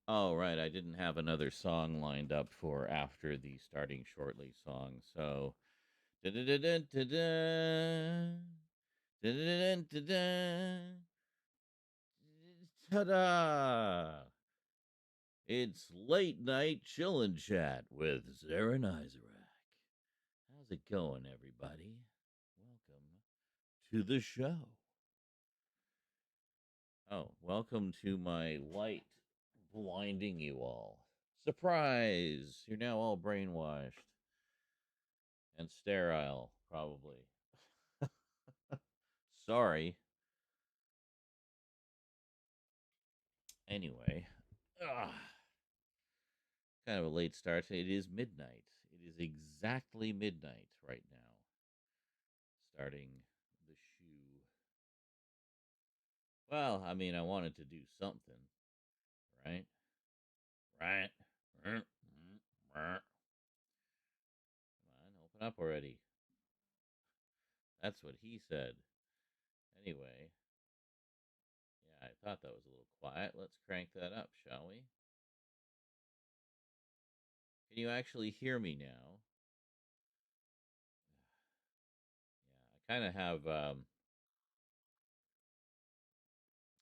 Oh, right. I didn't have another song lined up for after the starting shortly song. So, dun-dun-dun-dun-dun, dun-dun-dun-dun-dun, ta-da! It's late night chill and chat with Zarin Isaac. How's it going, everybody? Welcome to the show. Oh, welcome to my light blinding you all. Surprise! You're now all brainwashed and sterile, probably. Sorry. Anyway, ugh, kind of a late start. It is midnight. It is exactly midnight right now. Starting the shoe. Well, I mean, I wanted to do something, right? Right? Come on, open up already. That's what he said. Anyway, yeah, I thought that was a little quiet. Let's crank that up, shall we? Can you actually hear me now? Yeah, I kind of have.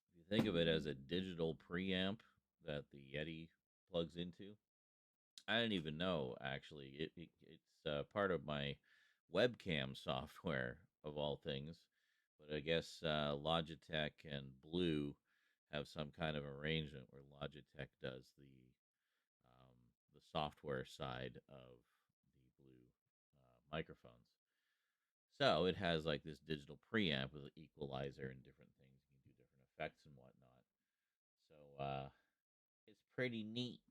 If you think of it as a digital preamp that the Yeti plugs into, I didn't even know actually. It's part of my webcam software of all things, but I guess Logitech and Blue have some kind of arrangement where Logitech does the software side of the Blue microphones. So it has like this digital preamp with an equalizer and different things. You can do different effects and whatnot. So it's pretty neat.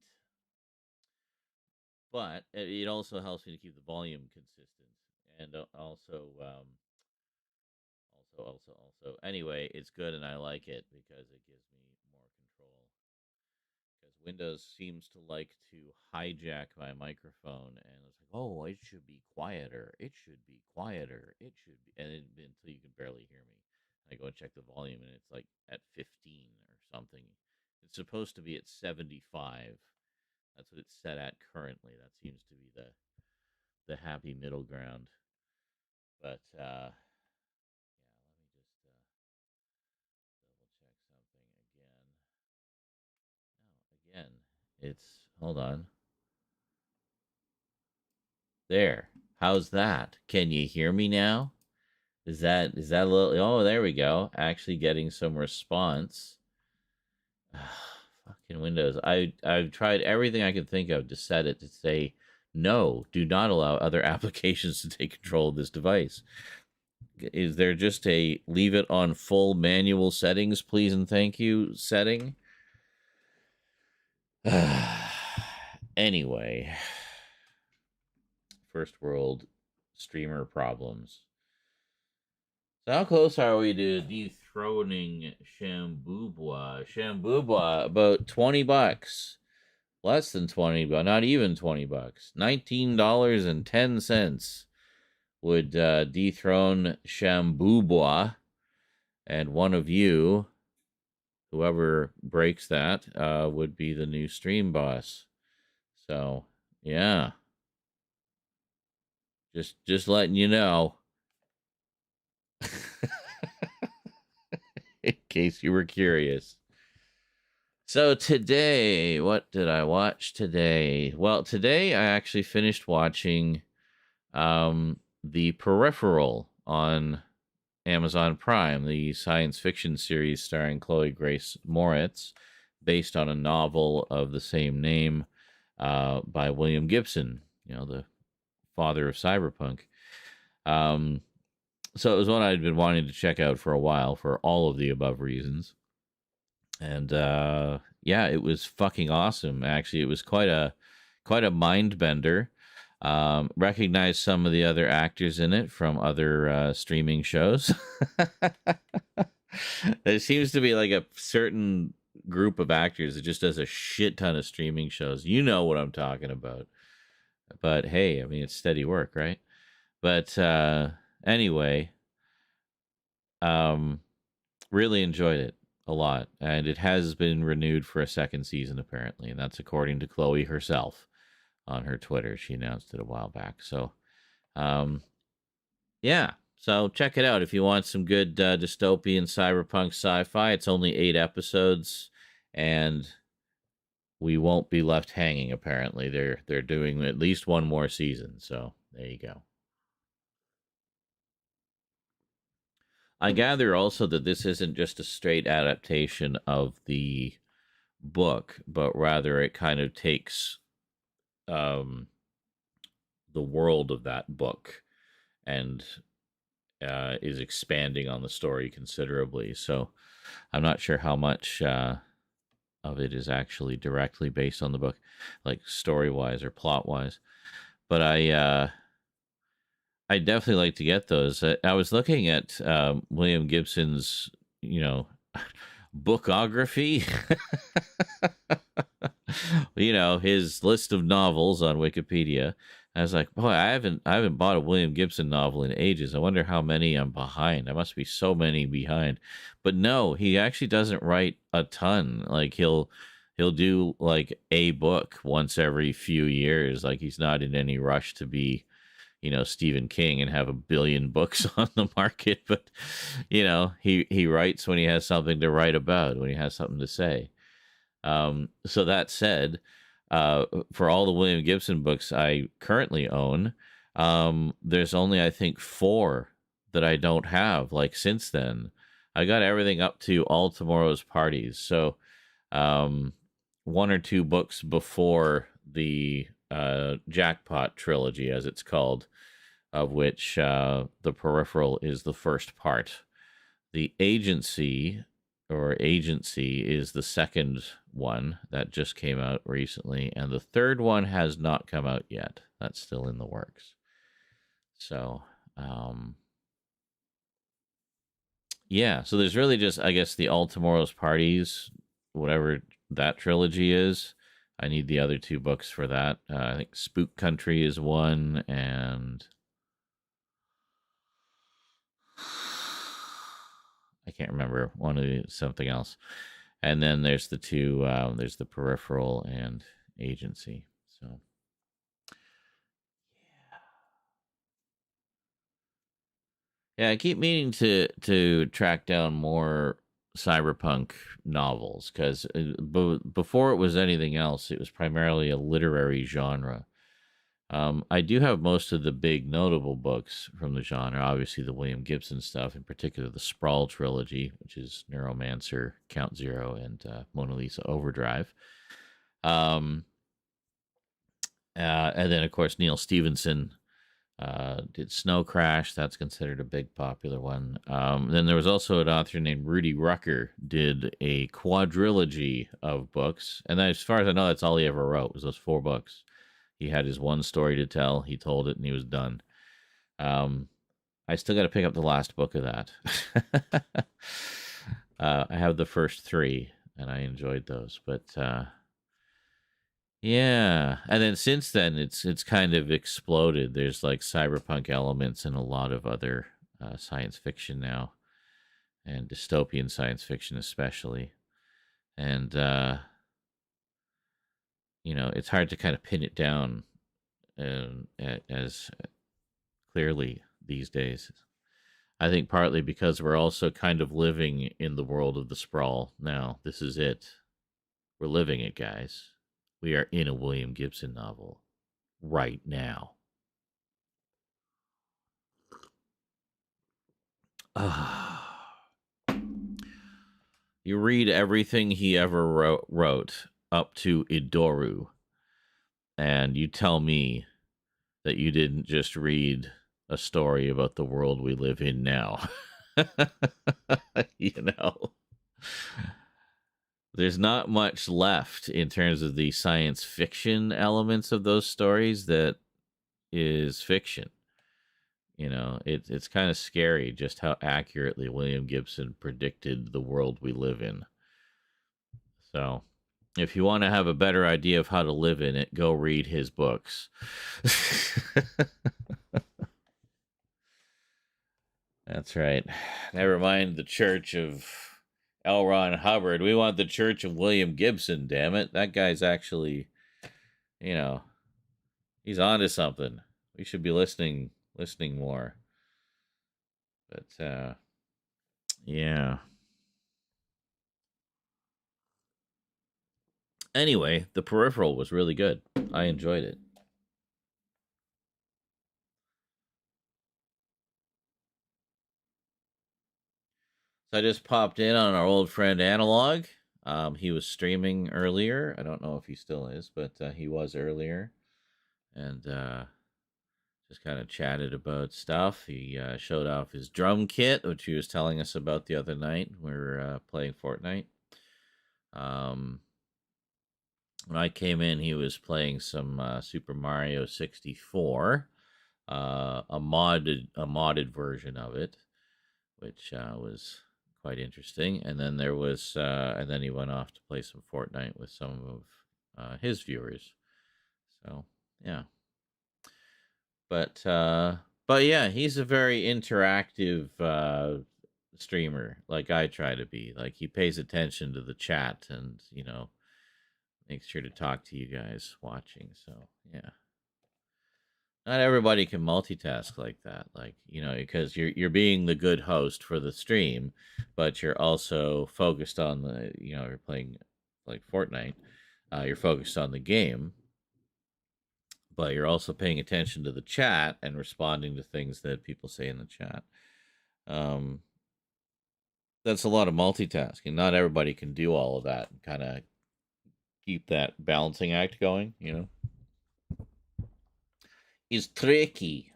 But it also helps me to keep the volume consistent, and also. Anyway, it's good, and I like it because it gives me more control. Because Windows seems to like to hijack my microphone, and it's like, oh, it should be quieter. It should be quieter. It should be, until you can barely hear me. I go and check the volume, and it's like at 15 or something. It's supposed to be at 75. That's what it's set at currently. That seems to be the happy middle ground. But yeah, let me just double check something again. No, again, it's hold on. There. How's that? Can you hear me now? Is that a little? Oh, there we go. Actually, getting some response. Fucking Windows. I've tried everything I could think of to set it to say no. Do not allow other applications to take control of this device. Is there just a leave it on full manual settings, please and thank you setting? Anyway, first world streamer problems. So how close are we to dethroning Shambubwa? Shambubwa, about $20. Less than 20, but not even $20. $19.10 would dethrone Shambubwa, and one of you, whoever breaks that, would be the new stream boss. So yeah, just letting you know, in case you were curious. So today, what did I watch today? Well, today I actually finished watching The Peripheral on Amazon Prime, the science fiction series starring Chloe Grace Moritz, based on a novel of the same name by William Gibson, the father of cyberpunk. Um, so it was one I'd been wanting to check out for a while for all of the above reasons. And yeah, it was fucking awesome. Actually, it was quite a mind bender. Recognized some of the other actors in it from other streaming shows. There seems to be like a certain group of actors that just does a shit ton of streaming shows. You know what I'm talking about. But hey, I mean, it's steady work, right? But anyway, um, really enjoyed it. a lot, and it has been renewed for a second season apparently, and that's according to Chloe herself on her Twitter. She announced it a while back. So, um, yeah. So check it out if you want some good dystopian cyberpunk sci-fi. It's only 8 episodes, and we won't be left hanging. Apparently, they're doing at least one more season. So there you go. I gather also that this isn't just a straight adaptation of the book, but rather it kind of takes um, the world of that book and is expanding on the story considerably. So I'm not sure how much of it is actually directly based on the book, like story wise or plot wise. But I definitely like to get those. I was looking at William Gibson's, you know, bookography. His list of novels on Wikipedia. I was like, boy, I haven't bought a William Gibson novel in ages. I wonder how many I'm behind. I must be so many behind. But no, he actually doesn't write a ton. Like he'll do like a book once every few years. Like he's not in any rush to be, Stephen King and have a billion books on the market. But he writes when he has something to write about, when he has something to say. So that said, for all the William Gibson books I currently own, there's only, I think, 4 that I don't have. Like since then, I got everything up to All Tomorrow's Parties. So, 1 or 2 books before the Jackpot trilogy, as it's called, of which The Peripheral is the first part. The Agency is the second one that just came out recently, and the third one has not come out yet. That's still in the works. So, yeah. So there's really just, I guess, the All Tomorrow's Parties, whatever that trilogy is. I need the other 2 books for that. I think Spook Country is one, and I can't remember one of something else. And then there's the 2. There's the Peripheral and Agency. So yeah, I keep meaning to track down more cyberpunk novels because before it was anything else, it was primarily a literary genre. I do have most of the big notable books from the genre, obviously the William Gibson stuff, in particular the Sprawl trilogy, which is Neuromancer, Count Zero, and Mona Lisa Overdrive. Um, and then, of course, Neil Stevenson did Snow Crash. That's considered a big popular one. Then there was also an author named Rudy Rucker did a quadrilogy of books. And as far as I know, that's all he ever wrote was those 4 books. He had his one story to tell. He told it and he was done. I still got to pick up the last book of that. I have the first 3 and I enjoyed those, but yeah, and then since then it's kind of exploded. There's like cyberpunk elements and a lot of other science fiction now, and dystopian science fiction especially. And it's hard to kind of pin it down as clearly these days. I think partly because we're also kind of living in the world of the sprawl now. This is it. We're living it, guys. We are in a William Gibson novel right now. You read everything he ever wrote up to Idoru, and you tell me that you didn't just read a story about the world we live in now. you know, there's not much left in terms of the science fiction elements of those stories that is fiction. It's kind of scary just how accurately William Gibson predicted the world we live in. So, if you want to have a better idea of how to live in it, go read his books. That's right. Never mind the Church of L. Ron Hubbard. We want the Church of William Gibson, damn it. That guy's actually, you know, he's onto something. We should be listening more. But yeah. Anyway, The Peripheral was really good. I enjoyed it. So I just popped in on our old friend Analog. He was streaming earlier. I don't know if he still is, but he was earlier. And just kind of chatted about stuff. He showed off his drum kit, which he was telling us about the other night. We were playing Fortnite. Um, when I came in, he was playing some Super Mario 64, a modded version of it, which was quite interesting. And then and then he went off to play some Fortnite with some of his viewers. So yeah, but yeah, he's a very interactive streamer, like I try to be. Like he pays attention to the chat, and makes sure to talk to you guys watching. So yeah, not everybody can multitask like that. Like because you're being the good host for the stream, but you're also focused on you're playing like Fortnite. You're focused on the game, but you're also paying attention to the chat and responding to things that people say in the chat. Um, that's a lot of multitasking. Not everybody can do all of that and kind of keep that balancing act going. Is tricky.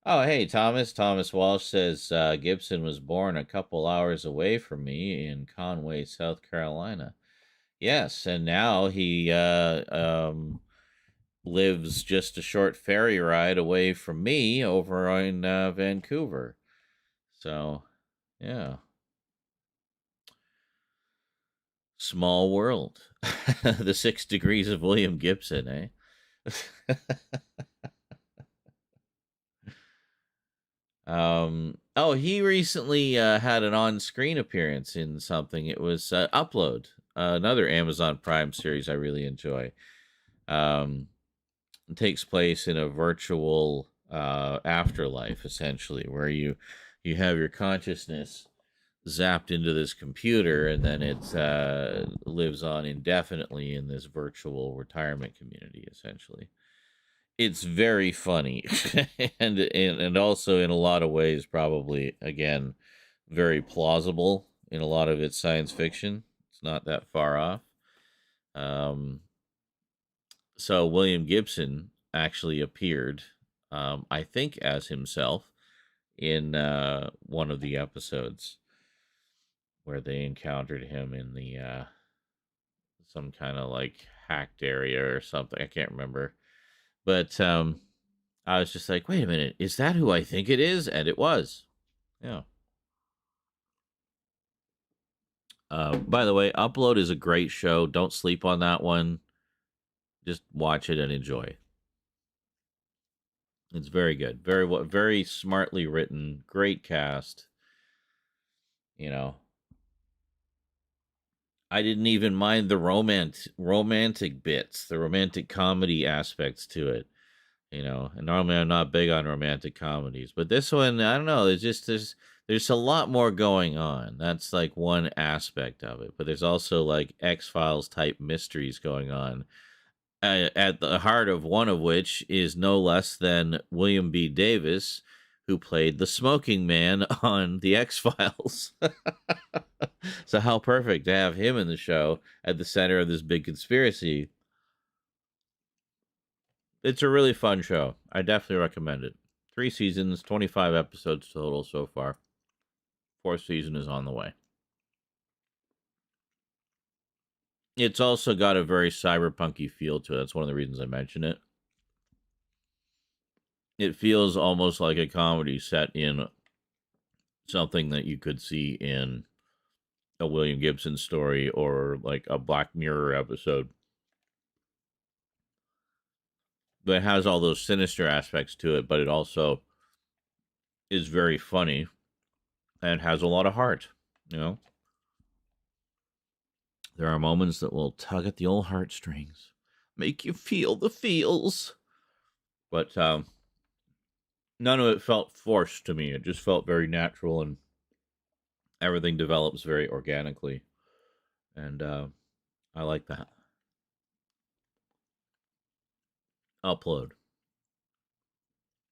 Oh, hey, Thomas. Thomas Walsh says Gibson was born a couple hours away from me in Conway, South Carolina. Yes, and now he lives just a short ferry ride away from me over in Vancouver. So, yeah, small world. The 6 degrees of William Gibson, eh? Oh, he recently had an on-screen appearance in something. It was Upload, another Amazon Prime series I really enjoy. It takes place in a virtual afterlife, essentially, where you have your consciousness zapped into this computer, and then it lives on indefinitely in this virtual retirement community, essentially. It's very funny, and also in a lot of ways probably again very plausible in a lot of its science fiction. It's not that far off. Um, so William Gibson actually appeared, I think, as himself in one of the episodes where they encountered him in the some kind of like hacked area or something. I can't remember, but I was just like, wait a minute, is that who I think it is? And it was. Yeah. By the way, Upload is a great show. Don't sleep on that one. Just watch it and enjoy. It's very good. Very smartly written. Great cast. You know, I didn't even mind the romantic bits, the romantic comedy aspects to it. And normally I'm not big on romantic comedies, but this one, I don't know, there's a lot more going on. That's like one aspect of it, but there's also like X-Files type mysteries going on, at the heart of one of which is no less than William B. Davis, who played the smoking man on the X-Files. So how perfect to have him in the show at the center of this big conspiracy. It's a really fun show. I definitely recommend it. 3 seasons, 25 episodes total so far. Fourth season is on the way. It's also got a very cyberpunky feel to it. That's one of the reasons I mention it. It feels almost like a comedy set in something that you could see in a William Gibson story or like a Black Mirror episode. But it has all those sinister aspects to it, but it also is very funny and has a lot of heart. You know, there are moments that will tug at the old heartstrings, make you feel the feels. But none of it felt forced to me. It just felt very natural, and everything develops very organically. And I like that. Upload.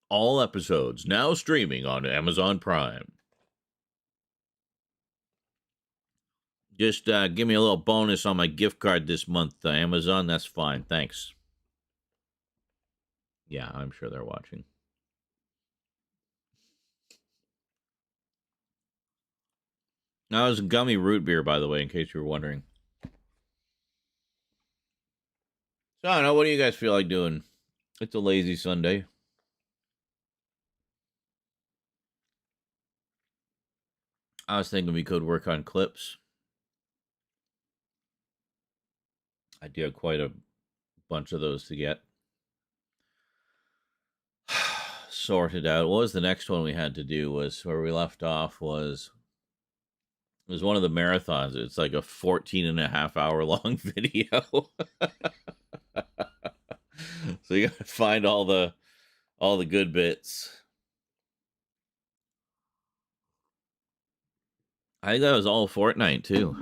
All episodes now streaming on Amazon Prime. Just give me a little bonus on my gift card this month, Amazon. That's fine. Thanks. Yeah, I'm sure they're watching. That was gummy root beer, by the way, in case you were wondering. So I don't know. What do you guys feel like doing? It's a lazy Sunday. I was thinking we could work on clips. I do have quite a bunch of those to get sorted out. What was the next one we had to do? Was where we left off was it was one of the marathons. It's like a 14 and a half hour long video. So you gotta find all the good bits. I think that was all Fortnite too.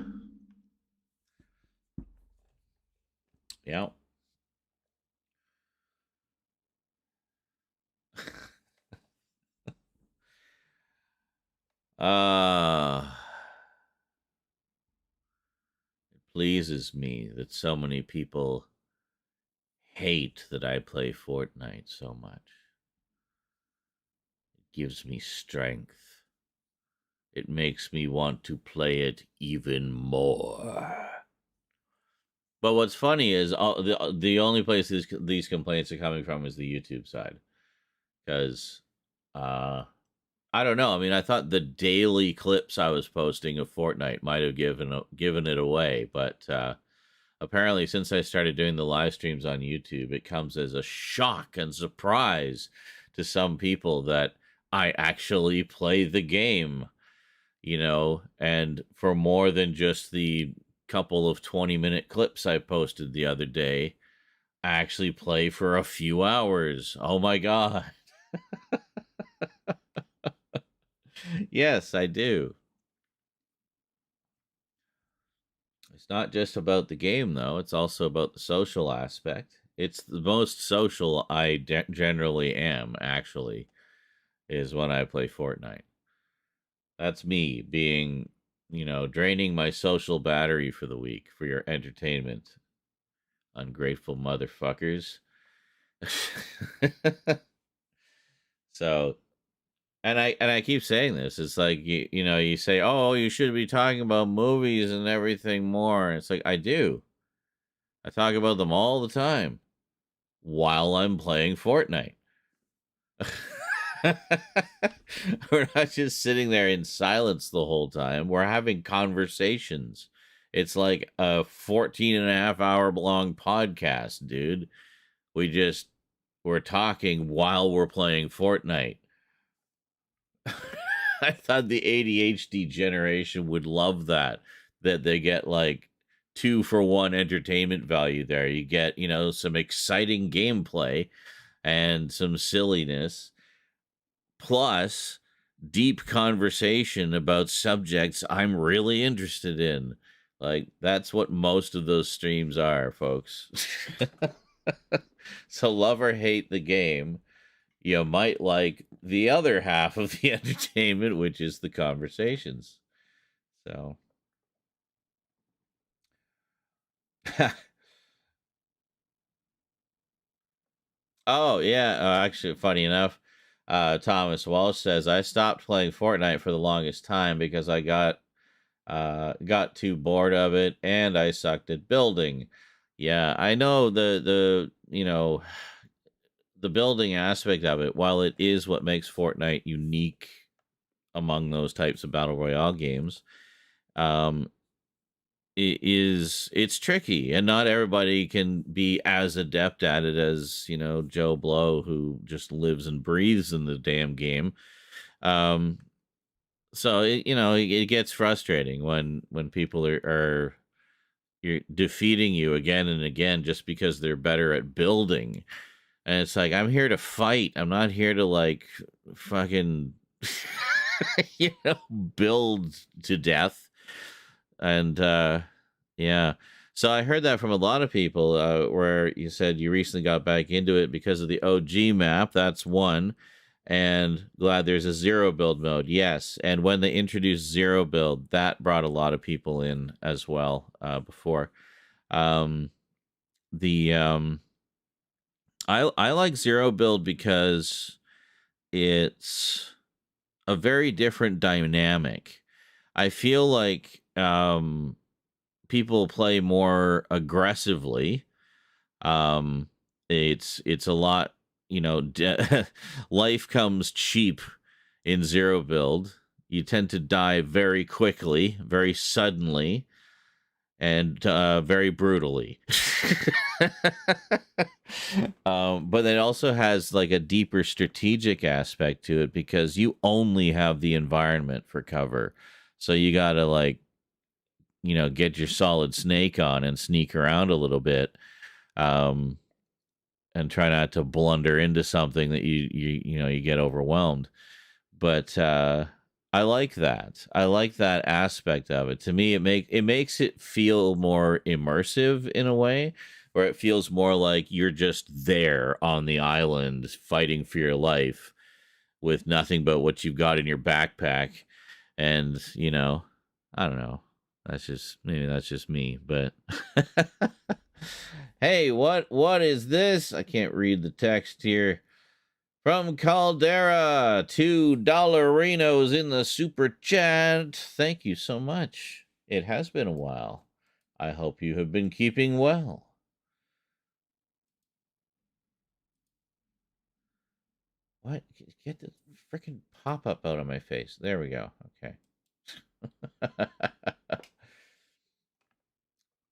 Yeah. It pleases me that so many people hate that I play Fortnite so much. It gives me strength. It makes me want to play it even more. But what's funny is the only place these complaints are coming from is the YouTube side, because I don't know. I mean, I thought the daily clips I was posting of Fortnite might have given it away, but apparently, since I started doing the live streams on YouTube, it comes as a shock and surprise to some people that I actually play the game, and for more than just the couple of 20-minute clips I posted the other day, I actually play for a few hours. Oh my God. Yes, I do. It's not just about the game, though. It's also about the social aspect. It's the most social I generally am, actually, is when I play Fortnite. That's me being, draining my social battery for the week for your entertainment. Ungrateful motherfuckers. So, and I keep saying this. It's like you say, "Oh, you should be talking about movies and everything more." And it's like I do. I talk about them all the time while I'm playing Fortnite. We're not just sitting there in silence the whole time. We're having conversations. It's like a 14 and a half hour long podcast, dude. We're talking while we're playing Fortnite. I thought the ADHD generation would love that they get like 2-for-1 entertainment value there. You get, some exciting gameplay and some silliness, plus deep conversation about subjects I'm really interested in. Like, that's what most of those streams are, folks. So, love or hate the game, you might like the other half of the entertainment, which is the conversations. So, oh yeah, actually, funny enough, Thomas Walsh says I stopped playing Fortnite for the longest time because I got too bored of it and I sucked at building. Yeah, I know the building aspect of it, while it is what makes Fortnite unique among those types of battle royale games, um, it's tricky, and not everybody can be as adept at it as Joe Blow, who just lives and breathes in the damn game. Um, so it gets frustrating when people are you're defeating you again and again just because they're better at building. And it's like, I'm here to fight. I'm not here to like fucking build to death. And yeah. So I heard that from a lot of people, where you said you recently got back into it because of the OG map. That's one. And glad there's a zero build mode. Yes. And when they introduced zero build, that brought a lot of people in as well, before. Um, the I like zero build because it's a very different dynamic. I feel like people play more aggressively. Um, it's a lot, life comes cheap in zero build. You tend to die very quickly, very suddenly, and very brutally. But it also has like a deeper strategic aspect to it because you only have the environment for cover. So you got to like, get your solid snake on and sneak around a little bit, um, and try not to blunder into something that you get overwhelmed. But I like that. I like that aspect of it. To me, it makes it feel more immersive in a way, where it feels more like you're just there on the island fighting for your life with nothing but what you've got in your backpack. And I don't know. That's just me. But hey, what is this? I can't read the text here. From Caldera, $2 in the super chat. Thank you so much. It has been a while. I hope you have been keeping well. What? Get the freaking pop up out of my face. There we go. Okay.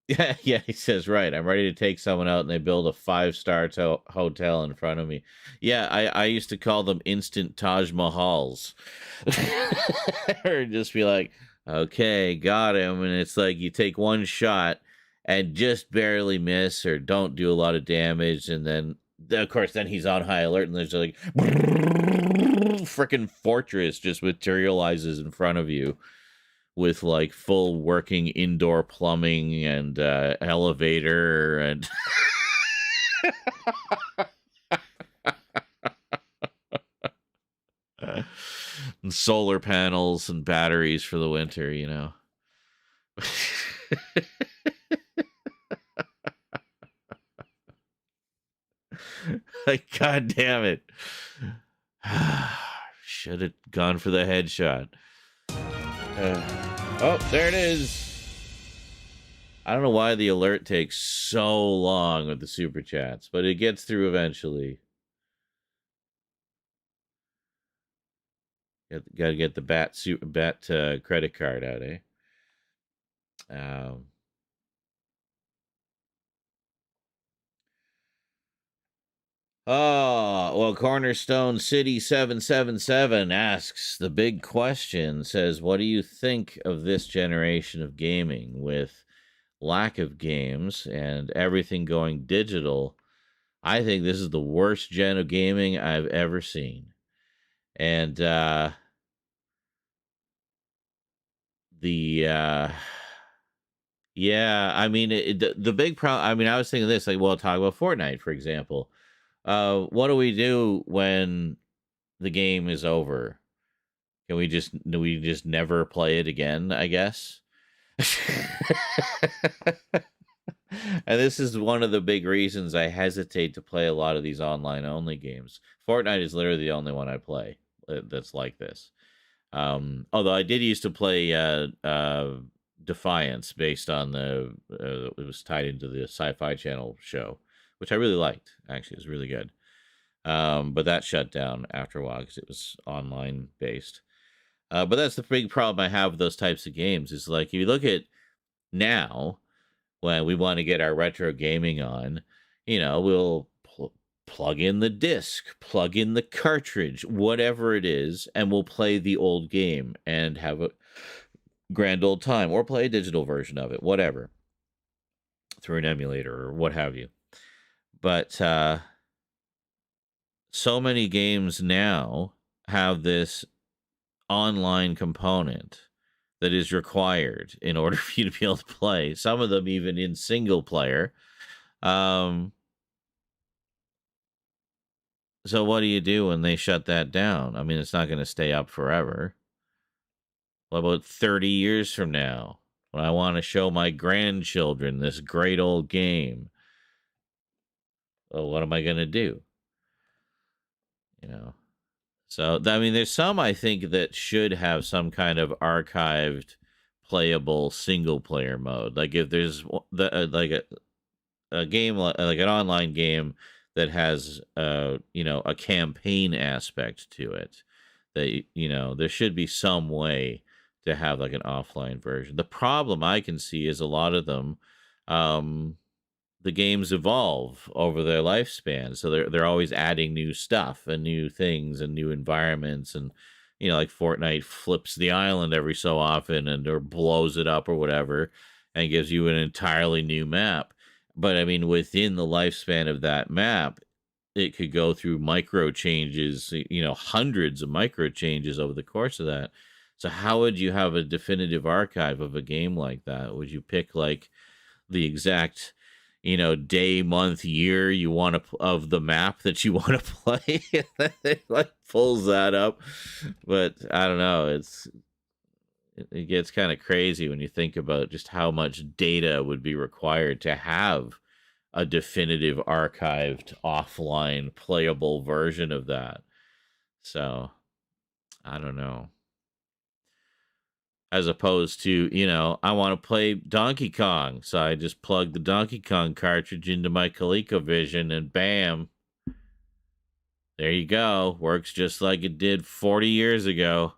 Yeah, yeah, he says, right. I'm ready to take someone out and they build a 5-star hotel in front of me. Yeah, I used to call them instant Taj Mahals. Or just be like, okay, got him. And it's like you take one shot and just barely miss or don't do a lot of damage. And then, of course, then he's on high alert and there's like, freaking fortress just materializes in front of you with like full working indoor plumbing and elevator and and solar panels and batteries for the winter. Like, god damn it. Should have gone for the headshot. Oh, there it is. I don't know why the alert takes so long with the super chats, but it gets through eventually. Got to get the bat credit card out, eh? Um, Oh, well, Cornerstone City 777 asks the big question, says, what do you think of this generation of gaming with lack of games and everything going digital? I think this is the worst gen of gaming I've ever seen. And the yeah, I mean, the big problem, I mean, I was thinking this, like, well, talk about Fortnite, for example. What do we do when the game is over? Do we just never play it again, I guess? And this is one of the big reasons I hesitate to play a lot of these online only games. Fortnite is literally the only one I play that's like this. Although I did used to play Defiance, based on it was tied into the Sci-Fi Channel show, which I really liked. Actually, it was really good. But that shut down after a while because it was online based. But that's the big problem I have with those types of games. Is like, if you look at now, when we want to get our retro gaming on, we'll plug in the disc, plug in the cartridge, whatever it is, and we'll play the old game and have a grand old time, or play a digital version of it, whatever, through an emulator or what have you. But so many games now have this online component that is required in order for you to be able to play. Some of them even in single player. So what do you do when they shut that down? I mean, it's not going to stay up forever. What about 30 years from now, when I want to show my grandchildren this great old game? Well, what am I going to do? You know? So, I mean, there's some I think that should have some kind of archived playable single player mode. Like if there's like a game like an online game that has a campaign aspect to it, that there should be some way to have like an offline version. The problem I can see is a lot of them, the games evolve over their lifespan, so they're always adding new stuff and new things and new environments, and like Fortnite flips the island every so often or blows it up or whatever and gives you an entirely new map. But I mean, within the lifespan of that map, it could go through micro changes, hundreds of micro changes over the course of that. So how would you have a definitive archive of a game like that? Would you pick like the exact day, month, year you want to of the map that you want to play? It like pulls that up. But I don't know, it gets kind of crazy when you think about just how much data would be required to have a definitive archived offline playable version of that. So I don't know. As opposed to, I want to play Donkey Kong. So I just plug the Donkey Kong cartridge into my ColecoVision and bam. There you go. Works just like it did 40 years ago.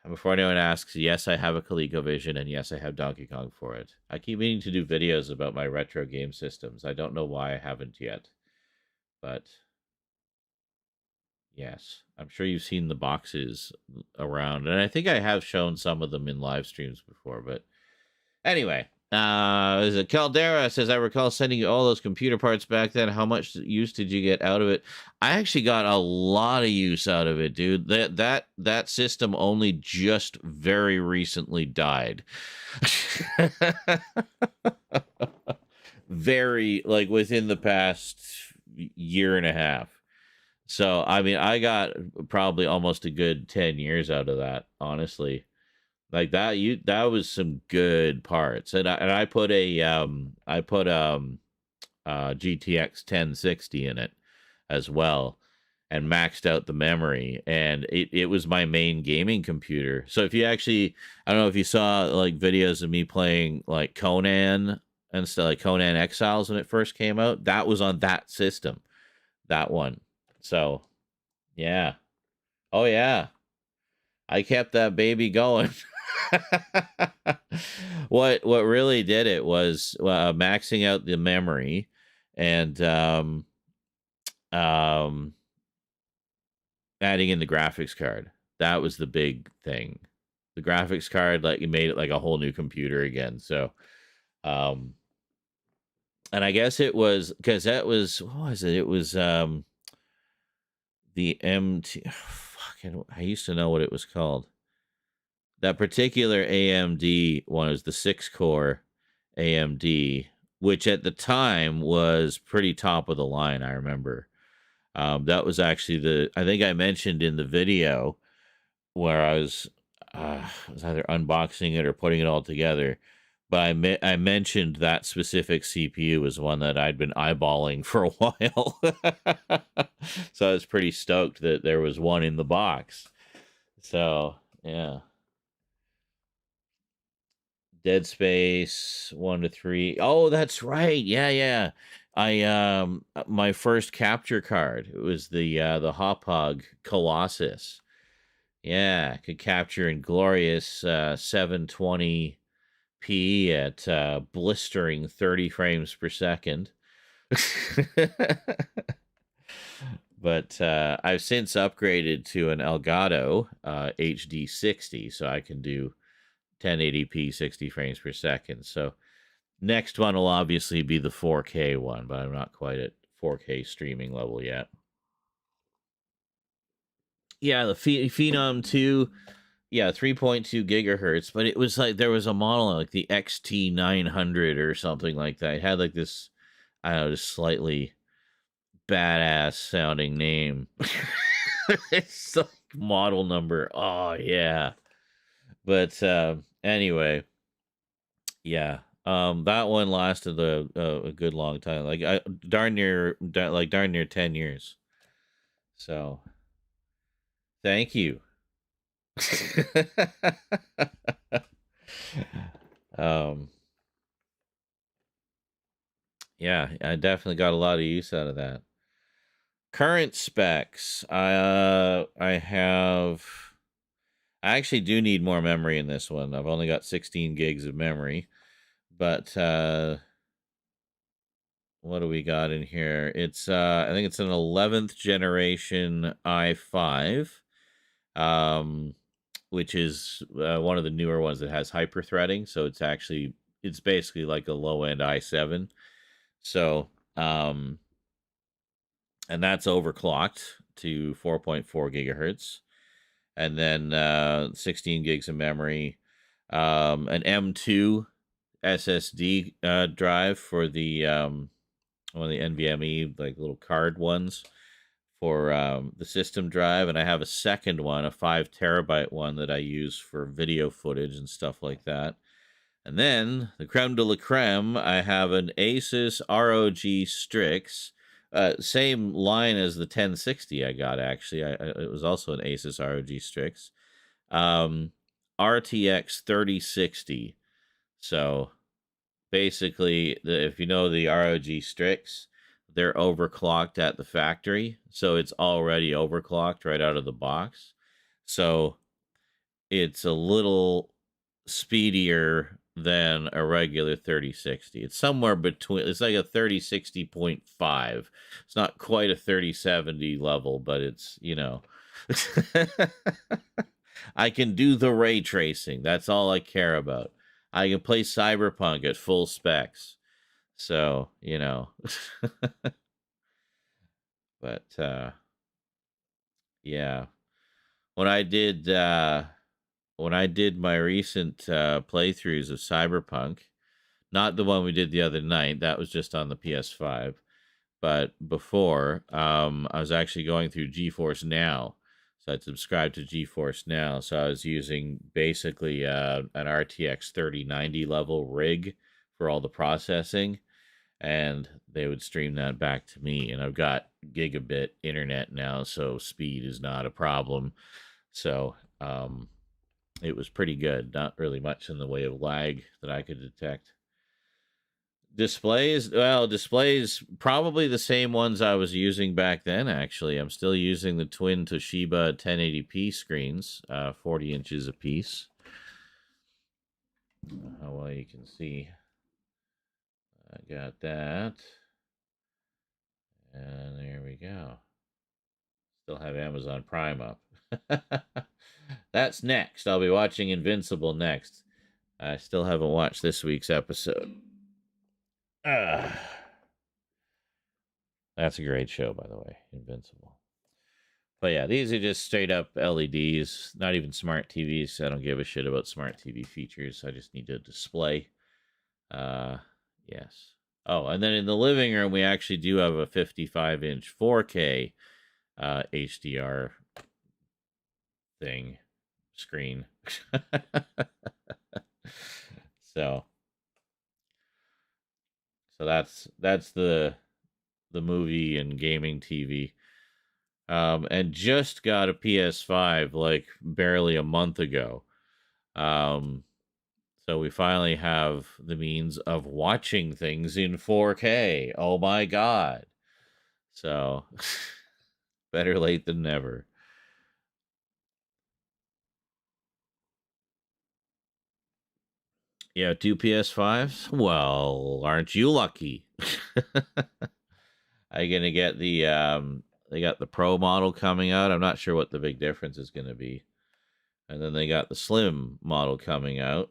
Before anyone asks, yes, I have a ColecoVision, and yes, I have Donkey Kong for it. I keep meaning to do videos about my retro game systems. I don't know why I haven't yet. But yes, I'm sure you've seen the boxes around, and I think I have shown some of them in live streams before. But anyway, is it Caldera says, I recall sending you all those computer parts back then. How much use did you get out of it? I actually got a lot of use out of it, dude. That system only just very recently died. Very, like, within the past year and a half. So, I mean, I got probably almost a good 10 years out of that, honestly. Like that was some good parts. And I put a GTX 1060 in it as well, and maxed out the memory, and it was my main gaming computer. So if you actually, I don't know if you saw like videos of me playing like Conan and stuff, like Conan Exiles when it first came out, that was on that system, that one. So, yeah. Oh, yeah. I kept that baby going. What really did it was maxing out the memory and adding in the graphics card. That was the big thing. The graphics card, like, it made it like a whole new computer again. So, and I guess it was because that was, what was it? It was the MT. Fucking, I used to know what it was called. That particular AMD one was the 6-core AMD, which at the time was pretty top of the line. I remember that was actually I think I mentioned in the video where I was either unboxing it or putting it all together. But I mentioned that specific CPU was one that I'd been eyeballing for a while. So I was pretty stoked that there was one in the box. So, yeah. Dead Space 1 to 3. Oh, that's right. Yeah. I my first capture card, it was the Hauppauge Colossus. Yeah, could capture in glorious 720p 1080p at blistering 30 frames per second. But I've since upgraded to an Elgato HD 60, so I can do 1080p 60 frames per second. So next one will obviously be the 4K one, but I'm not quite at 4K streaming level yet. Yeah, the Phenom 2, yeah, 3.2 gigahertz, but it was like there was a model like the XT900 or something like that. It had like this, I don't know, just slightly badass sounding name. It's like model number. Oh yeah. But anyway, yeah. That one lasted a good long time. Like darn near 10 years. So, thank you. um yeah, I definitely got a lot of use out of that. Current specs. I actually do need more memory in this one. I've only got 16 gigs of memory. But what do we got in here? It's I think it's an 11th generation i5, um, which is one of the newer ones that has hyperthreading. So it's basically like a low end i7. So and that's overclocked to 4.4 gigahertz, and then 16 gigs of memory, an M2 SSD drive for the one of the NVMe like little card ones for the system drive, and I have a second one, a 5 terabyte one that I use for video footage and stuff like that. And then the creme de la creme, I have an Asus ROG Strix, same line as the 1060 I got actually. It was also an Asus ROG Strix, RTX 3060. So basically, if you know the ROG Strix, they're overclocked at the factory, so it's already overclocked right out of the box. So it's a little speedier than a regular 3060. It's somewhere between, it's like a 3060.5. It's not quite a 3070 level, but it's, I can do the ray tracing. That's all I care about. I can play Cyberpunk at full specs. So, but yeah. When I did when I did my recent playthroughs of Cyberpunk, not the one we did the other night, that was just on the PS5, but before, I was actually going through GeForce Now. So I'd subscribed to GeForce Now. So I was using basically an RTX 3090 level rig for all the processing, and they would stream that back to me. And I've got gigabit internet now, so speed is not a problem. So it was pretty good. Not really much in the way of lag that I could detect. Displays probably the same ones I was using back then. Actually, I'm still using the twin Toshiba 1080p screens, 40 inches apiece. How well you can see. I got that. And there we go. Still have Amazon Prime up. That's next. I'll be watching Invincible next. I still haven't watched this week's episode. That's a great show, by the way, Invincible. But yeah, these are just straight up LEDs, not even smart TVs. I don't give a shit about smart TV features. I just need a display. Yes. Oh, and then in the living room, we actually do have a 55-inch 4K HDR thing screen. so that's the movie and gaming TV. And just got a PS5 like barely a month ago. So we finally have the means of watching things in 4K. Oh my god. So better late than never. Yeah, two PS5s. Well, aren't you lucky? Are you gonna get the they got the Pro model coming out. I'm not sure what the big difference is gonna be. And then they got the Slim model coming out,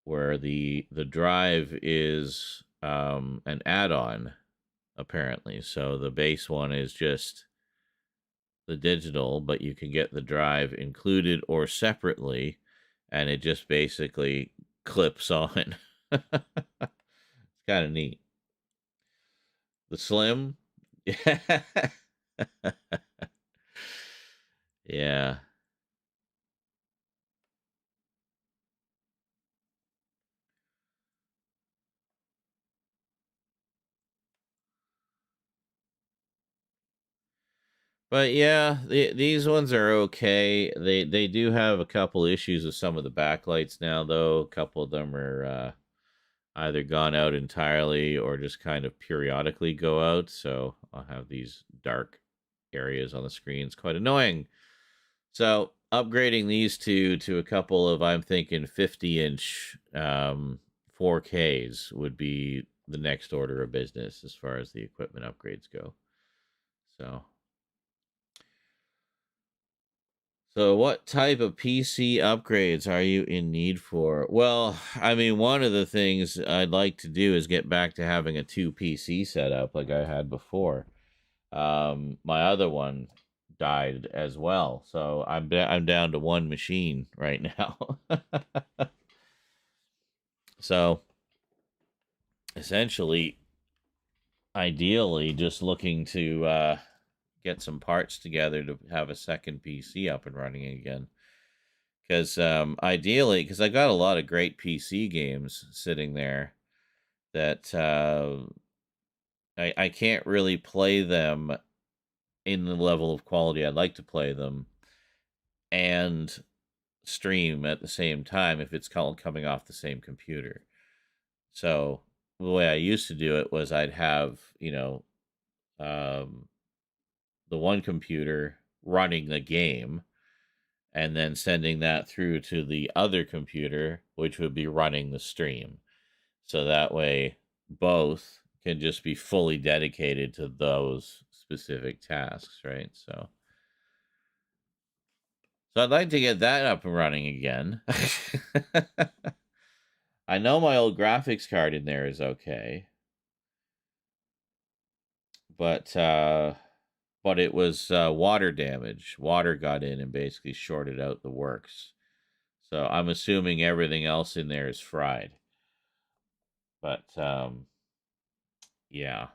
where the drive is an add-on apparently. So the base one is just the digital, but you can get the drive included or separately, and it just basically clips on. It's kind of neat. The Slim, yeah, yeah. But yeah, these ones are okay. They do have a couple issues with some of the backlights now, though. A couple of them are either gone out entirely or just kind of periodically go out. So I'll have these dark areas on the screen. It's quite annoying. So upgrading these two to a couple of, I'm thinking, 50-inch 4Ks would be the next order of business as far as the equipment upgrades go. So what type of PC upgrades are you in need for? Well, I mean, one of the things I'd like to do is get back to having a two PC setup like I had before. My other one died as well, so I'm down to one machine right now. So essentially, ideally, just looking to get some parts together to have a second PC up and running again. Because ideally, because I got a lot of great PC games sitting there that I can't really play them in the level of quality I'd like to play them and stream at the same time if it's coming off the same computer. So the way I used to do it was I'd have, um, the one computer running the game and then sending that through to the other computer, which would be running the stream. So that way, both can just be fully dedicated to those specific tasks, right? So I'd like to get that up and running again. I know my old graphics card in there is okay, but it was water damage. Water got in and basically shorted out the works. So I'm assuming everything else in there is fried. But yeah.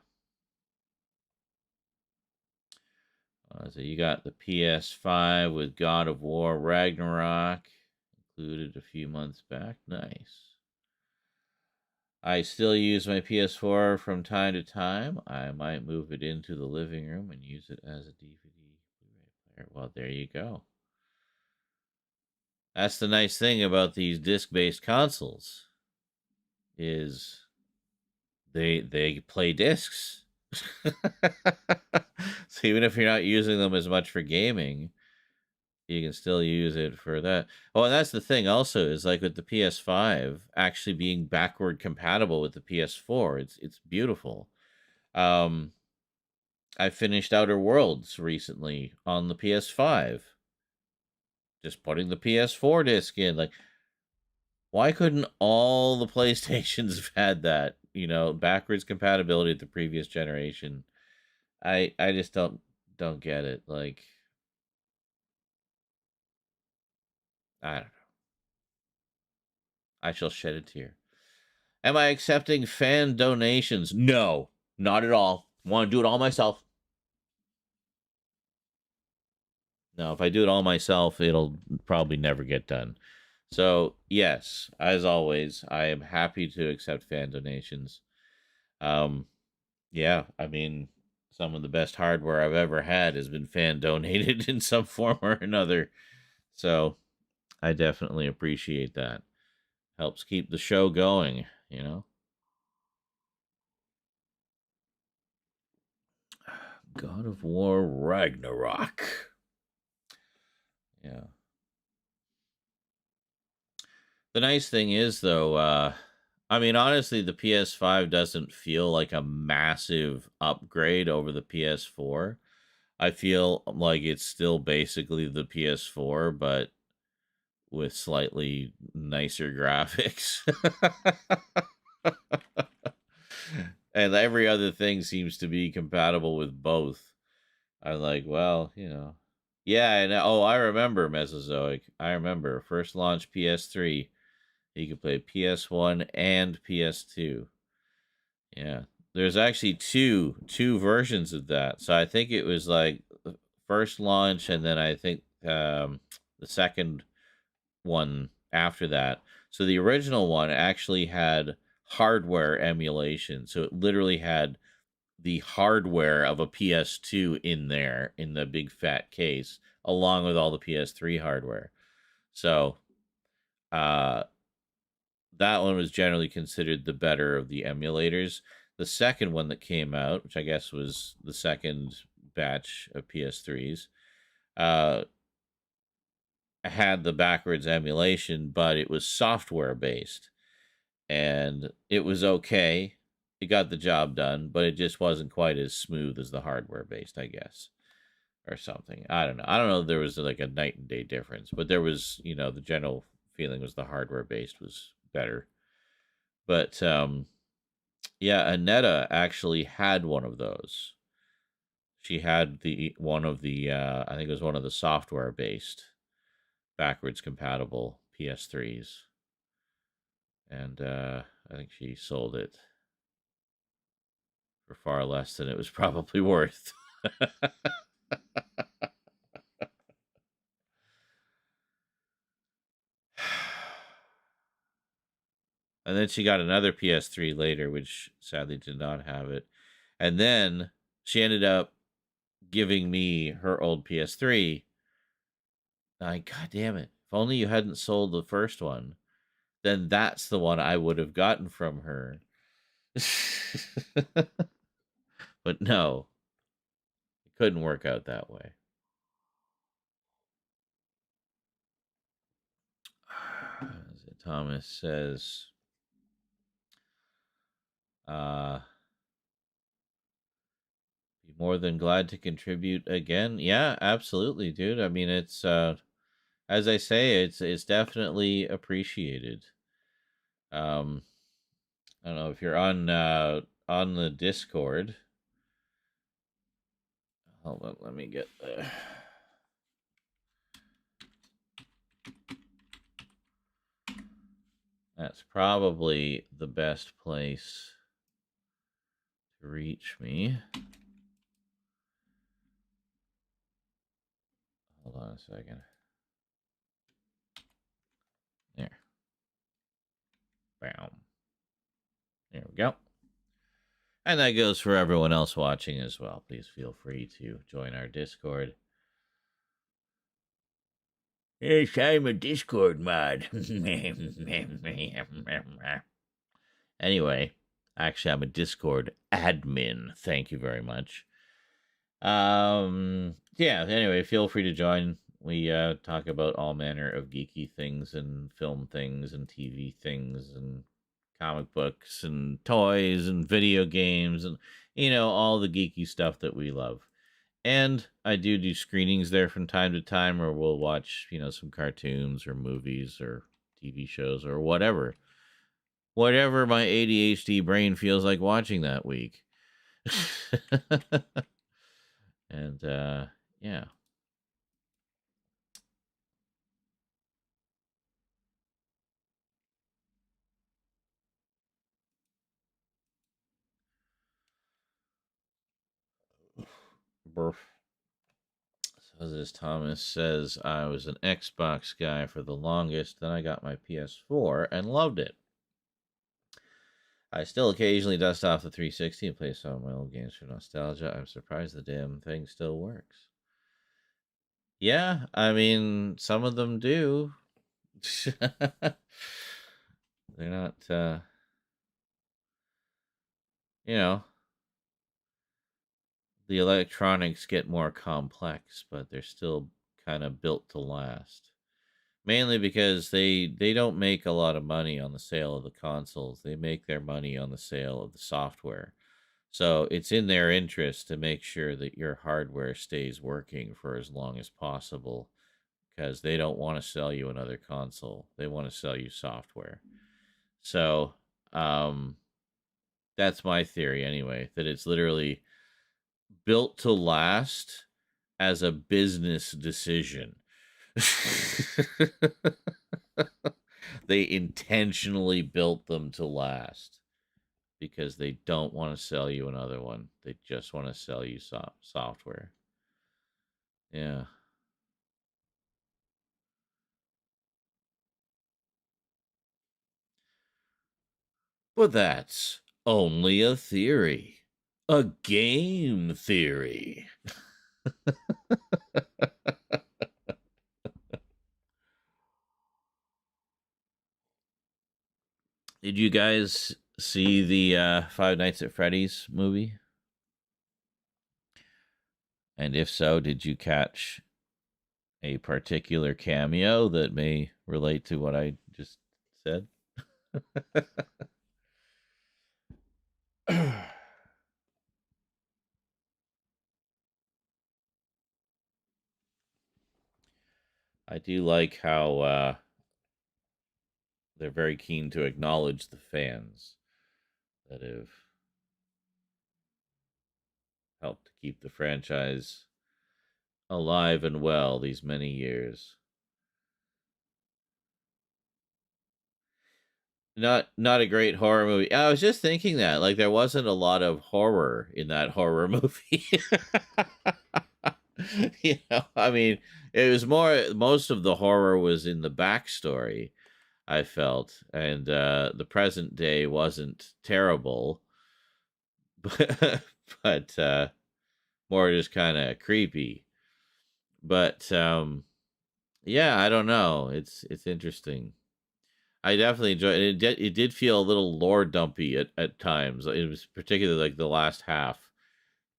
So you got the PS5 with God of War Ragnarok included a few months back. Nice. I still use my PS4 from time to time. I might move it into the living room and use it as a DVD Blu-ray player. Well, there you go. That's the nice thing about these disc-based consoles is they play discs. So even if you're not using them as much for gaming, you can still use it for that. Oh, and that's the thing also is like with the PS5 actually being backward compatible with the PS4. It's beautiful. Um I finished Outer Worlds recently on the PS5. Just putting the PS4 disc in. Like, why couldn't all the PlayStations have had that? Backwards compatibility with the previous generation. I just don't get it. Like, I don't know. I shall shed a tear. Am I accepting fan donations? No, not at all. Want to do it all myself. No, if I do it all myself, it'll probably never get done. So, yes, as always, I am happy to accept fan donations. Um, yeah, I mean, some of the best hardware I've ever had has been fan donated in some form or another. So, I definitely appreciate that. Helps keep the show going. God of War Ragnarok. Yeah. The nice thing is, though, I mean, honestly, the PS5 doesn't feel like a massive upgrade over the PS4. I feel like it's still basically the PS4, but with slightly nicer graphics. And every other thing seems to be compatible with both. I'm like, well, Yeah, and oh, I remember Mesozoic. I remember first launch PS3. You could play PS1 and PS2. Yeah. There's actually two versions of that. So I think it was like first launch and then I think the second one after that. So the original one actually had hardware emulation. So it literally had the hardware of a PS2 in there in the big fat case, along with all the PS3 hardware. So uh, that one was generally considered the better of the emulators. The second one that came out, which I guess was the second batch of PS3s, uh, had the backwards emulation, but it was software based. And it was okay. It got the job done, but it just wasn't quite as smooth as the hardware based, I guess, or something. I don't know. I don't know if there was like a night and day difference, but there was, the general feeling was the hardware based was better. But yeah, Anetta actually had one of those. She had the one of the I think it was one of the software based backwards compatible PS3s. And I think she sold it for far less than it was probably worth. And then she got another PS3 later, which sadly did not have it. And then she ended up giving me her old PS3. God damn it. If only you hadn't sold the first one, then that's the one I would have gotten from her. But no, it couldn't work out that way. Thomas says, be more than glad to contribute again. Yeah, absolutely, dude. I mean, it's as I say, it's definitely appreciated. Um, I don't know if you're on the Discord. Hold on, let me get there. That's probably the best place to reach me. Hold on a second. There. Bam. There we go. And that goes for everyone else watching as well. Please feel free to join our Discord. Yes, I'm a Discord mod. Anyway, actually, I'm a Discord admin. Thank you very much. Yeah, anyway, feel free to join. We talk about all manner of geeky things and film things and TV things and comic books and toys and video games and all the geeky stuff that we love. And I do screenings there from time to time, or we'll watch some cartoons or movies or TV shows or whatever my ADHD brain feels like watching that week. And yeah. Burf. So as Thomas says, I was an Xbox guy for the longest, then I got my PS4 and loved it. I still occasionally dust off the 360 and play some of my old games for nostalgia. I'm surprised the damn thing still works. Yeah, I mean, some of them do. They're not, you know, the electronics get more complex, but they're still kind of built to last. Mainly because they don't make a lot of money on the sale of the consoles. They make their money on the sale of the software. So it's in their interest to make sure that your hardware stays working for as long as possible because they don't want to sell you another console. They want to sell you software. So um, that's my theory anyway, that it's literally built to last as a business decision. They intentionally built them to last because they don't want to sell you another one. They just want to sell you software. Yeah. But that's only a theory. A game theory. Did you guys see the Five Nights at Freddy's movie? And if so, did you catch a particular cameo that may relate to what I just said? I do like how they're very keen to acknowledge the fans that have helped to keep the franchise alive and well these many years. Not a great horror movie. I was just thinking that like there wasn't a lot of horror in that horror movie. I mean, it was more most of the horror was in the backstory, I felt, and the present day wasn't terrible, but more just kind of creepy. But yeah, I don't know. It's interesting. I definitely enjoyed it. It did feel a little lore dumpy at times. It was particularly like the last half.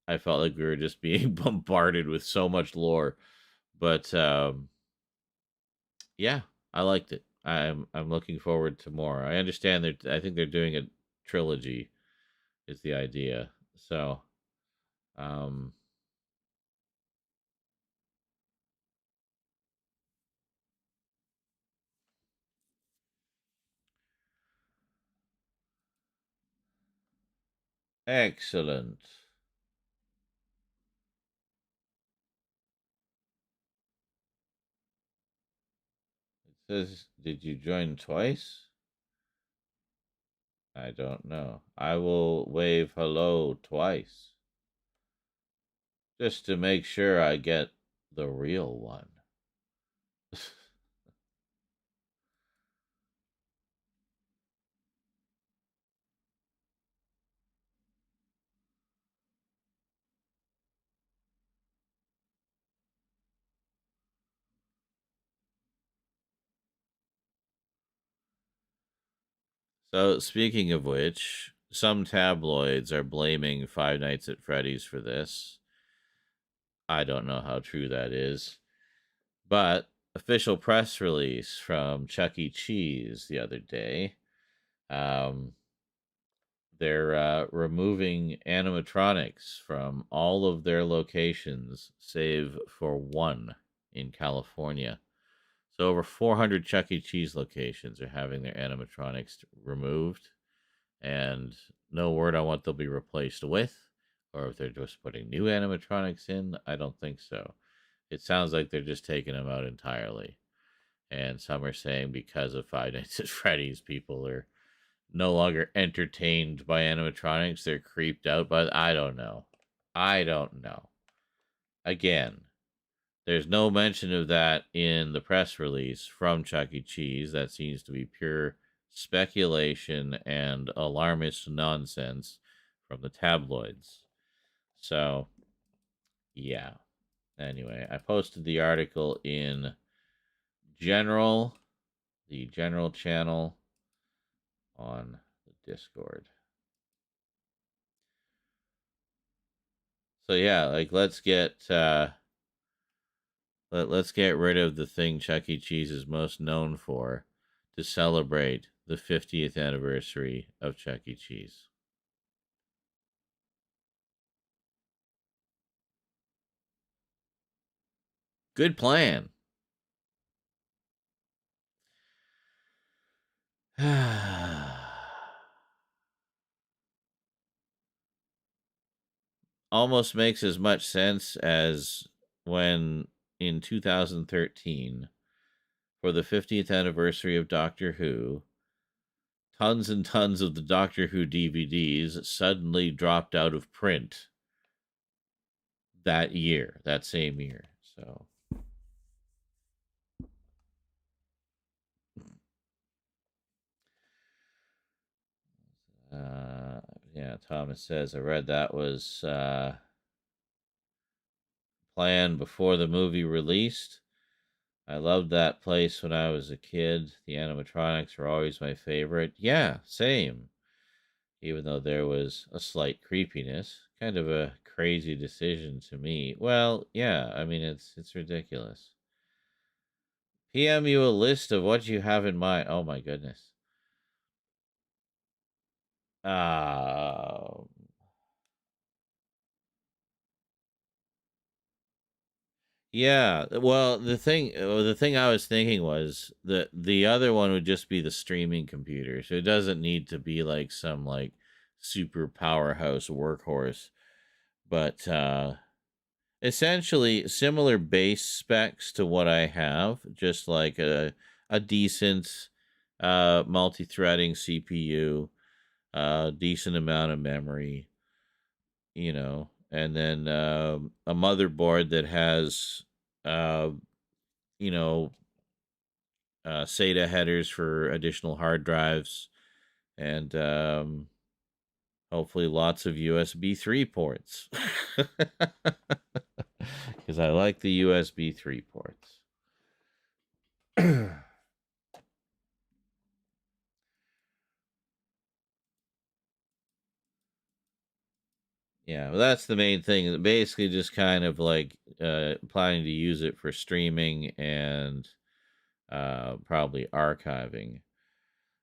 I felt like we were just being bombarded with so much lore. But yeah, I liked it. I'm looking forward to more. I understand that I think they're doing a trilogy is the idea. So um excellent. It says, did you join twice? I don't know. I will wave hello twice just to make sure I get the real one. So, speaking of which, some tabloids are blaming Five Nights at Freddy's for this. I don't know how true that is. But official press release from Chuck E. Cheese the other day. Um, they're removing animatronics from all of their locations, save for one in California. So over 400 Chuck E. Cheese locations are having their animatronics removed, and no word on what they'll be replaced with, or if they're just putting new animatronics in. I don't think so. It sounds like they're just taking them out entirely. And some are saying because of Five Nights at Freddy's, people are no longer entertained by animatronics. They're creeped out by. I don't know. I don't know. Again, there's no mention of that in the press release from Chuck E. Cheese. That seems to be pure speculation and alarmist nonsense from the tabloids. So, yeah. Anyway, I posted the article in general, the general channel on the Discord. So yeah, like let's get Let's get rid of the thing Chuck E. Cheese is most known for to celebrate the 50th anniversary of Chuck E. Cheese. Good plan. Almost makes as much sense as when in 2013, for the 50th anniversary of Doctor Who, tons and tons of the Doctor Who DVDs suddenly dropped out of print that year, that same year. So, uh, yeah, Thomas says, I read that was planned before the movie released. I loved that place when I was a kid. The animatronics were always my favorite. Yeah, same. Even though there was a slight creepiness, kind of a crazy decision to me. Well, yeah, I mean it's ridiculous. PM you a list of what you have in mind. Oh my goodness. Um Yeah, well, the thing I was thinking was that the other one would just be the streaming computer. So it doesn't need to be like some like super powerhouse workhorse, but essentially similar base specs to what I have, just like a decent multi-threading CPU, decent amount of memory, and then a motherboard that has uh, you know, SATA headers for additional hard drives, and hopefully lots of USB 3 ports. Because I like the USB 3 ports. Yeah, well, that's the main thing. Basically, just kind of like planning to use it for streaming and probably archiving.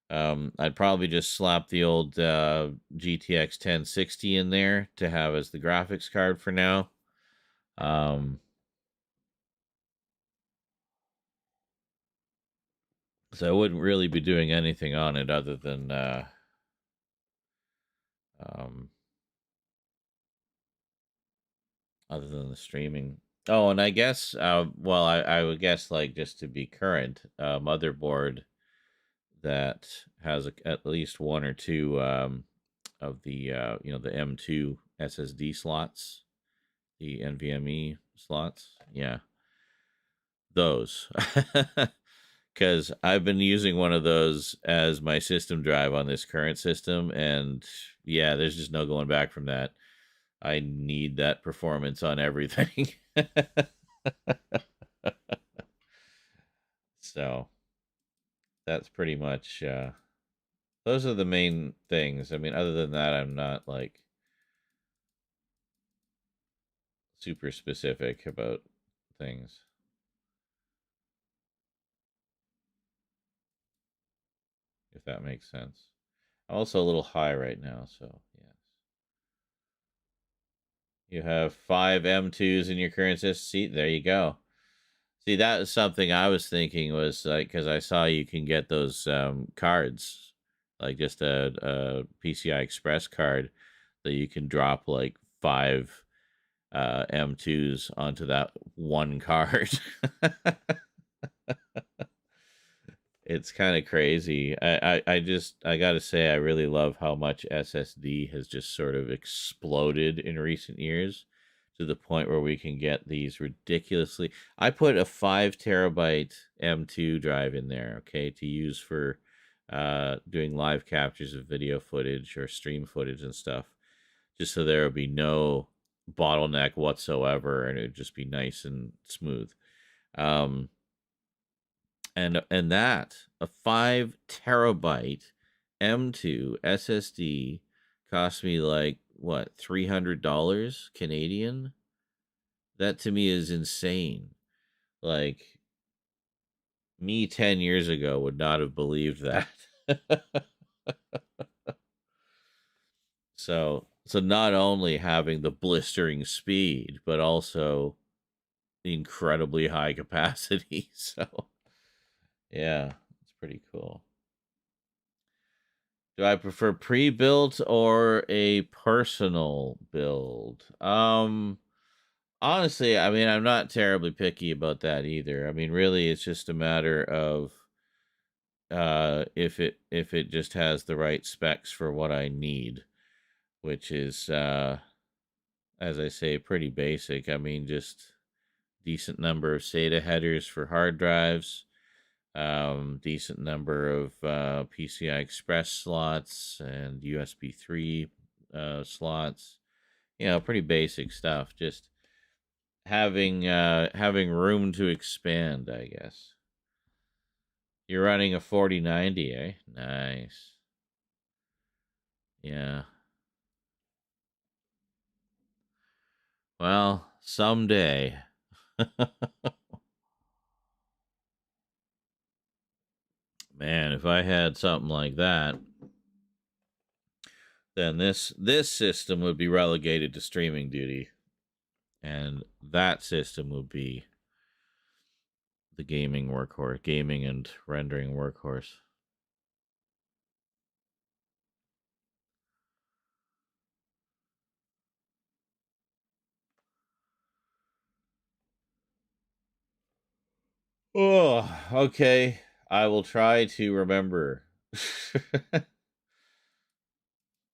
I'd probably just slap the old GTX 1060 in there to have as the graphics card for now. Um, so I wouldn't really be doing anything on it um, other than the streaming. Oh, and I guess, well, I would guess like just to be current, motherboard that has at least one or two of the the M2 SSD slots, the NVMe slots. Yeah, those. Because I've been using one of those as my system drive on this current system, and yeah, there's just no going back from that. I need that performance on everything. So that's pretty much those are the main things. I mean, other than that, I'm not like super specific about things, if that makes sense. I'm also a little high right now, so yes. You have five M2s in your current system seat. There you go. See, that was something I was thinking was like because I saw you can get those cards, like just a PCI Express card that you can drop like five M2s onto that one card. It's kind of crazy. I gotta say I really love how much SSD has just sort of exploded in recent years to the point where we can get these ridiculously. I put a 5 terabyte M2 drive in there, okay, to use for doing live captures of video footage or stream footage and stuff, just so there would be no bottleneck whatsoever, and it would just be nice and smooth. Um, and that a 5 terabyte M2 SSD cost me like what $300 Canadian. That to me is insane. Like me 10 years ago would not have believed that. So not only having the blistering speed, but also the incredibly high capacity. So yeah, it's pretty cool. Do I prefer pre-built or a personal build? Honestly, I mean, I'm not terribly picky about that either. I mean, really it's just a matter of if it just has the right specs for what I need, which is as I say, pretty basic. I mean, just decent number of SATA headers for hard drives, decent number of PCI Express slots and USB 3 slots. You know, pretty basic stuff. Just having room to expand, I guess. You're running a 4090, eh? Nice. Yeah. Well, someday. Man, if I had something like that, then this system would be relegated to streaming duty, and that system would be the gaming workhorse, gaming and rendering workhorse. Oh, okay. I will try to remember.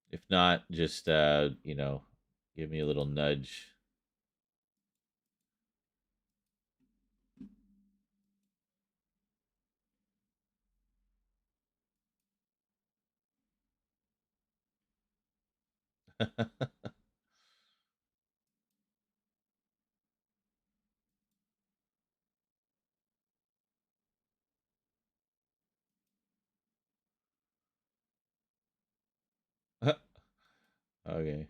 If not, just give me a little nudge. Okay.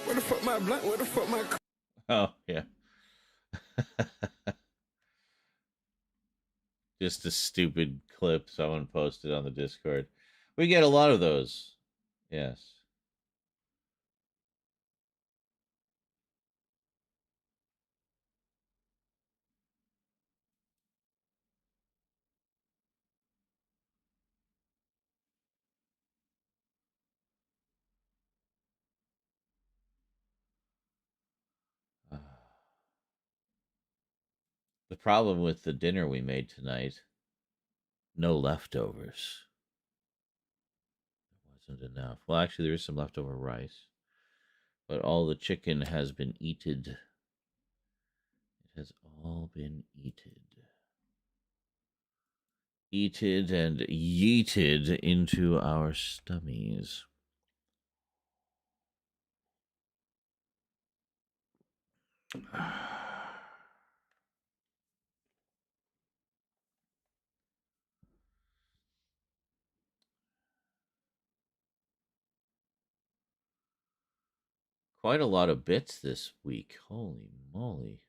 Where the fuck my blunt? Where the fuck my? Oh yeah. Just a stupid clip someone posted on the Discord. We get a lot of those. Yes. The problem with the dinner we made tonight, no leftovers. It wasn't enough. Well, actually, there is some leftover rice, but all the chicken has been eaten. It has all been eaten. Eated and yeeted into our stummies. Quite a lot of bits this week. Holy moly.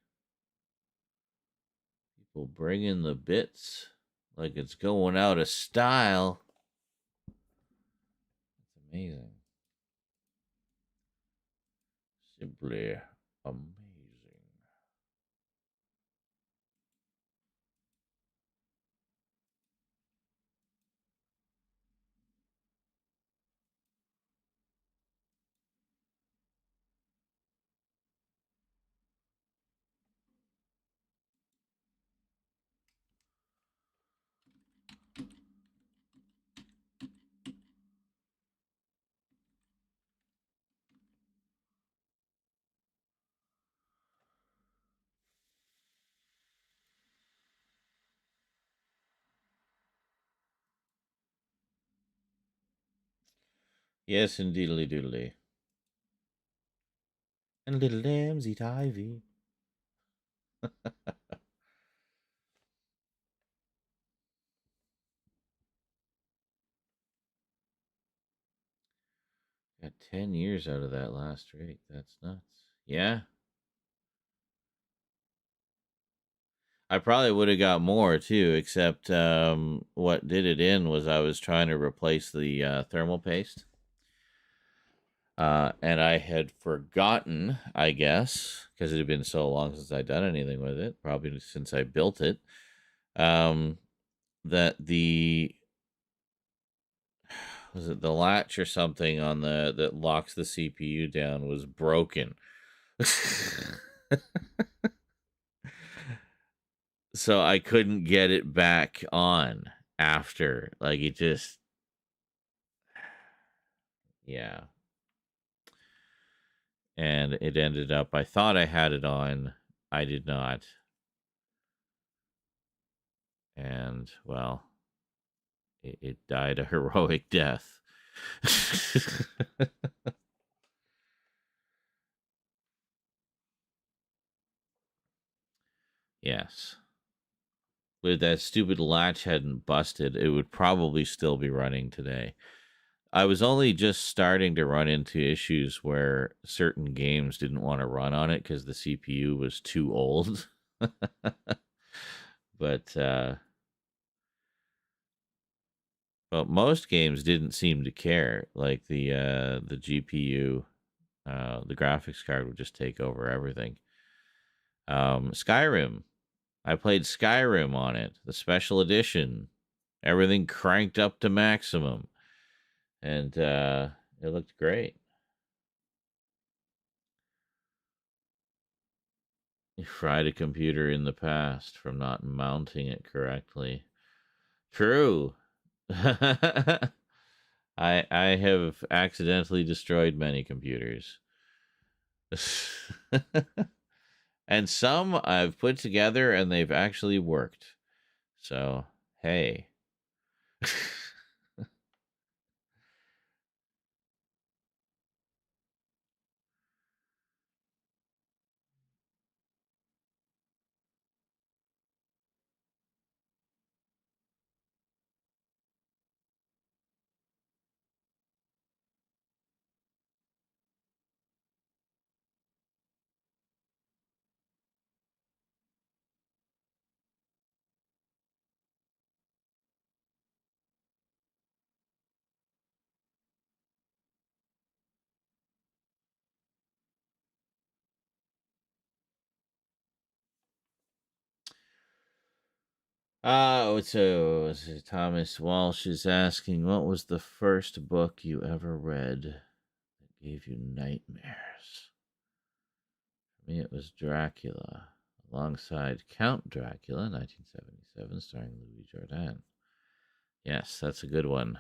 People bringing the bits like it's going out of style. It's amazing. Simply amazing. Yes, indeedly doodly. And little lambs eat ivy. Got 10 years out of that last rig. That's nuts. Yeah. I probably would have got more too, except what did it in was I was trying to replace the thermal paste. And I had forgotten, I guess, because it had been so long since I'd done anything with it, probably since I built it, um, that the was it the latch or something on the that locks the CPU down was broken. So I couldn't get it back on after. Like it just yeah. And it ended up I thought I had it on. I did not. And well, it died a heroic death. Yes. If that stupid latch hadn't busted, it would probably still be running today. I was only just starting to run into issues where certain games didn't want to run on it because the CPU was too old. but most games didn't seem to care. Like the GPU, the graphics card would just take over everything. Skyrim, I played Skyrim on it, the special edition, everything cranked up to maximum, and it looked great. You fried a computer in the past from not mounting it correctly. True. I have accidentally destroyed many computers. And some I've put together and they've actually worked. So, hey. So Thomas Walsh is asking, what was the first book you ever read that gave you nightmares? For me, it was Dracula, alongside Count Dracula, 1977, starring Louis Jourdan. Yes, that's a good one.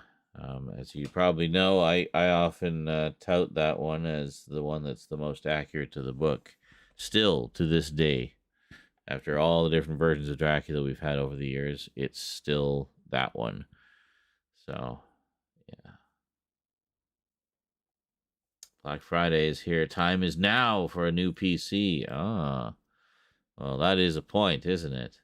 As you probably know, I often tout that one as the one that's the most accurate to the book, still to this day. After all the different versions of Dracula we've had over the years, it's still that one. So, yeah. Black Friday is here. Time is now for a new PC. Ah, well, that is a point, isn't it?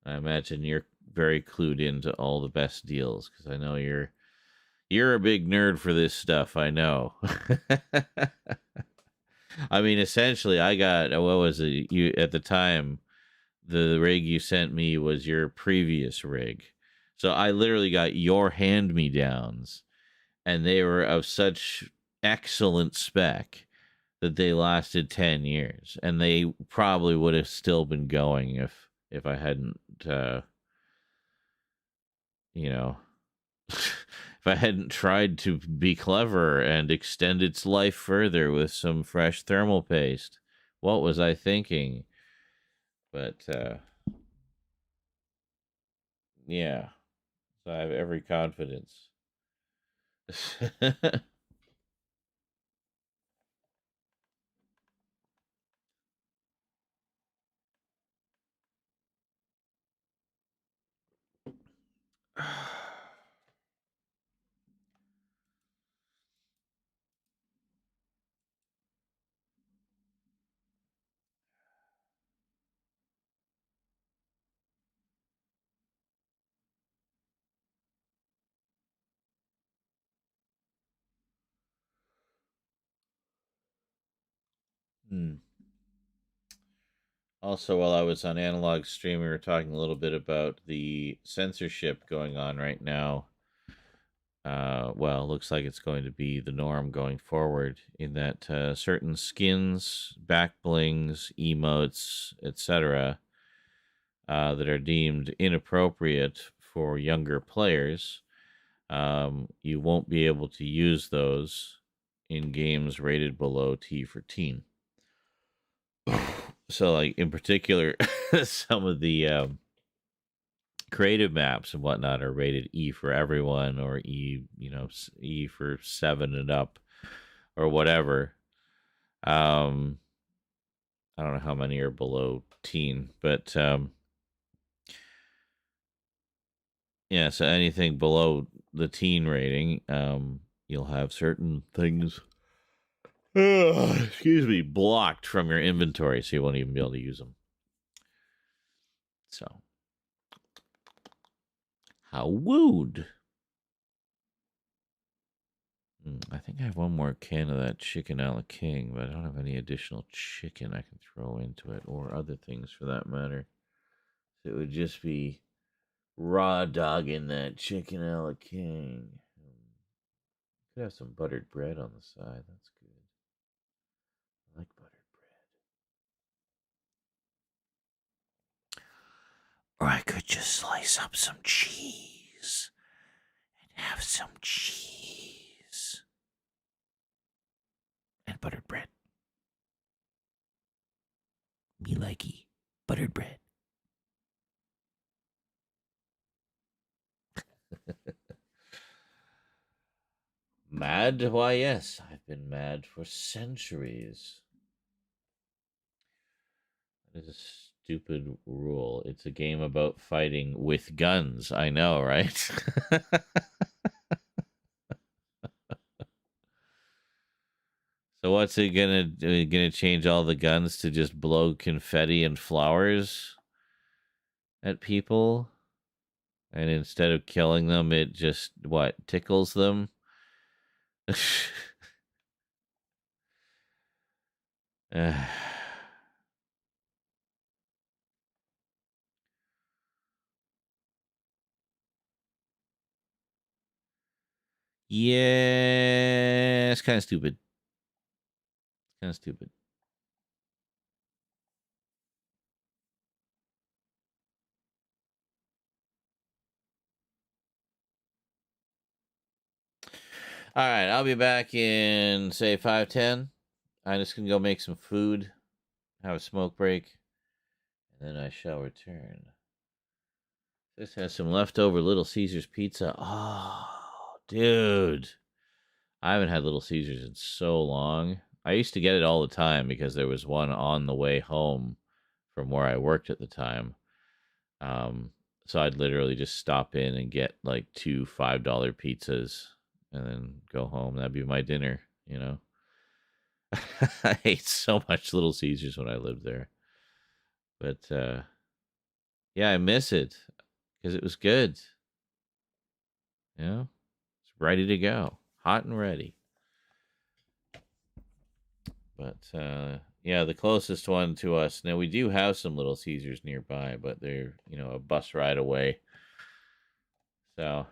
I imagine you're very clued into all the best deals because I know you're a big nerd for this stuff. I know. I mean, essentially, I got what was it? You at the time, the rig you sent me was your previous rig, so I literally got your hand me downs, and they were of such excellent spec that they lasted 10 years, and they probably would have still been going if I hadn't you know if I hadn't tried to be clever and extend its life further with some fresh thermal paste. What was I thinking? But yeah, so I have every confidence. Hmm. Also, while I was on Analog Stream, we were talking a little bit about the censorship going on right now. Well, looks like it's going to be the norm going forward, in that certain skins, back blings, emotes, etc., that are deemed inappropriate for younger players, you won't be able to use those in games rated below T for teen. So, like in particular, some of the creative maps and whatnot are rated E for everyone, or E, E for 7 and up, or whatever. Um, I don't know how many are below teen, but yeah. So anything below the teen rating, you'll have certain things. Excuse me, blocked from your inventory, so you won't even be able to use them. So, how wooed. I think I have one more can of that chicken a la king, but I don't have any additional chicken I can throw into it, or other things for that matter. So it would just be raw dogging that chicken a la king. Could have some buttered bread on the side. That's good. I like buttered bread. Or I could just slice up some cheese and have some cheese and buttered bread. Me likey buttered bread. Mad? Why, yes. I've been mad for centuries. That is a stupid rule. It's a game about fighting with guns. I know, right? So what's it gonna change all the guns to just blow confetti and flowers at people? And instead of killing them, it just what, tickles them? Yeah, it's kind of stupid. Kind of stupid. All right, I'll be back in say 5:10. I'm just gonna go make some food, have a smoke break, and then I shall return. This has some leftover Little Caesars pizza. Oh, dude, I haven't had Little Caesars in so long. I used to get it all the time because there was one on the way home from where I worked at the time. Um, so I'd literally just stop in and get like two $5 pizzas and then go home. That'd be my dinner, you know. I ate so much Little Caesars when I lived there. But yeah, I miss it because it was good. You know, it's ready to go, hot and ready. But yeah, the closest one to us now, we do have some Little Caesars nearby, but they're a bus ride away. So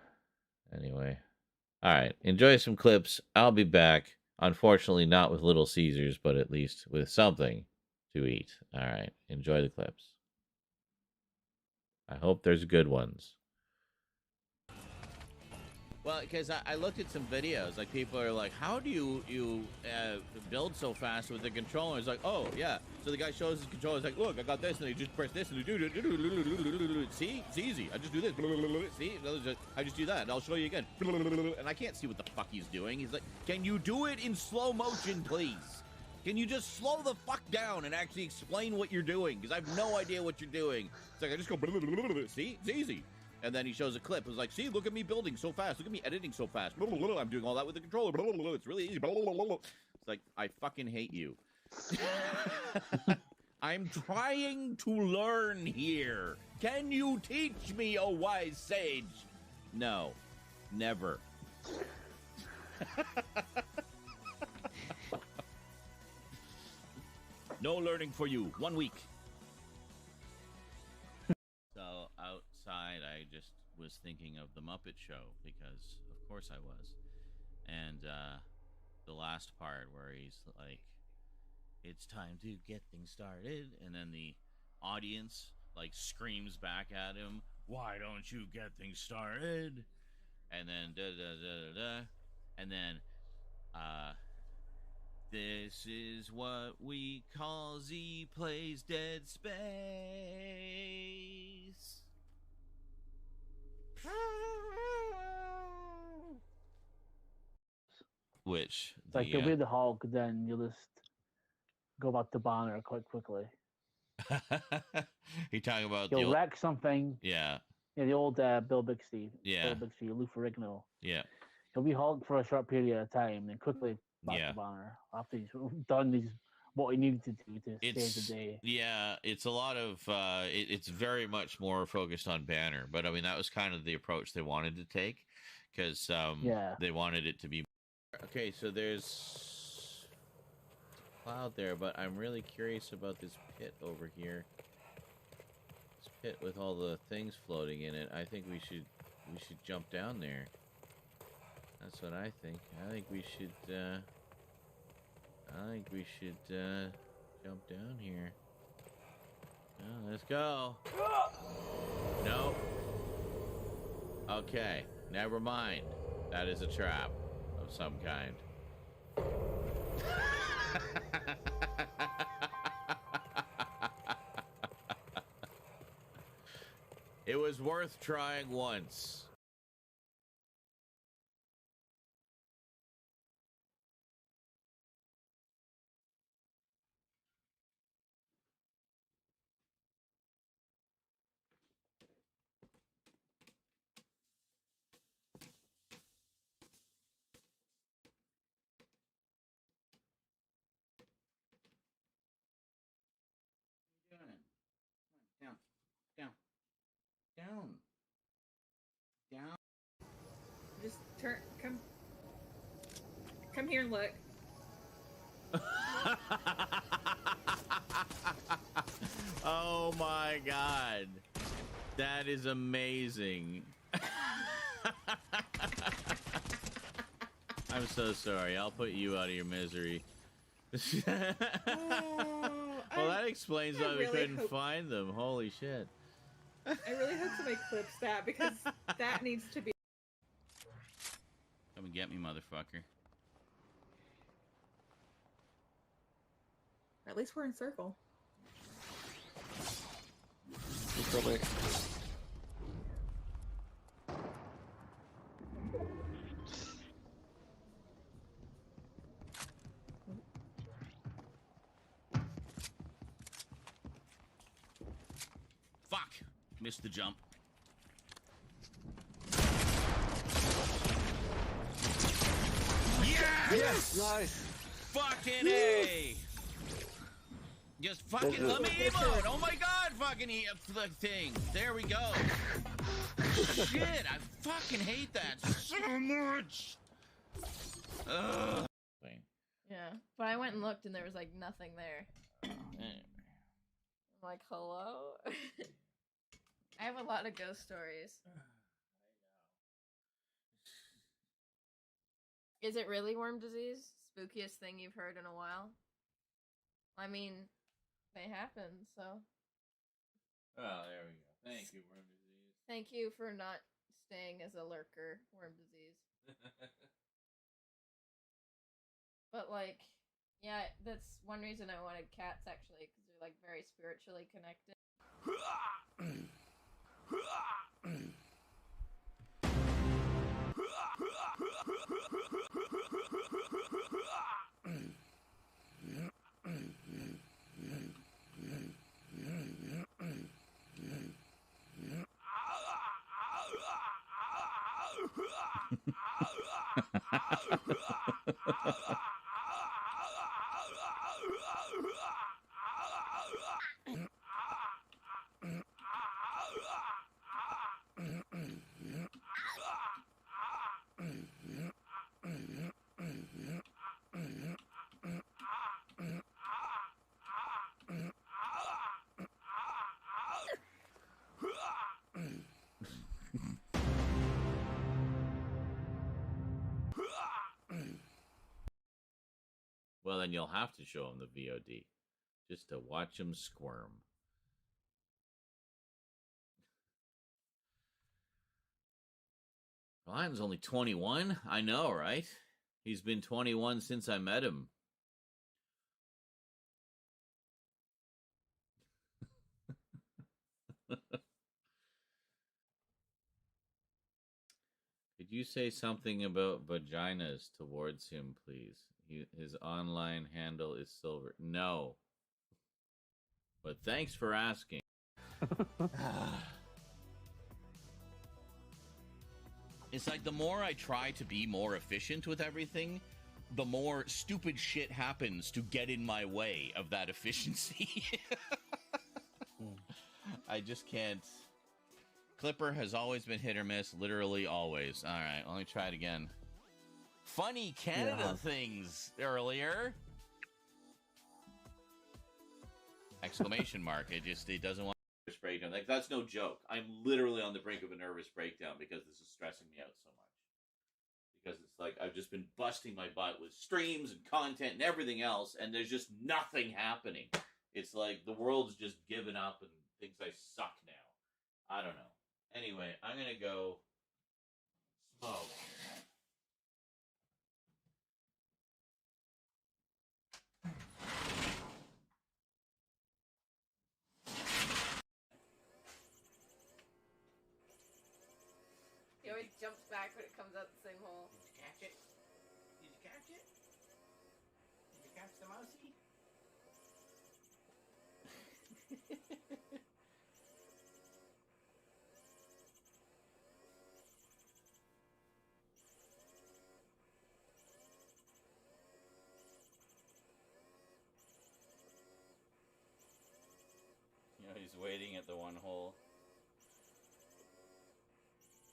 anyway, All right, enjoy some clips. I'll be back. Unfortunately, not with Little Caesars, but at least with something to eat. All right, enjoy the clips. I hope there's good ones. Well, because I looked at some videos, like people are like, "How do you build so fast with the controller?" It's like, "Oh yeah." So the guy shows his controller. It's like, "Look, I got this," and he just press this, and see, it's easy. I just do this. See, I just do that, and I'll show you again. And I can't see what the fuck he's doing. He's like, "Can you do it in slow motion, please? Can you just slow the fuck down and actually explain what you're doing? Because I have no idea what you're doing." It's like I just go, see, it's easy. And then he shows a clip. It's like, see, look at me building so fast. Look at me editing so fast. I'm doing all that with the controller. It's really easy. It's like, I fucking hate you. I'm trying to learn here. Can you teach me, oh wise sage? No, never. No learning for you. 1 week. So outside, I just was thinking of the Muppet Show because, of course, I was. And the last part where he's like, "It's time to get things started," and then the audience like screams back at him, "Why don't you get things started?" And then da da da da da, and then this is what we call Z plays Dead Space. Which It's like you'll be the Hulk, then you'll just go back to Banner quite quickly. you talking about You'll wreck something. Yeah. Yeah, the old Bill Bixby. Yeah. Bill Bixby, Lou Ferrigno. Yeah. He'll be Hulk for a short period of time, then quickly back to Banner after he's done what he needed to do to save the day. Yeah, it's a lot of it's very much more focused on Banner, but I mean that was kind of the approach they wanted to take because they wanted it to be. Okay, so there's a cloud there, but I'm really curious about this pit over here. This pit with all the things floating in it. I think we should jump down there. That's what I think. I think we should jump down here. Oh, let's go. Nope. Okay, never mind. That is a trap of some kind. It was worth trying once. Down. Just come here and look. Oh my god. That is amazing. I'm so sorry. I'll put you out of your misery. Well, that explains why we couldn't find them. Holy shit. I really hope somebody clips that because that needs to be. Come and get me, motherfucker. At least we're in circle. Probably. Fuck! Missed the jump. Yes! Nice. Fucking A! Just fucking let me emote! Oh my god, fucking the thing! There we go! Shit, I fucking hate that so much! Ugh. Yeah, but I went and looked and there was like nothing there. I'm like, hello? I have a lot of ghost stories. Is it really worm disease? Spookiest thing you've heard in a while? I mean, they happen, so. Oh, there we go. Thank you, worm disease. Thank you for not staying as a lurker, worm disease. But, like, yeah, that's one reason I wanted cats, actually, because they're, like, very spiritually connected. Well, then you'll have to show him the VOD just to watch him squirm. Ryan's only 21. I know, right? He's been 21 since I met him. Could you say something about vaginas towards him, please? His online handle is silver. No. But thanks for asking. It's like the more I try to be more efficient with everything, the more stupid shit happens to get in my way of that efficiency. I just can't. Clipper has always been hit or miss, literally always. All right, let me try it again. Funny Canada things earlier. Exclamation mark. It doesn't want a nervous breakdown. Like, that's no joke. I'm literally on the brink of a nervous breakdown because this is stressing me out so much. Because it's like I've just been busting my butt with streams and content and everything else, and there's just nothing happening. It's like the world's just given up and thinks I suck now. I don't know. Anyway, I'm going to go smoke. He always jumps back when it comes out the same hole. Did you catch it? Did you catch it? Did you catch the mousey? He's waiting at the one hole.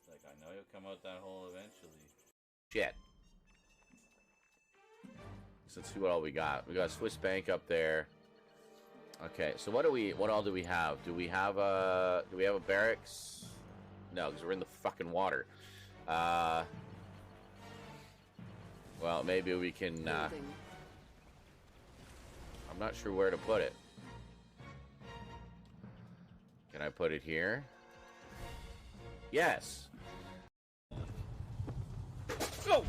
Like, I know you'll come out that hole eventually. Shit. So let's see what all we got. We got Swiss Bank up there. Okay, so what all do we have? Do we have a barracks? No, because we're in the fucking water. Well, maybe we can, I'm not sure where to put it. Can I put it here? Yes. Go! Hold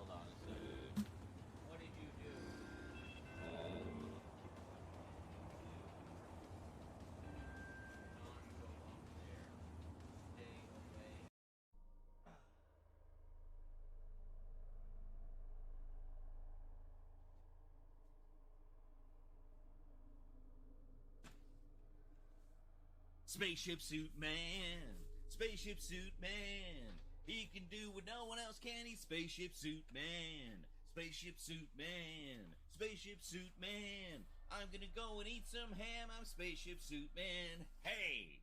on a second. What did you do? Spaceship suit man, spaceship suit man. He can do what no one else can. He's spaceship suit man, spaceship suit man, spaceship suit man. I'm gonna go and eat some ham. I'm spaceship suit man. Hey.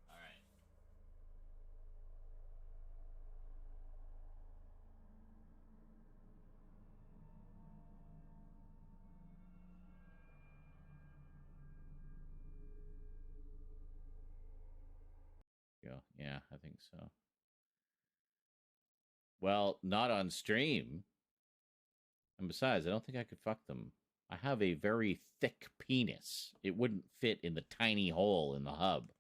All right. Go. Yeah, I think so. Well, not on stream. And besides, I don't think I could fuck them. I have a very thick penis. It wouldn't fit in the tiny hole in the hub.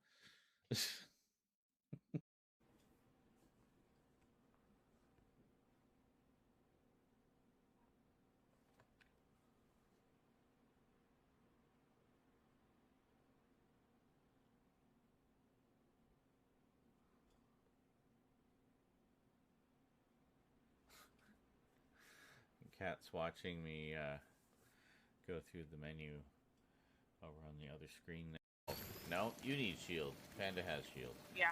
Cat's watching me go through the menu over on the other screen. No, you need shield. Panda has shield. Yeah.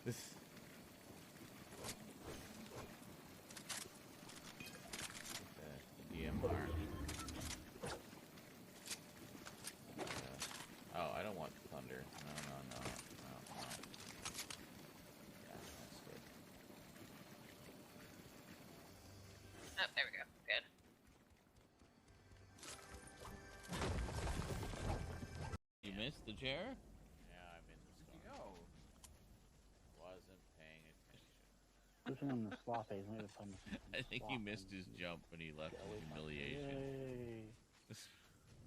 The DMR. Oh, I don't want thunder. No. Yeah, that's good. Oh, there we go. Good. You missed the chair? Yeah, I'm in the storm. Wasn't paying attention. Pushing him in the slot phase. Maybe it's time to I think he missed his jump when he left the humiliation. Yay. It's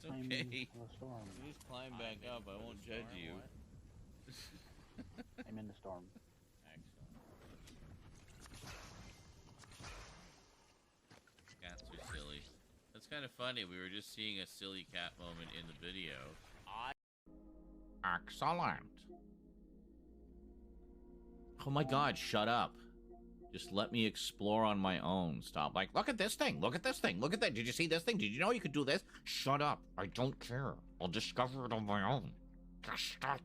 I'm okay. in the storm. You just climb back up. I won't judge you. I'm in the storm. Excellent. Cats are silly. That's kind of funny. We were just seeing a silly cat moment in the video. Excellent. Oh my god, shut up. Just let me explore on my own. Stop. Like, look at this thing. Look at this thing. Look at that. Did you see this thing? Did you know you could do this? Shut up. I don't care. I'll discover it on my own. Just stop.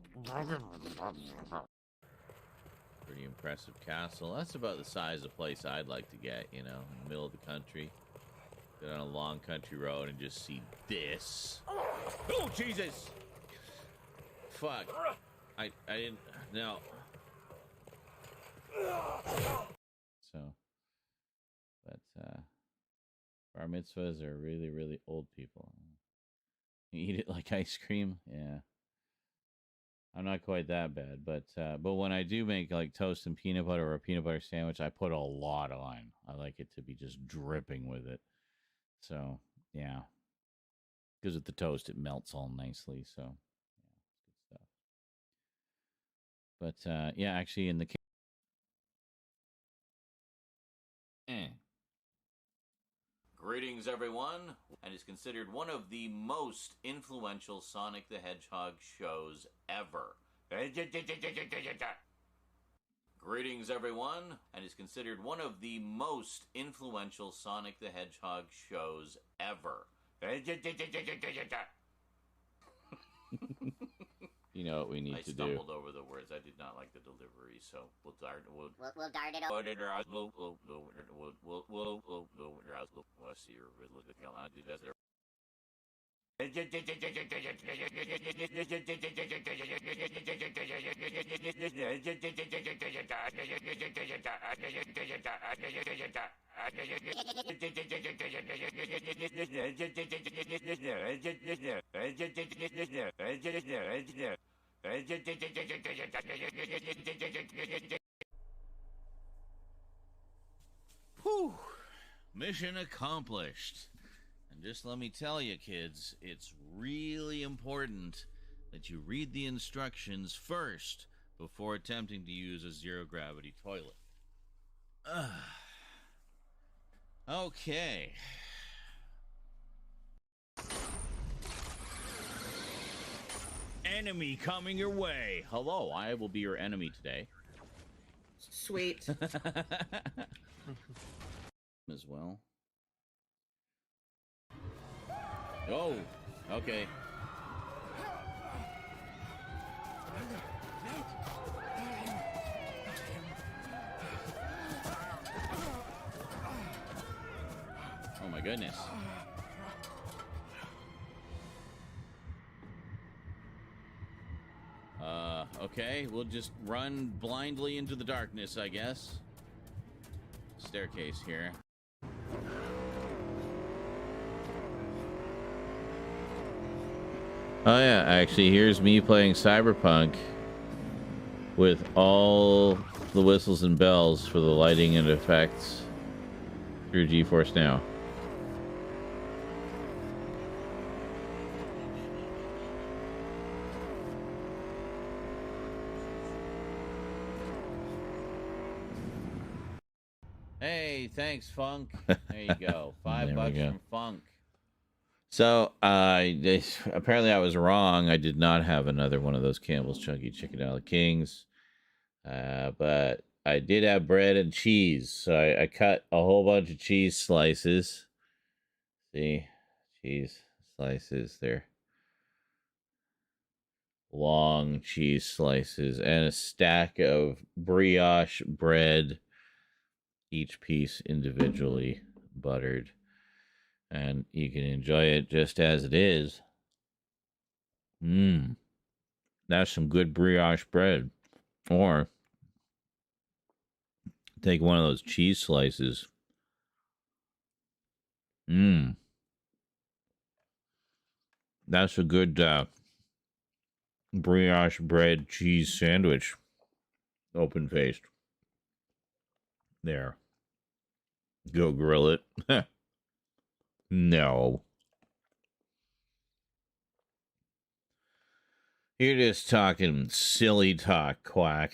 Pretty impressive castle. That's about the size of place I'd like to get, you know, in the middle of the country. Get on a long country road and just see this. Oh, Jesus! Fuck. I didn't... No. So, but bar mitzvahs are really, really old people. You eat it like ice cream, yeah. I'm not quite that bad, but when I do make like toast and peanut butter or a peanut butter sandwich, I put a lot on. I like it to be just dripping with it. So yeah, because with the toast it melts all nicely. So yeah, it's good stuff. But yeah, actually in the Greetings, everyone, and is considered one of the most influential Sonic the Hedgehog shows ever. Greetings, everyone, and is considered one of the most influential Sonic the Hedgehog shows ever. You know what we need to do. I stumbled over the words. I did not like the delivery, so we'll dart it over. We'll see your look at Whew. Mission accomplished. And just let me tell you, kids, it's really important that you read the instructions first before attempting to use a zero-gravity toilet. Okay. Enemy coming your way. Hello, I will be your enemy today. Sweet. As well. Oh, okay. Oh my goodness. Okay, we'll just run blindly into the darkness, I guess. Staircase here. Oh yeah, actually, here's me playing Cyberpunk. with all the whistles and bells for the lighting and effects through GeForce Now. Hey, thanks, Funk. There you go. $5 from Funk. So, apparently I was wrong. I did not have another one of those Campbell's Chunky Chicken Ala Kings. But I did have bread and cheese. So I cut a whole bunch of cheese slices. See? Cheese slices. They're long cheese slices. And a stack of brioche bread. Each piece individually buttered. And you can enjoy it just as it is. Mmm. That's some good brioche bread. Or take one of those cheese slices. Mmm. That's a good brioche bread cheese sandwich. Open faced. There. Go grill it. No. You're just talking silly talk, Quack.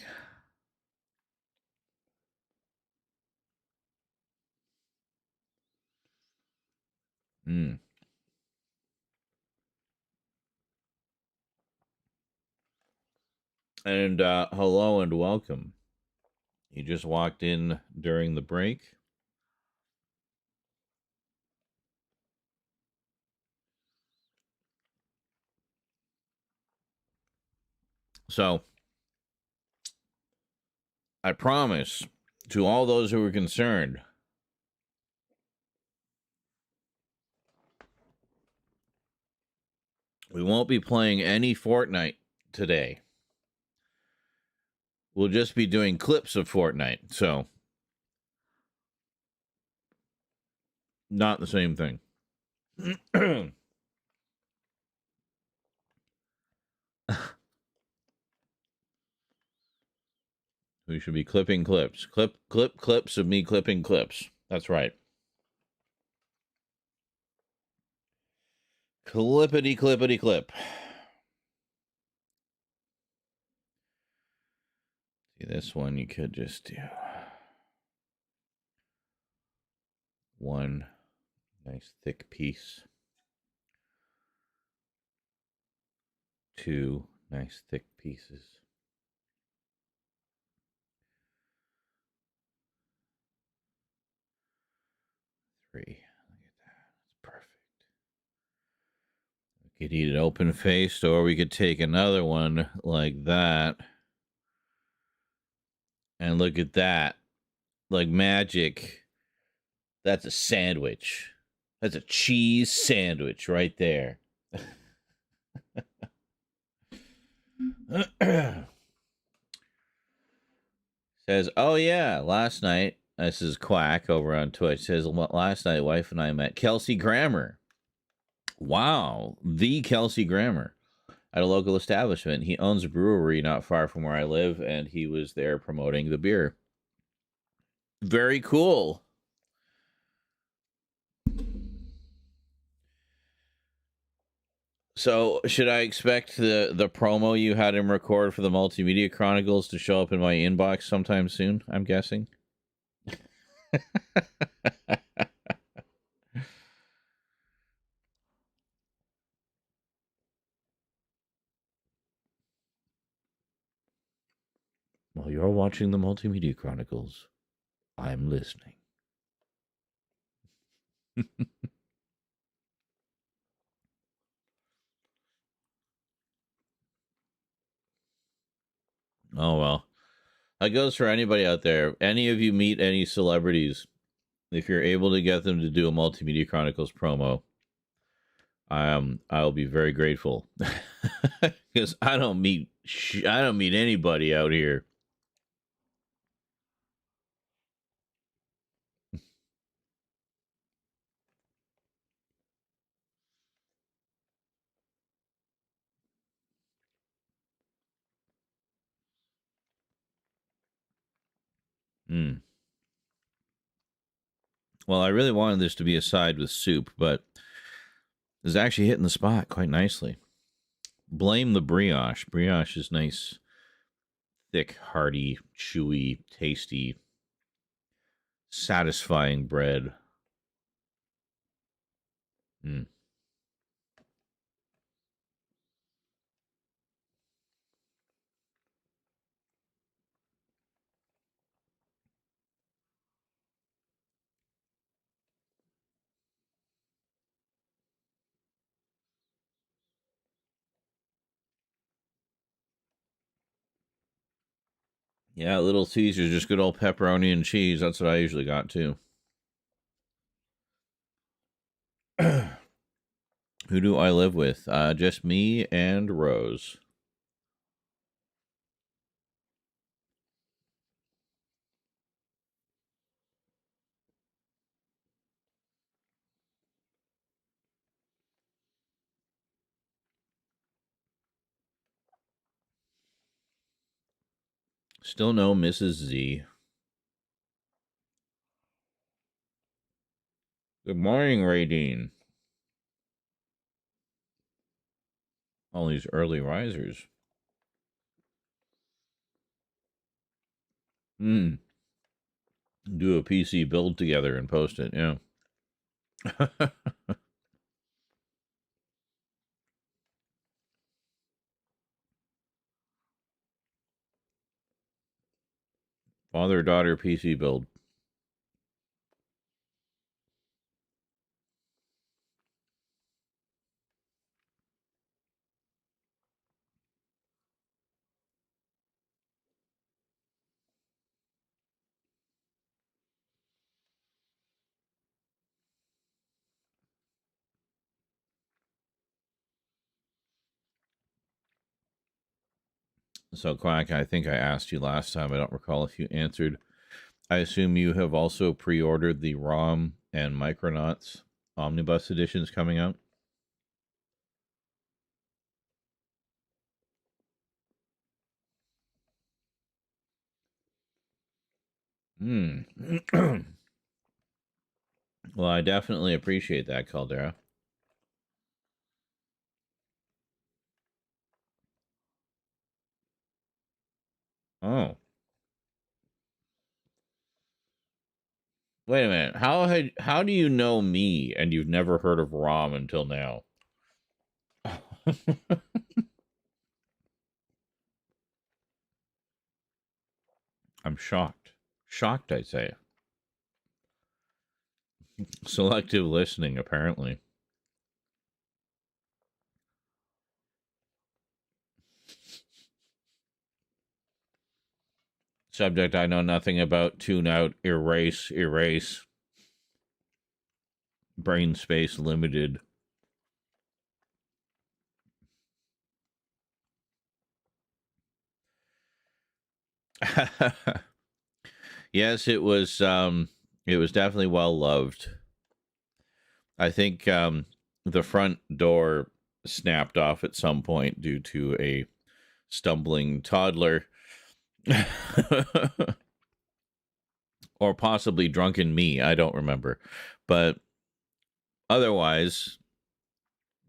Mm. And hello and welcome. You just walked in during the break. So, I promise to all those who are concerned, we won't be playing any Fortnite today. We'll just be doing clips of Fortnite. So, not the same thing. We should be clipping clips. Clips of me clipping clips. That's right. Clippity clip. See, this one you could just do one nice thick piece. Two nice thick pieces. Three. Look at that. That's perfect. We could eat it open faced, or we could take another one like that. And look at that. Like magic. That's a sandwich. That's a cheese sandwich right there. Says, oh yeah, last night, this is Quack over on Twitch, says, last night, wife and I met Kelsey Grammer. Wow, the Kelsey Grammer at a local establishment. He owns a brewery not far from where I live, and he was there promoting the beer. Very cool. So, should I expect the promo you had him record for the Multimedia Chronicles to show up in my inbox sometime soon, I'm guessing? While you're watching the Multimedia Chronicles, I'm listening. Oh, well. That goes for anybody out there. Any of you meet any celebrities, if you're able to get them to do a Multimedia Chronicles promo, I'll be very grateful. Because I don't meet anybody out here. Mm. Well, I really wanted this to be a side with soup, but it's actually hitting the spot quite nicely. Blame the brioche. Brioche is nice, thick, hearty, chewy, tasty, satisfying bread. Mm. Yeah, Little Caesars, just good old pepperoni and cheese. That's what I usually got too. Who do I live with? Just me and Rose. Still no Mrs. Z. Good morning, Radine. All these early risers. Do a PC build together and post it, yeah. Father-daughter PC build. So, Quack, I think I asked you last time. I don't recall if you answered. I assume you have also pre-ordered the ROM and Micronauts Omnibus editions coming out? Hmm. Well, I definitely appreciate that, Caldera. Oh. Wait a minute. How do you know me and you've never heard of ROM until now? I'm shocked. Shocked, I say. Selective listening, apparently. Subject I know nothing about. Tune out. Erase. Erase. Brain space limited. Yes, it was definitely well loved. I think the front door snapped off at some point due to a stumbling toddler. Or possibly drunken me, I don't remember. But otherwise,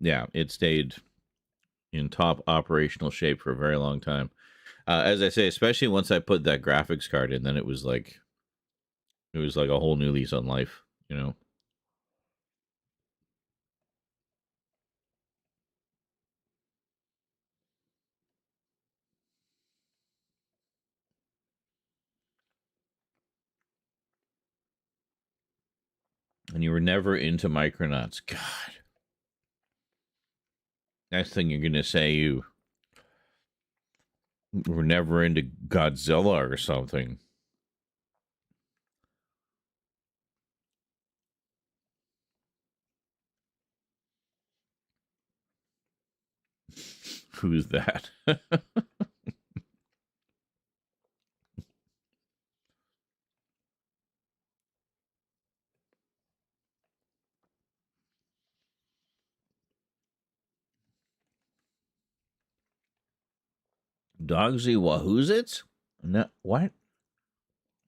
yeah, it stayed in top operational shape for a very long time. As I say, especially once I put that graphics card in, then it was like a whole new lease on life, you know. And you were never into Micronauts. God. Next thing you're gonna say you were never into Godzilla or something. Who's that? Dogsy Wahoozits? No, what?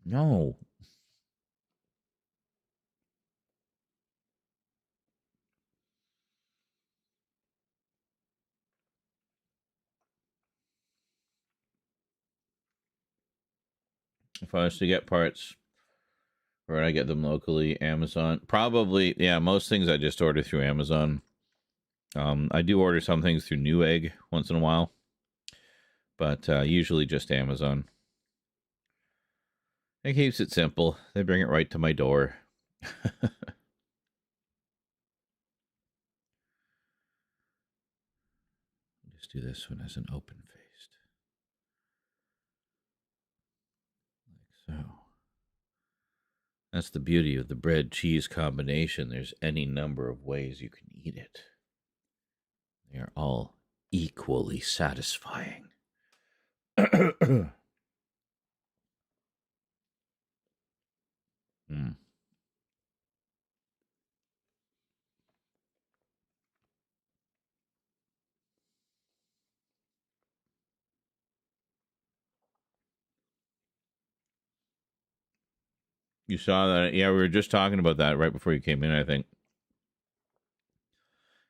No. If I was to get parts, or would I get them locally? Amazon? Probably, yeah, most things I just order through Amazon. I do order some things through Newegg once in a while, but usually just Amazon. It keeps it simple. They bring it right to my door. Just do this one as an open faced. Like so. That's the beauty of the bread cheese combination. There's any number of ways you can eat it. They are all equally satisfying. Mm. You saw that? Yeah, we were just talking about that right before you came in, I think.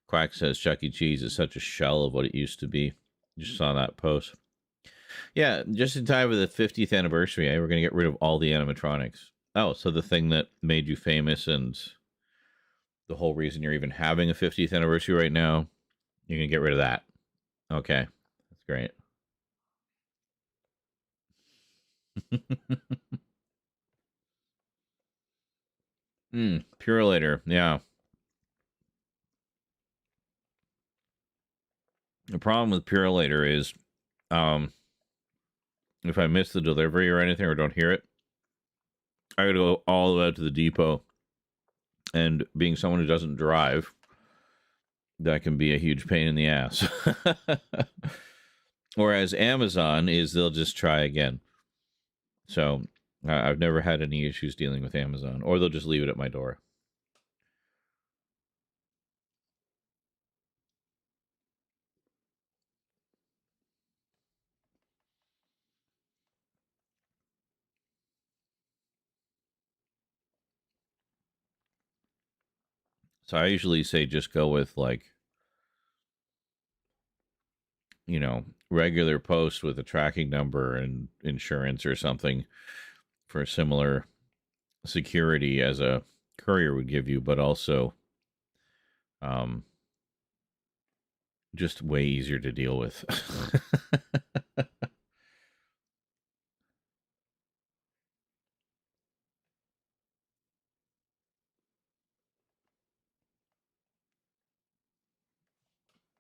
Quack says Chuck E. Cheese is such a shell of what it used to be. Just saw that post. Yeah, just in time for the 50th anniversary, we're going to get rid of all the animatronics. Oh, so the thing that made you famous and the whole reason you're even having a 50th anniversary right now, you're going to get rid of that. Okay, that's great. Purelator, yeah. The problem with Purelator is if I miss the delivery or anything or don't hear it, I gotta go all the way out to the depot. And being someone who doesn't drive, that can be a huge pain in the ass. Whereas Amazon is they'll just try again. So I've never had any issues dealing with Amazon, or they'll just leave it at my door. So I usually say just go with like, regular post with a tracking number and insurance or something for similar security as a courier would give you, but also just way easier to deal with.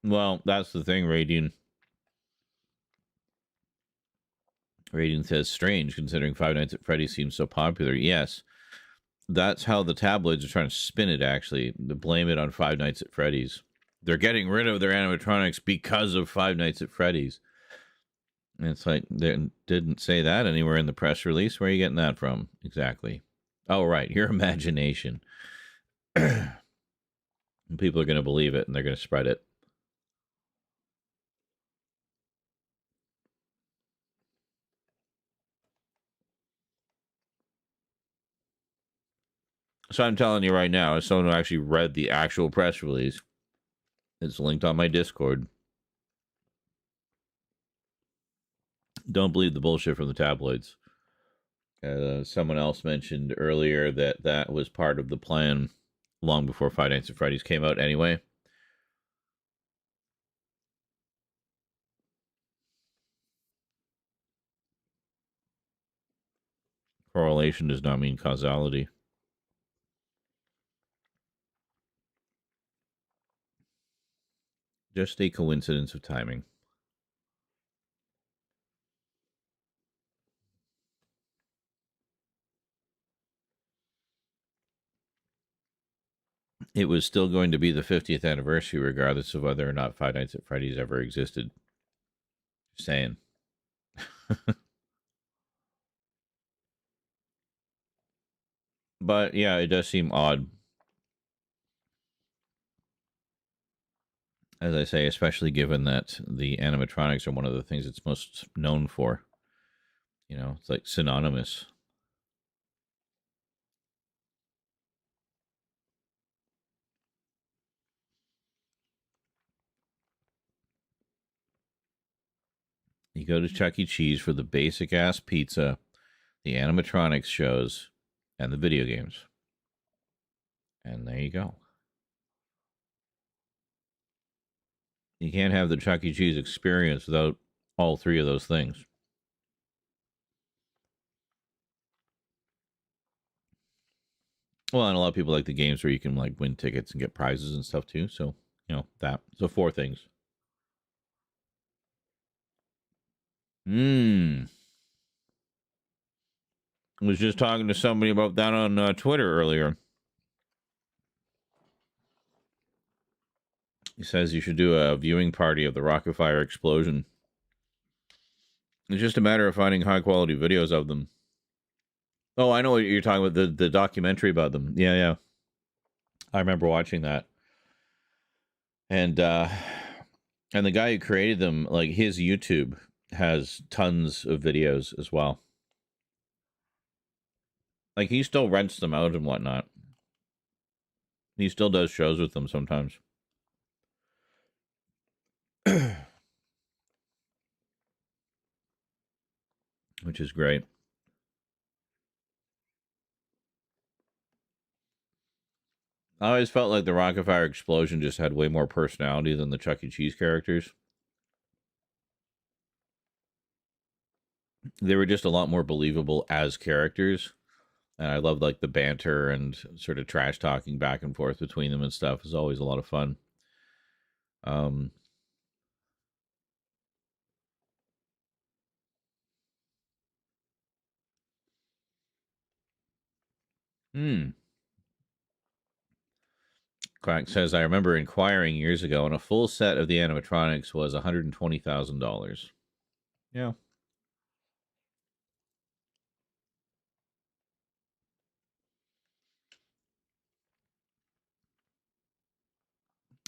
Well, that's the thing, Radiant. Radiant says, strange considering Five Nights at Freddy's seems so popular. Yes, that's how the tabloids are trying to spin it, actually. To blame it on Five Nights at Freddy's. They're getting rid of their animatronics because of Five Nights at Freddy's. And it's like, they didn't say that anywhere in the press release. Where are you getting that from? Exactly. Oh, right. Your imagination. People are going to believe it and they're going to spread it. So I'm telling you right now, as someone who actually read the actual press release, it's linked on my Discord. Don't believe the bullshit from the tabloids. Someone else mentioned earlier that that was part of the plan long before Five Nights at Freddy's came out anyway. Correlation does not mean causality. Just a coincidence of timing. It was still going to be the 50th anniversary, regardless of whether or not Five Nights at Freddy's ever existed. Just saying. But yeah, it does seem odd. As I say, especially given that the animatronics are one of the things it's most known for. It's like synonymous. You go to Chuck E. Cheese for the basic ass pizza, the animatronics shows, and the video games. And there you go. You can't have the Chuck E. Cheese experience without all three of those things. Well, and a lot of people like the games where you can like win tickets and get prizes and stuff too. So, that. So 4 things. I was just talking to somebody about that on Twitter earlier. He says you should do a viewing party of the rocket fire explosion. It's just a matter of finding high quality videos of them. Oh, I know what you're talking about, the documentary about them. Yeah. I remember watching that. And the guy who created them, like his YouTube has tons of videos as well. Like he still rents them out and whatnot. He still does shows with them sometimes. Which is great. I always felt like the rocket fire explosion just had way more personality than the Chuck E. Cheese characters. They were just a lot more believable as characters. And I loved like the banter and sort of trash talking back and forth between them and stuff. It was always a lot of fun. Quack says, I remember inquiring years ago, and a full set of the animatronics was $120,000. Yeah.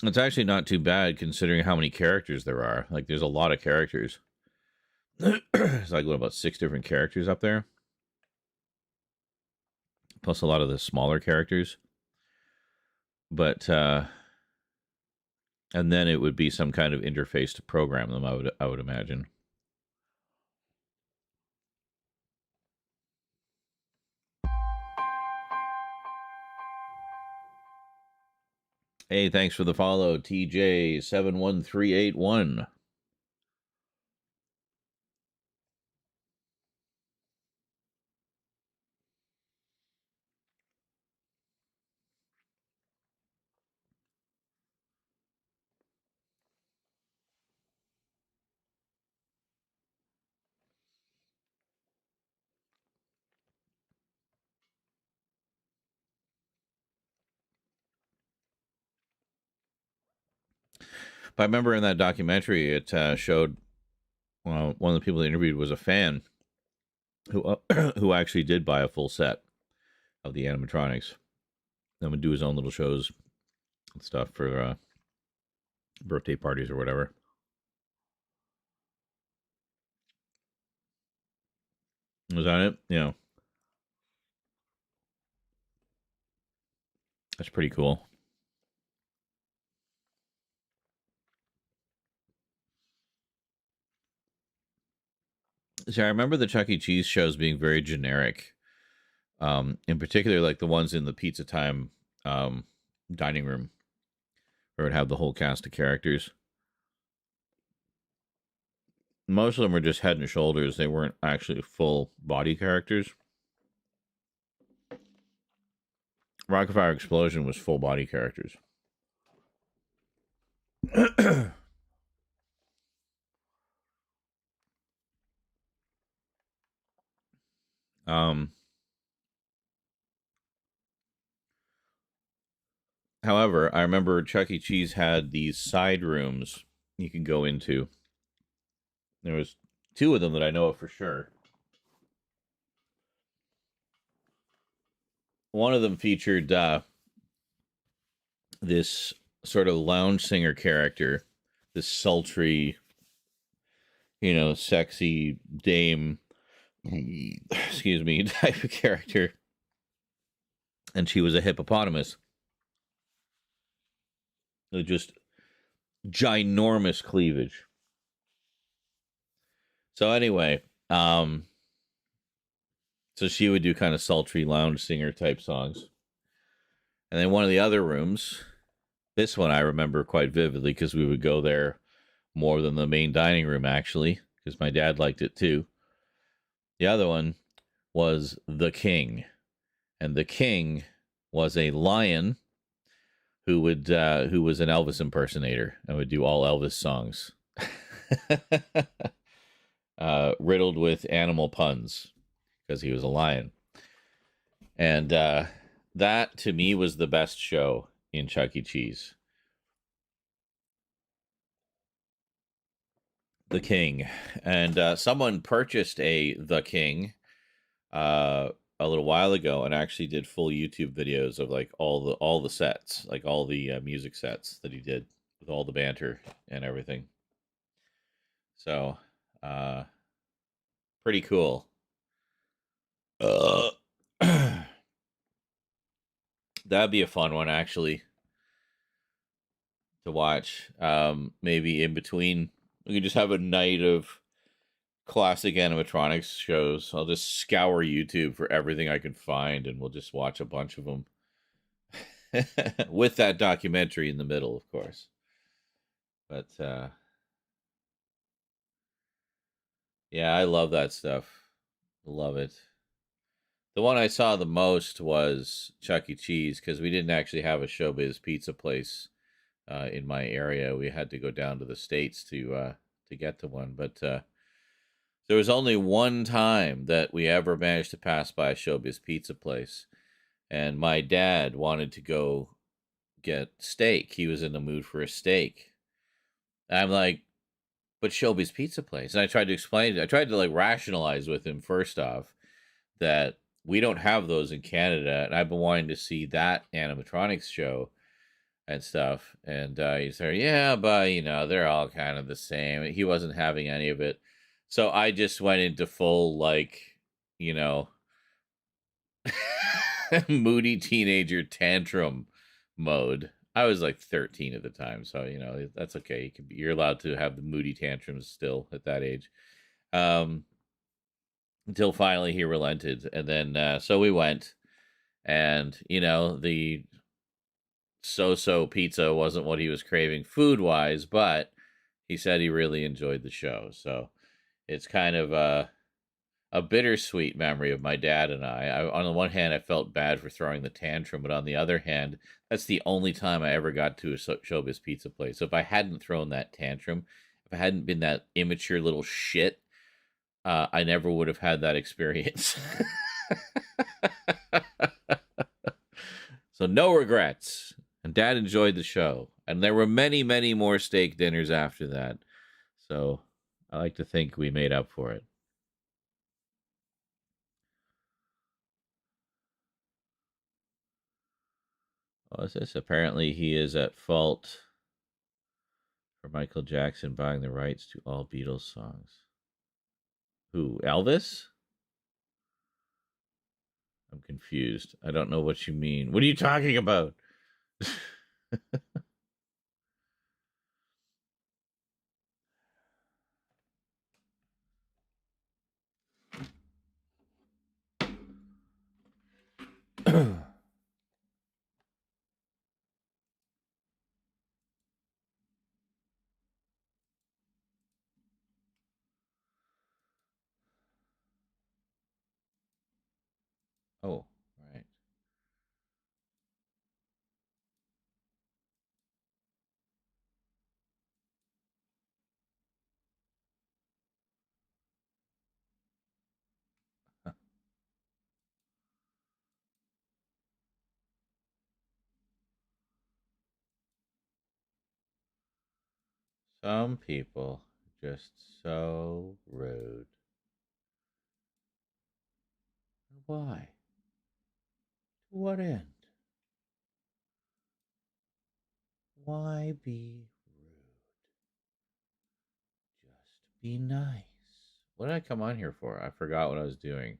It's actually not too bad considering how many characters there are. Like, there's a lot of characters. It's like, what, about 6 different characters up there? Plus a lot of the smaller characters. But, and then it would be some kind of interface to program them, I would imagine. Hey, thanks for the follow, TJ71381. But I remember in that documentary, it showed one of the people they interviewed was a fan who who actually did buy a full set of the animatronics and would do his own little shows and stuff for birthday parties or whatever. Was that it? Yeah. That's pretty cool. So I remember the Chuck E. Cheese shows being very generic. In particular, like the ones in the Pizza Time dining room, where it would have the whole cast of characters. Most of them were just head and shoulders. They weren't actually full body characters. Rocket Fire Explosion was full body characters. However, I remember Chuck E. Cheese had these side rooms you could go into. There was 2 of them that I know of for sure. One of them featured this sort of lounge singer character, this sultry, sexy dame, excuse me, type of character. And she was a hippopotamus. With just ginormous cleavage. So anyway, so she would do kind of sultry lounge singer type songs. And then one of the other rooms, this one I remember quite vividly because we would go there more than the main dining room, actually, because my dad liked it too. The other one was the King. And the King was a lion who was an Elvis impersonator and would do all Elvis songs. Riddled with animal puns because he was a lion. And that to me was the best show in Chuck E. Cheese. The King. And someone purchased The King a little while ago and actually did full YouTube videos of like all the sets, like all the music sets that he did with all the banter and everything. So, pretty cool. That'd be a fun one actually to watch. Maybe in between, we could just have a night of classic animatronics shows. I'll just scour YouTube for everything I can find, and we'll just watch a bunch of them with that documentary in the middle, of course. But yeah, I love that stuff. Love it. The one I saw the most was Chuck E. Cheese because we didn't actually have a Showbiz pizza place in my area. We had to go down to the States to get to one. But there was only one time that we ever managed to pass by a Showbiz pizza place. And my dad wanted to go get steak. He was in the mood for a steak. And I'm like, but Showbiz pizza place. And I tried to explain it. I tried to like rationalize with him first off that we don't have those in Canada, and I've been wanting to see that animatronics show and stuff. And he said, "Yeah, but you know they're all kind of the same." He wasn't having any of it, so I just went into full like, you know, moody teenager tantrum mode. I was like 13 at the time, so you know that's okay. You're allowed to have the moody tantrums still at that age. Until finally he relented, and then so we went, and you know the so-so pizza wasn't what he was craving food-wise, but he said he really enjoyed the show. So it's kind of a bittersweet memory of my dad and I. On the one hand, I felt bad for throwing the tantrum, but on the other hand, that's the only time I ever got to a Showbiz pizza place. So if I hadn't thrown that tantrum, if I hadn't been that immature little shit, I never would have had that experience. So no regrets. And Dad enjoyed the show. And there were many, many more steak dinners after that. So I like to think we made up for it. What is this? Apparently he is at fault for Michael Jackson buying the rights to all Beatles songs. Who, Elvis? I'm confused. I don't know what you mean. What are you talking about? Oh, right. Some people just so rude. Why? To what end? Why be rude? Just be nice. What did I come on here for? I forgot what I was doing.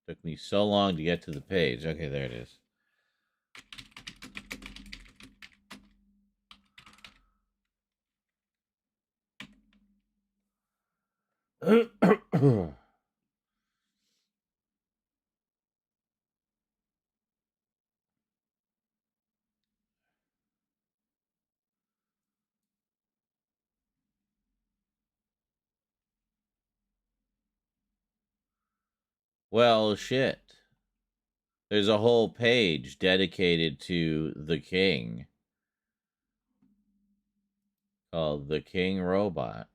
Took me so long to get to the page. Okay, there it is. Well, shit. There's a whole page dedicated to the king called The King Robot.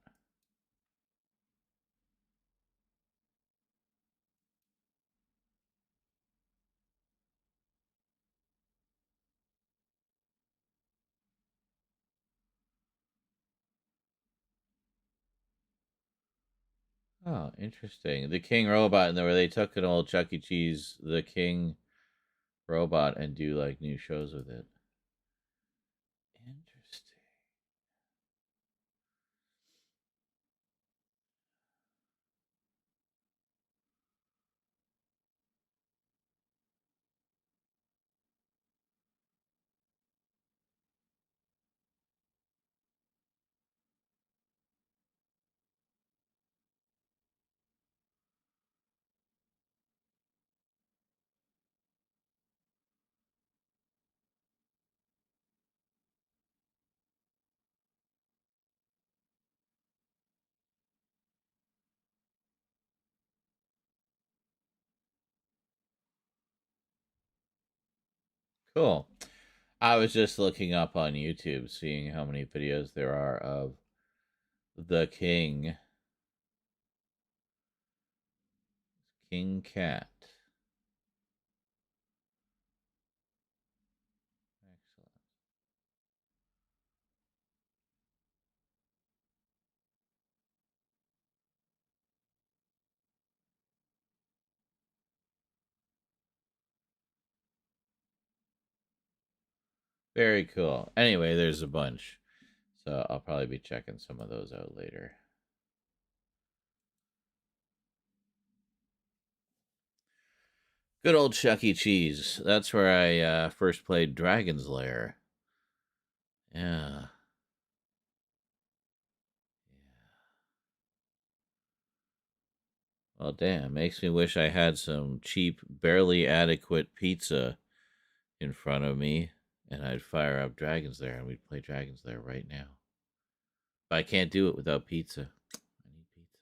Oh, interesting. The King Robot, and where they took an old Chuck E. Cheese, The King Robot, and do like new shows with it. Interesting. Cool. I was just looking up on YouTube, seeing how many videos there are of the King. King Cat. Excellent. Very cool. Anyway, there's a bunch. So I'll probably be checking some of those out later. Good old Chuck E. Cheese. That's where I first played Dragon's Lair. Yeah. Well, damn. Makes me wish I had some cheap, barely adequate pizza in front of me, and I'd fire up Dragon's Lair, and we'd play Dragon's Lair right now. But I can't do it without pizza. I need pizza.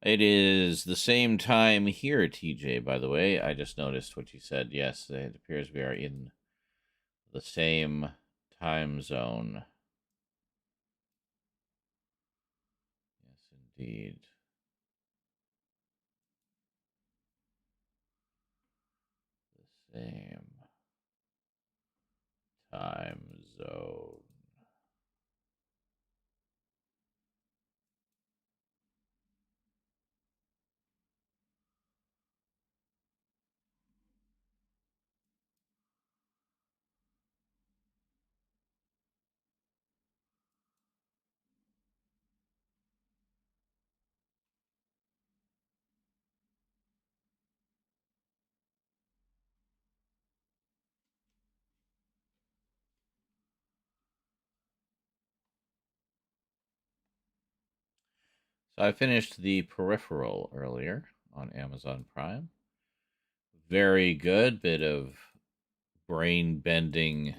It is the same time here, TJ, by the way. I just noticed what you said. Yes, it appears we are in the same time zone. Yes, indeed. The same time zone. So I finished The Peripheral earlier on Amazon Prime. Very good bit of brain bending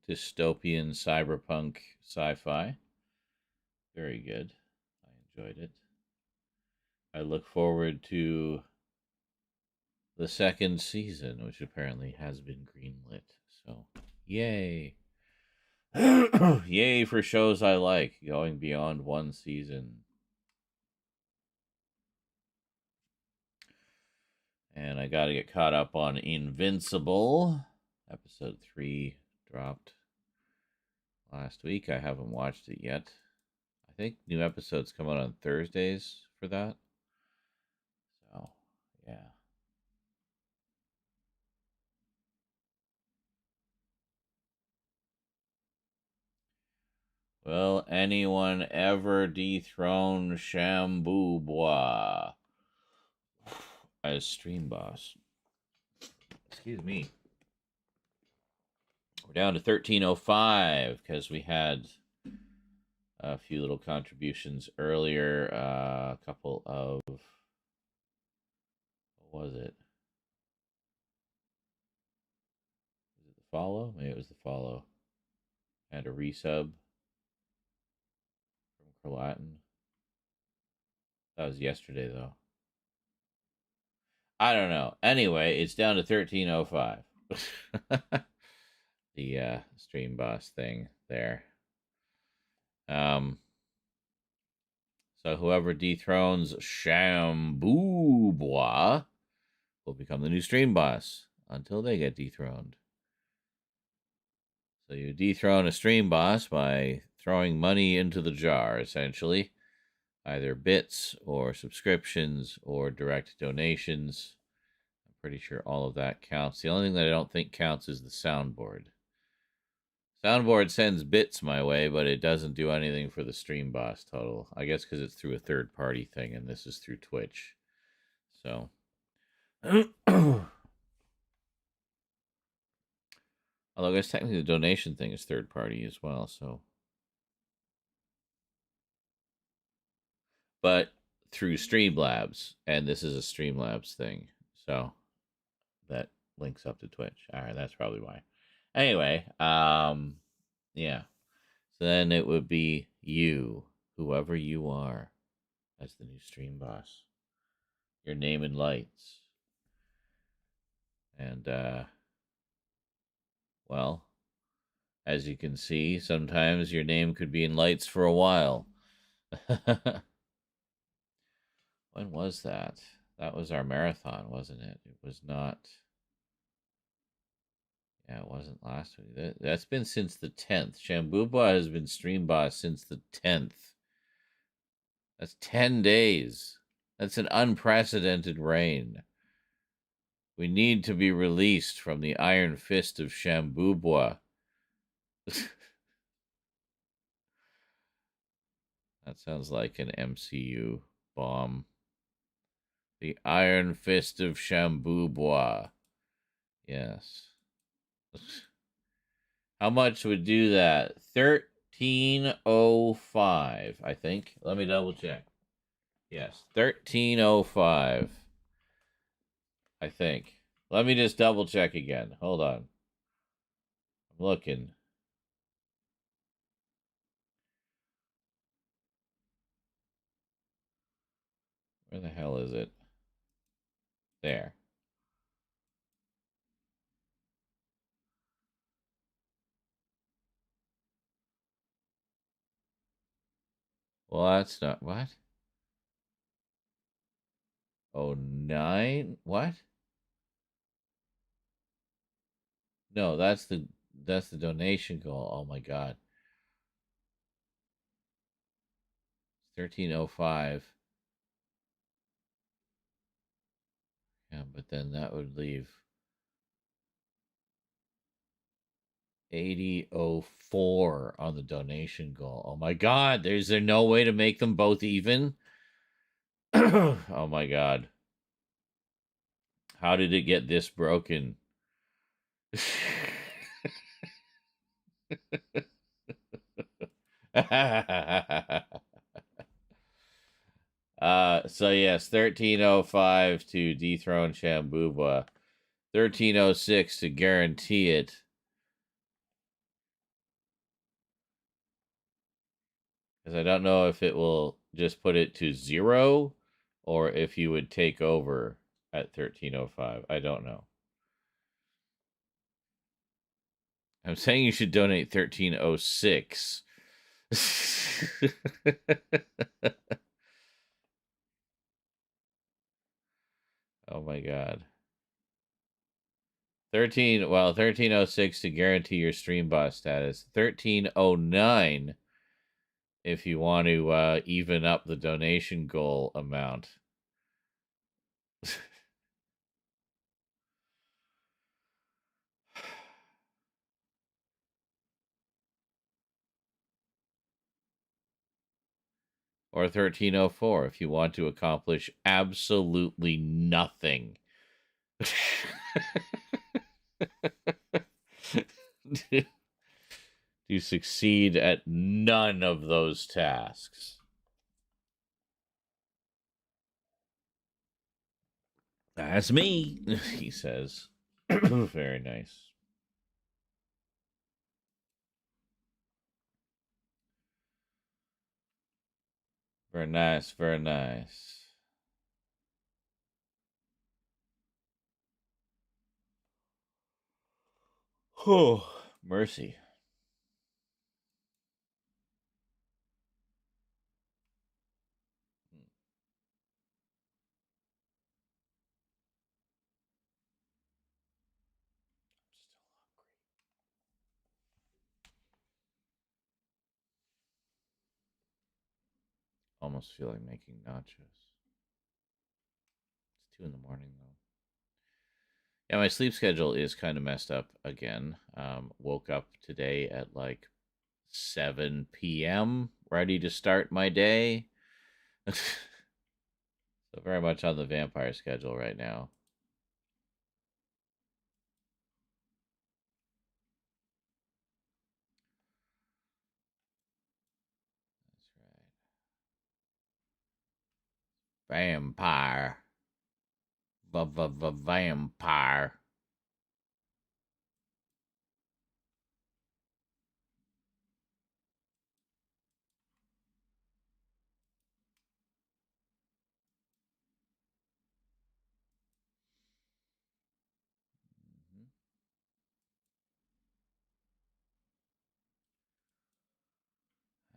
dystopian cyberpunk sci-fi. Very good. I enjoyed it. I look forward to the second season, which apparently has been greenlit. So, yay. Yay for shows I like, going beyond one season. And I got to get caught up on Invincible. Episode 3 dropped last week. I haven't watched it yet. I think new episodes come out on Thursdays for that. So, yeah. Will anyone ever dethrone Shamboo Bois as stream boss? Excuse me. We're down to 1305 because we had a few little contributions earlier. A couple of, what was it? Was it the follow? Maybe it was the follow. And a resub from Croatin. That was yesterday, though. I don't know. Anyway, it's down to 1305. The stream boss thing there. So whoever dethrones Shamboobois will become the new stream boss until they get dethroned. So you dethrone a stream boss by throwing money into the jar, essentially. Either bits or subscriptions or direct donations. I'm pretty sure all of that counts. The only thing that I don't think counts is the soundboard. Soundboard sends bits my way, but it doesn't do anything for the stream boss total. I guess because it's through a third-party thing, and this is through Twitch. So... Although I guess technically the donation thing is third-party as well, so... But through Streamlabs, and this is a Streamlabs thing, so that links up to Twitch. All right, that's probably why. Anyway, yeah. So then it would be you, whoever you are, as the new stream boss. Your name in lights. And, well, as you can see, sometimes your name could be in lights for a while. When was that? That was our marathon, wasn't it? It was not... Yeah, it wasn't last week. That's been since the 10th. Shamboobois has been stream boss since the 10th. That's 10 days. That's an unprecedented reign. We need to be released from the iron fist of Shamboobois. That sounds like an MCU bomb. The iron fist of Shamboobois. Yes. How much would do that? 1305, I think. Let me double check. Yes, 1305. I think. Let me just double check again. Hold on. I'm looking. Where the hell is it? There. Well, that's not... What? Oh, 9? What? No, that's the donation goal. Oh my god. 1305. Yeah, but then that would leave 8004 on the donation goal. Oh my god, is there no way to make them both even? Oh my god. How did it get this broken? So yes, 1305 to dethrone Shamboobois. 1306 to guarantee it. Because I don't know if it will just put it to 0 or if you would take over at 1305. I don't know. I'm saying you should donate 1306. Oh my god. 1306 to guarantee your stream boss status. 1309 if you want to even up the donation goal amount. Or 1304 if you want to accomplish absolutely nothing. to succeed at none of those tasks. That's me, he says. Very nice. Very nice, very nice. Oh, mercy. Almost feel like making nachos. It's 2 in the morning, though. Yeah, my sleep schedule is kind of messed up again. Woke up today at like 7 p.m., ready to start my day. So very much on the vampire schedule right now. That's right. Vampire. Vampire.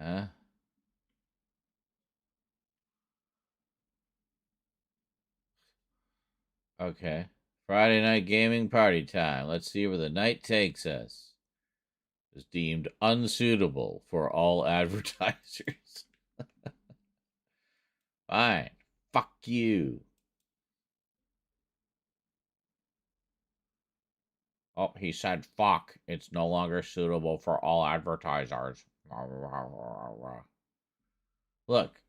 Huh? Okay. Friday night gaming party time. Let's see where the night takes us. Is deemed unsuitable for all advertisers. Fine. Fuck you. Oh, he said fuck. It's no longer suitable for all advertisers. Look.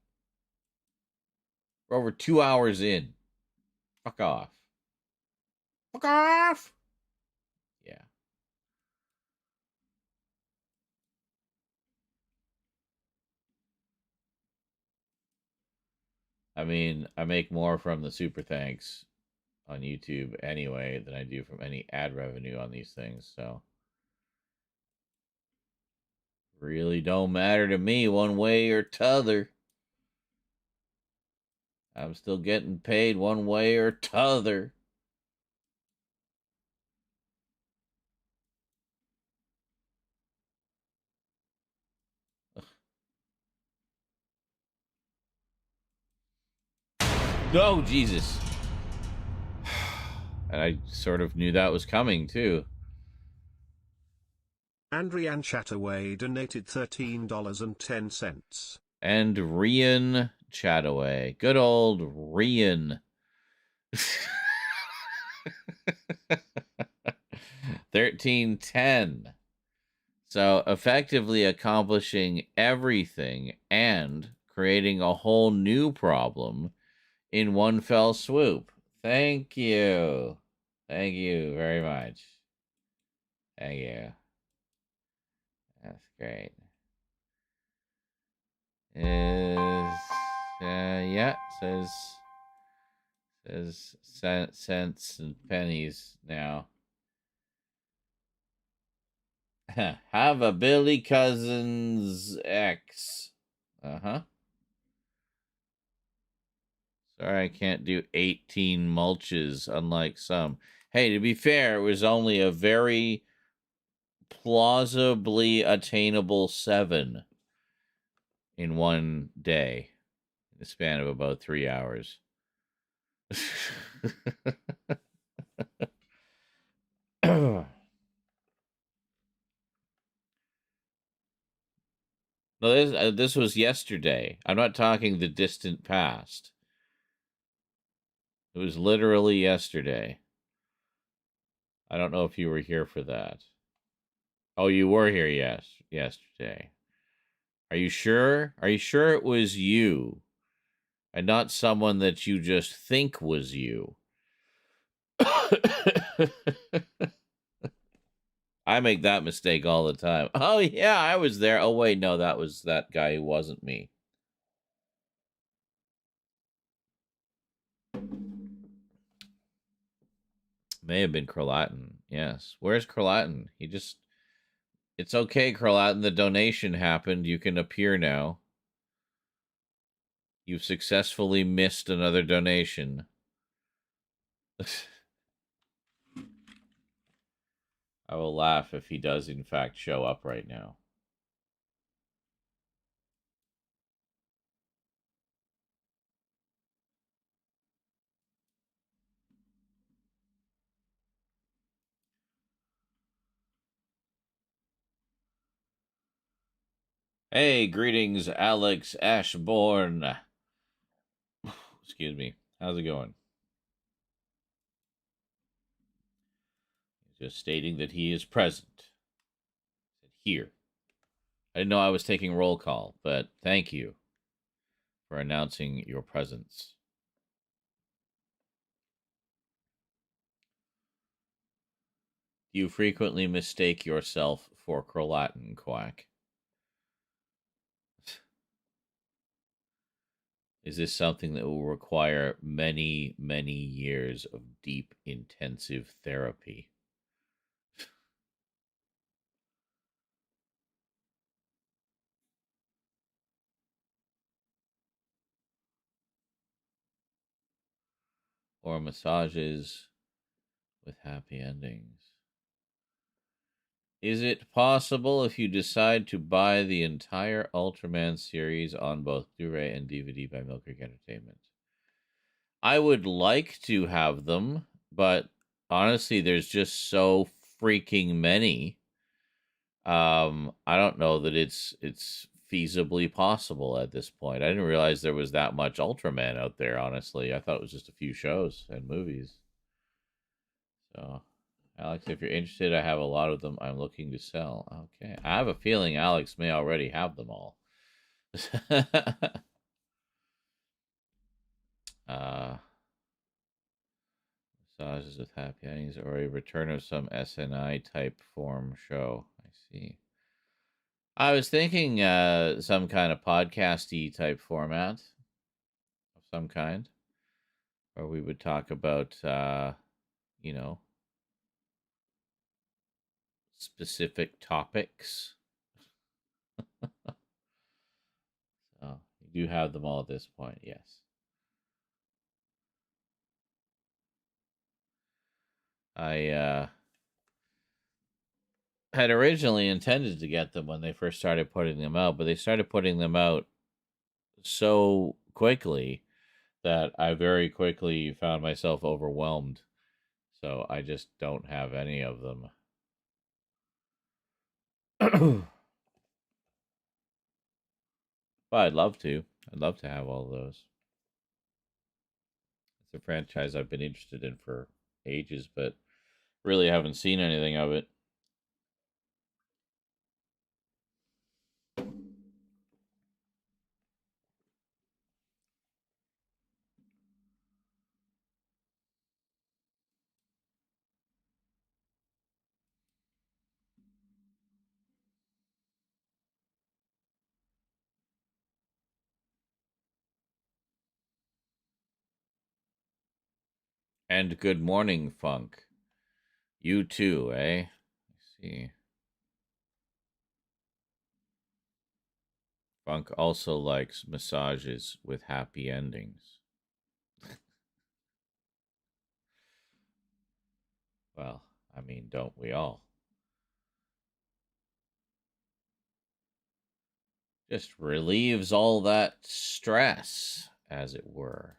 We're over 2 hours in. Fuck off. Fuck off! Yeah. I mean, I make more from the super thanks on YouTube anyway than I do from any ad revenue on these things, so really don't matter to me one way or t'other. I'm still getting paid one way or t'other. No, Jesus. And I sort of knew that was coming, too. Andrian Chataway donated $13.10. And Rian Chataway. Good old Rian. 1310. So effectively accomplishing everything and creating a whole new problem in one fell swoop. Thank you. Thank you very much. Thank you. That's great. Yeah, says cents and pennies now. Have a Billy Cousins X. Uh-huh. Sorry, I can't do 18 mulches, unlike some. Hey, to be fair, it was only a very plausibly attainable 7 in one day, in the span of about 3 hours. No, this was yesterday. I'm not talking the distant past. It was literally yesterday. I don't know if you were here for that. Oh, you were here, yes, yesterday. Are you sure? Are you sure it was you and not someone that you just think was I I make that mistake all the time. Oh yeah, I was there. Oh wait, no, that was that guy who wasn't me. May have been Kralatin. Yes. Where's Kralatin? He just. It's okay, Kralatin. The donation happened. You can appear now. You've successfully missed another donation. I will laugh if he does, in fact, show up right now. Hey, greetings, Alex Ashbourne. Excuse me. How's it going? Just stating that he is present. Here. I didn't know I was taking roll call, but thank you for announcing your presence. Do you frequently mistake yourself for Kralatin, Quack? Is this something that will require many, many years of deep, intensive therapy? Or massages with happy endings? Is it possible if you decide to buy the entire Ultraman series on both Blu-ray and DVD by Milk Creek Entertainment? I would like to have them, but honestly, there's just so freaking many. I don't know that it's feasibly possible at this point. I didn't realize there was that much Ultraman out there, honestly. I thought it was just a few shows and movies. So, Alex, if you're interested, I have a lot of them I'm looking to sell. Okay. I have a feeling Alex may already have them all. Massages with happy endings or a return of some SNI type form show. I see. I was thinking some kind of podcasty type format of some kind, where we would talk about, you know, specific topics. So you do have them all at this point, yes. I had originally intended to get them when they first started putting them out, but they started putting them out so quickly that I very quickly found myself overwhelmed. So I just don't have any of them. But I'd love to. I'd love to have all of those. It's a franchise I've been interested in for ages, but really haven't seen anything of it. And good morning, Funk. You too, eh? I see. Funk also likes massages with happy endings. Well, I mean, don't we all? Just relieves all that stress, as it were.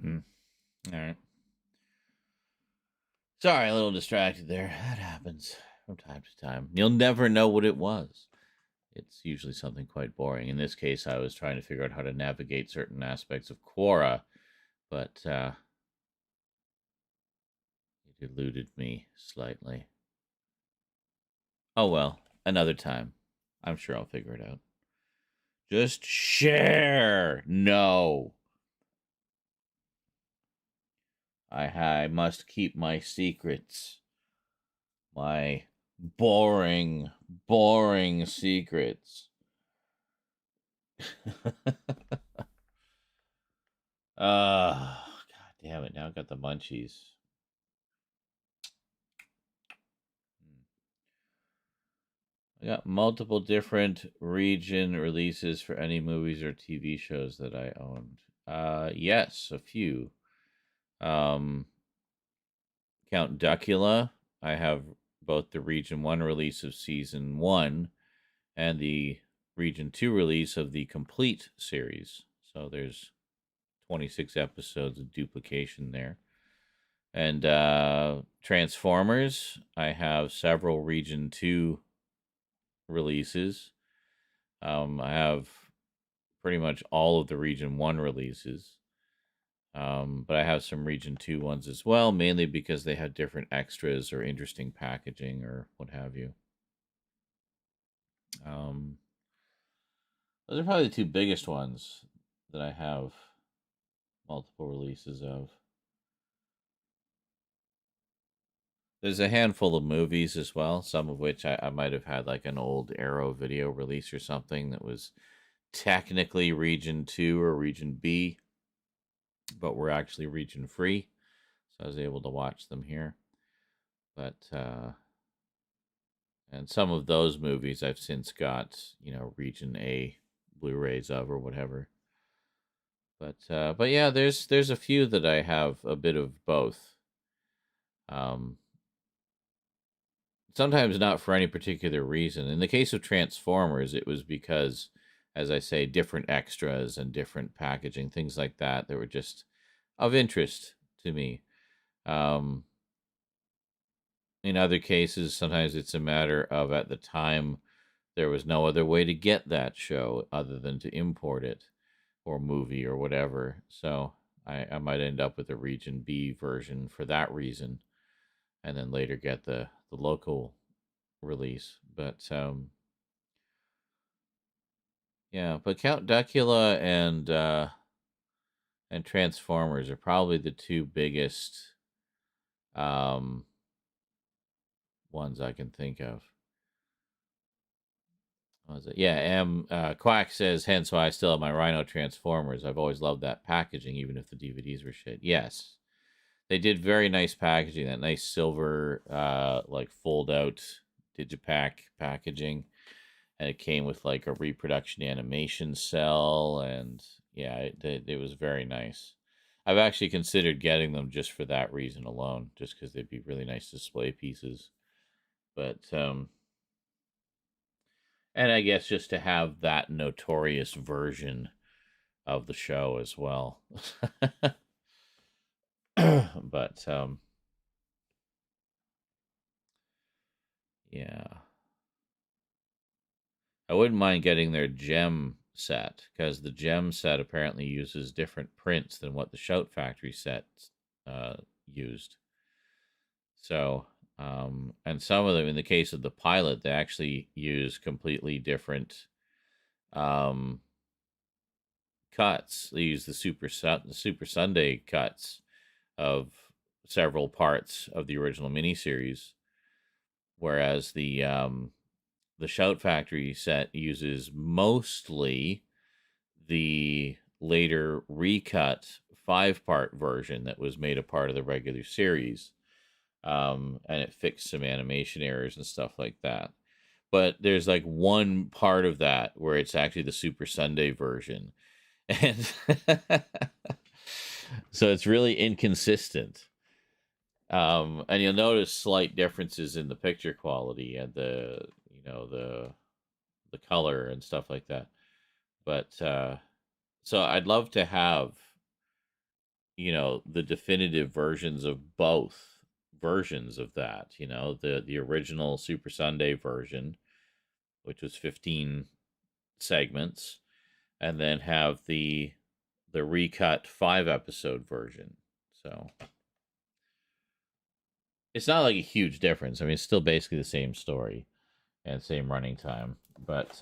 All right. Sorry, a little distracted there. That happens from time to time. You'll never know what it was. It's usually something quite boring. In this case, I was trying to figure out how to navigate certain aspects of Quora, but it eluded me slightly. Oh well, another time. I'm sure I'll figure it out. Just share. No. I must keep my secrets. My boring, boring secrets. God damn it. Now I've got the munchies. I got multiple different region releases for any movies or TV shows that I owned. Yes, a few. Count Duckula. I have both the Region 1 release of Season 1 and the Region 2 release of the complete series. So there's 26 episodes of duplication there. And Transformers, I have several Region 2 releases. I have pretty much all of the Region 1 releases. But I have some Region 2 ones as well, mainly because they have different extras or interesting packaging or what have you. Those are probably the two biggest ones that I have multiple releases of. There's a handful of movies as well, some of which I might have had like an old Arrow video release or something that was technically Region 2 or Region B, but were actually region free. So I was able to watch them here. But, and some of those movies I've since got, Region A Blu-rays of or whatever. But yeah, there's a few that I have a bit of both. Sometimes not for any particular reason. In the case of Transformers, it was because, as I say, different extras and different packaging, things like that were just of interest to me. In other cases, sometimes it's a matter of at the time there was no other way to get that show other than to import it or movie or whatever. So I might end up with a Region B version for that reason and then later get the local release. But yeah, but Count Duckula and Transformers are probably the two biggest ones I can think of. What was it? Yeah, Quack says, hence why I still have my Rhino Transformers. I've always loved that packaging, even if the DVDs were shit. Yes. They did very nice packaging, that nice silver, like fold-out digipack packaging. And it came with like a reproduction animation cell, and yeah, it was very nice. I've actually considered getting them just for that reason alone, just because they'd be really nice display pieces. But and I guess just to have that notorious version of the show as well. But yeah, I wouldn't mind getting their gem set, because the gem set apparently uses different prints than what the Shout Factory set used. So, and some of them, in the case of the pilot, they actually use completely different cuts. They use the Super Sunday cuts of several parts of the original miniseries, whereas the Shout Factory set uses mostly the later recut 5-part version that was made a part of the regular series. And it fixed some animation errors and stuff like that. But there's like one part of that where it's actually the Super Sunday version. And so it's really inconsistent. And you'll notice slight differences in the picture quality and the color and stuff like that. But so I'd love to have the definitive versions of both versions of that. The original Super Sunday version, which was 15 segments, and then have the recut 5-episode version. So it's not like a huge difference. I mean, it's still basically the same story and same running time, but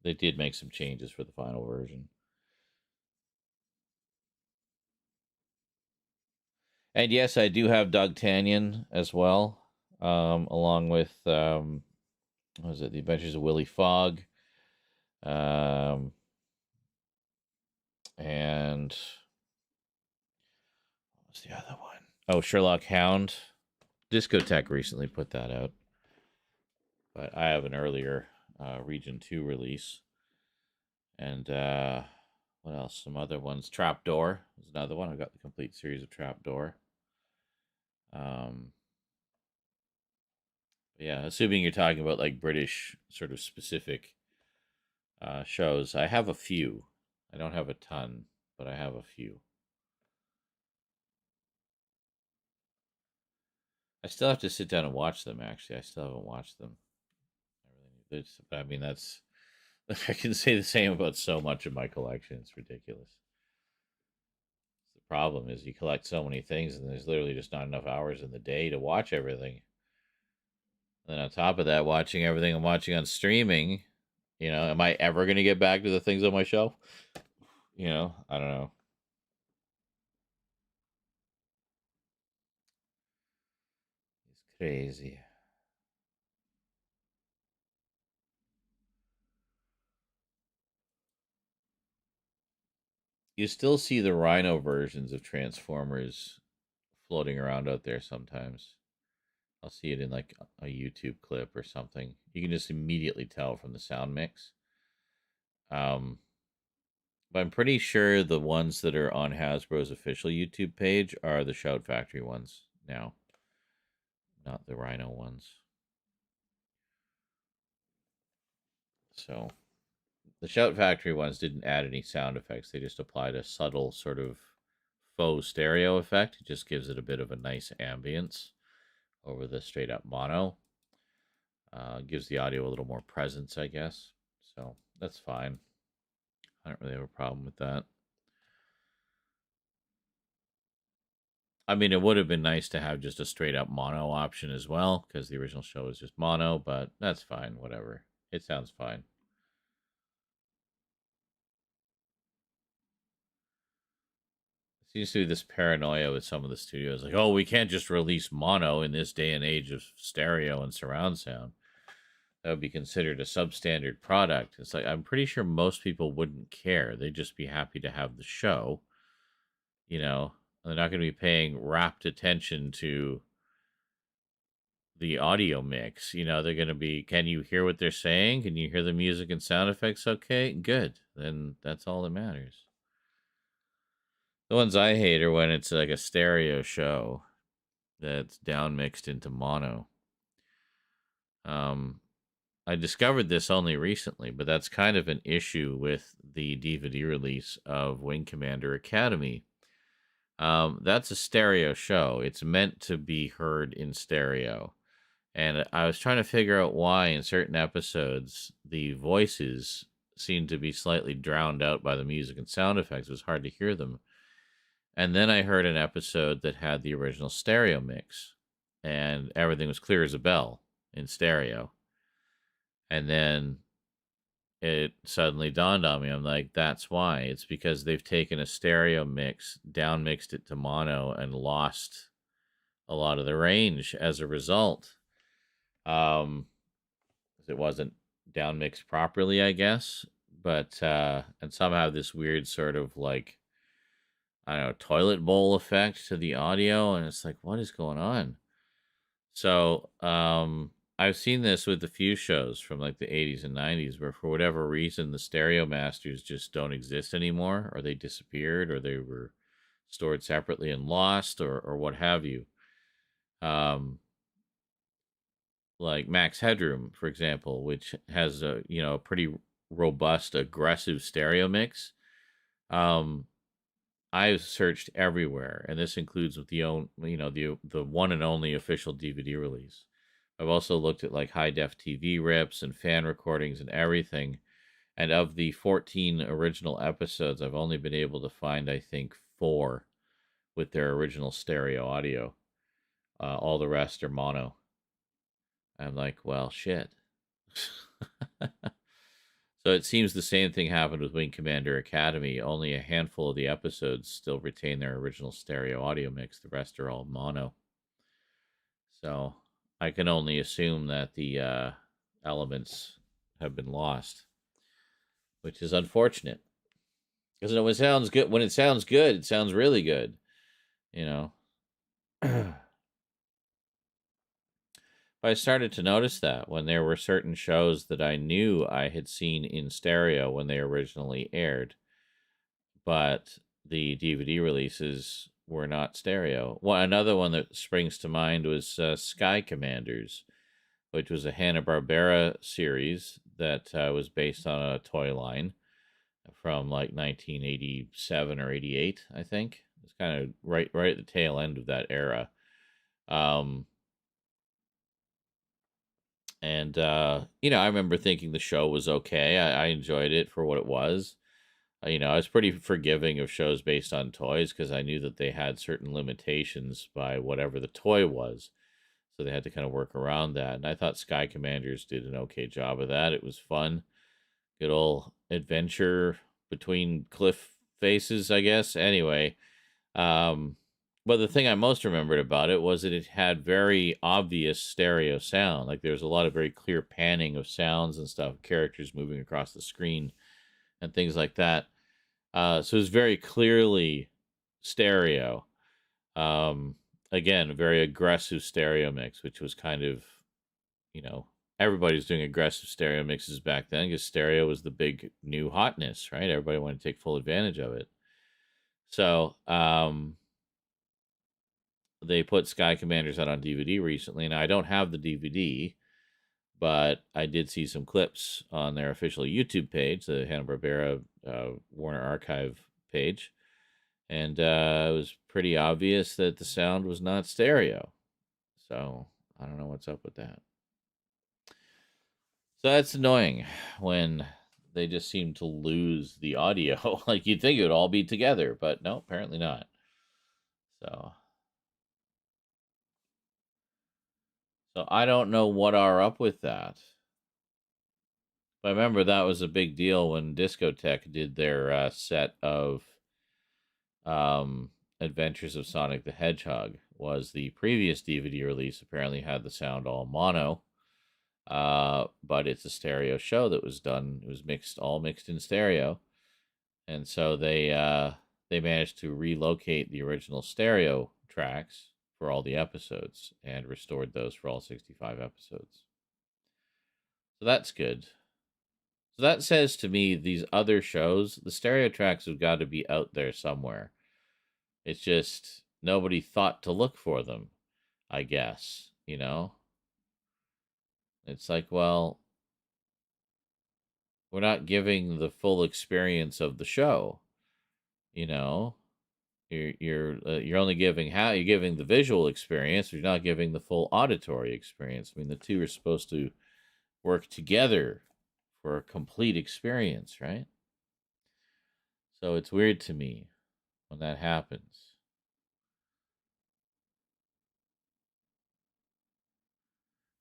they did make some changes for the final version. And yes, I do have Doug Tanyan as well, along with what was it, The Adventures of Willie Fogg, and what was the other one? Oh, Sherlock Hound. Discotech recently put that out, but I have an earlier Region 2 release. And what else? Some other ones. Trapdoor is another one. I got the complete series of Trapdoor. Yeah, assuming you're talking about like British sort of specific shows, I have a few. I don't have a ton, but I have a few. I still have to sit down and watch them. Actually, I still haven't watched them. I mean, that's I can say the same about so much of my collection. It's ridiculous. The problem is you collect so many things, and there's literally just not enough hours in the day to watch everything. And then on top of that, watching everything I'm watching on streaming, am I ever going to get back to the things on my shelf? I don't know. It's crazy. You still see the Rhino versions of Transformers floating around out there sometimes. I'll see it in like a YouTube clip or something. You can just immediately tell from the sound mix. But I'm pretty sure the ones that are on Hasbro's official YouTube page are the Shout Factory ones now, not the Rhino ones. So the Shout Factory ones didn't add any sound effects. They just applied a subtle sort of faux stereo effect. It just gives it a bit of a nice ambience over the straight up mono. Gives the audio a little more presence, I guess. So that's fine. I don't really have a problem with that. I mean, it would have been nice to have just a straight up mono option as well, because the original show was just mono, but that's fine. Whatever. It sounds fine. Seems to be this paranoia with some of the studios. Like, oh, we can't just release mono in this day and age of stereo and surround sound. That would be considered a substandard product. It's like, I'm pretty sure most people wouldn't care. They'd just be happy to have the show. They're not going to be paying rapt attention to the audio mix. They're going to be, can you hear what they're saying? Can you hear the music and sound effects? Okay, good. Then that's all that matters. The ones I hate are when it's like a stereo show that's down mixed into mono. I discovered this only recently, but that's kind of an issue with the DVD release of Wing Commander Academy. That's a stereo show. It's meant to be heard in stereo. And I was trying to figure out why in certain episodes the voices seemed to be slightly drowned out by the music and sound effects. It was hard to hear them. And then I heard an episode that had the original stereo mix, and everything was clear as a bell in stereo. And then it suddenly dawned on me. I'm like, that's why. It's because they've taken a stereo mix, down mixed it to mono, and lost a lot of the range as a result. It wasn't down mixed properly, I guess. But and somehow this weird sort of like, I don't know, toilet bowl effect to the audio, and it's like, what is going on? So I've seen this with a few shows from like the 80s and 90s where for whatever reason the stereo masters just don't exist anymore, or they disappeared, or they were stored separately and lost, or what have you. Like Max Headroom, for example, which has a pretty robust, aggressive stereo mix. I've searched everywhere, and this includes with the one and only official DVD release. I've also looked at like high def TV rips and fan recordings and everything. And of the 14 original episodes, I've only been able to find, I think, 4 with their original stereo audio. All the rest are mono. I'm like, well, shit. So it seems the same thing happened with Wing Commander Academy. Only a handful of the episodes still retain their original stereo audio mix. The rest are all mono. So I can only assume that the elements have been lost, which is unfortunate. Because when it sounds good, it sounds really good. I started to notice that when there were certain shows that I knew I had seen in stereo when they originally aired, but the DVD releases were not stereo. Well, another one that springs to mind was Sky Commanders, which was a Hanna-Barbera series that was based on a toy line from like 1987 or 88, I think. It's kind of right at the tail end of that era. And I remember thinking the show was okay. I enjoyed it for what it was. I was pretty forgiving of shows based on toys because I knew that they had certain limitations by whatever the toy was. So they had to kind of work around that. And I thought Sky Commanders did an okay job of that. It was fun. Good old adventure between cliff faces, I guess. Anyway, but the thing I most remembered about it was that it had very obvious stereo sound. Like there was a lot of very clear panning of sounds and stuff, characters moving across the screen and things like that. So it was very clearly stereo. Again, a very aggressive stereo mix, which was kind of, everybody was doing aggressive stereo mixes back then because stereo was the big new hotness, right? Everybody wanted to take full advantage of it. So, they put Sky Commanders out on DVD recently, and I don't have the DVD, but I did see some clips on their official YouTube page, the Hanna-Barbera Warner Archive page, and it was pretty obvious that the sound was not stereo. So I don't know what's up with that. So that's annoying when they just seem to lose the audio. Like you'd think it would all be together, but no, apparently not. So I don't know what are up with that. But I remember that was a big deal when Discotech did their set of Adventures of Sonic the Hedgehog. Was the previous DVD release apparently had the sound all mono, but it's a stereo show that was done. It was all mixed in stereo, and so they managed to relocate the original stereo tracks for all the episodes and restored those for all 65 episodes. So that's good. So that says to me these other shows, the stereo tracks have got to be out there somewhere. It's just nobody thought to look for them, I guess, It's like, well, we're not giving the full experience of the show, You're only giving you're giving the visual experience, but you're not giving the full auditory experience. I mean, the two are supposed to work together for a complete experience, right? So it's weird to me when that happens.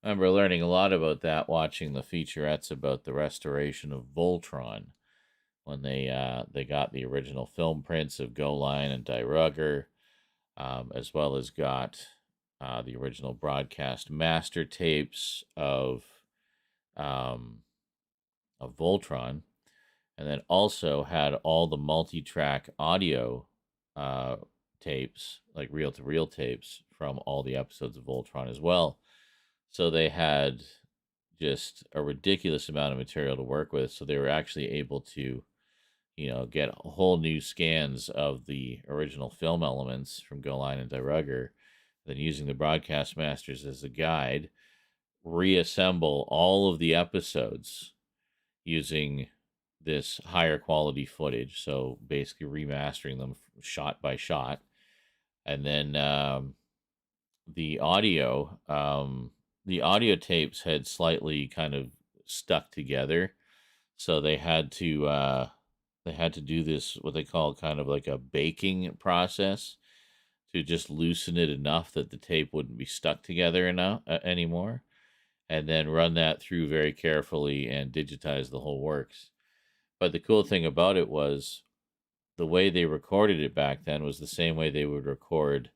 I remember learning a lot about that watching the featurettes about the restoration of Voltron when they got the original film prints of Go Line and Die Rugger, as well as got the original broadcast master tapes of Voltron, and then also had all the multi-track audio tapes, like reel-to-reel tapes from all the episodes of Voltron as well. So they had just a ridiculous amount of material to work with. So they were actually able to, get whole new scans of the original film elements from Go Line and Die Rugger, then using the broadcast masters as a guide, reassemble all of the episodes using this higher quality footage. So basically remastering them shot by shot. And then the audio, the audio tapes had slightly kind of stuck together. So they had to do this, what they call kind of like a baking process, to just loosen it enough that the tape wouldn't be stuck together enough anymore, and then run that through very carefully and digitize the whole works. But the cool thing about it was the way they recorded it back then was the same way they would record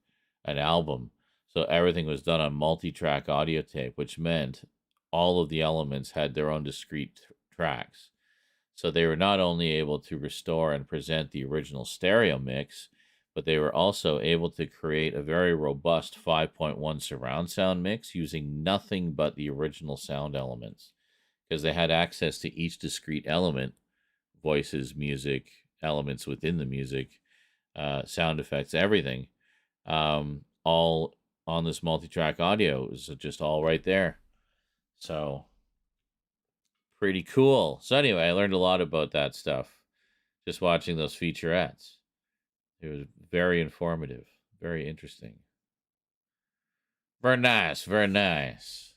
an album. So everything was done on multi-track audio tape, which meant all of the elements had their own discrete tracks. So they were not only able to restore and present the original stereo mix, but they were also able to create a very robust 5.1 surround sound mix using nothing but the original sound elements, because they had access to each discrete element, voices, music, elements within the music, sound effects, everything, all on this multi-track audio. It was just all right there. So pretty cool. So anyway, I learned a lot about that stuff just watching those featurettes. It was very informative, very interesting. Very nice, very nice.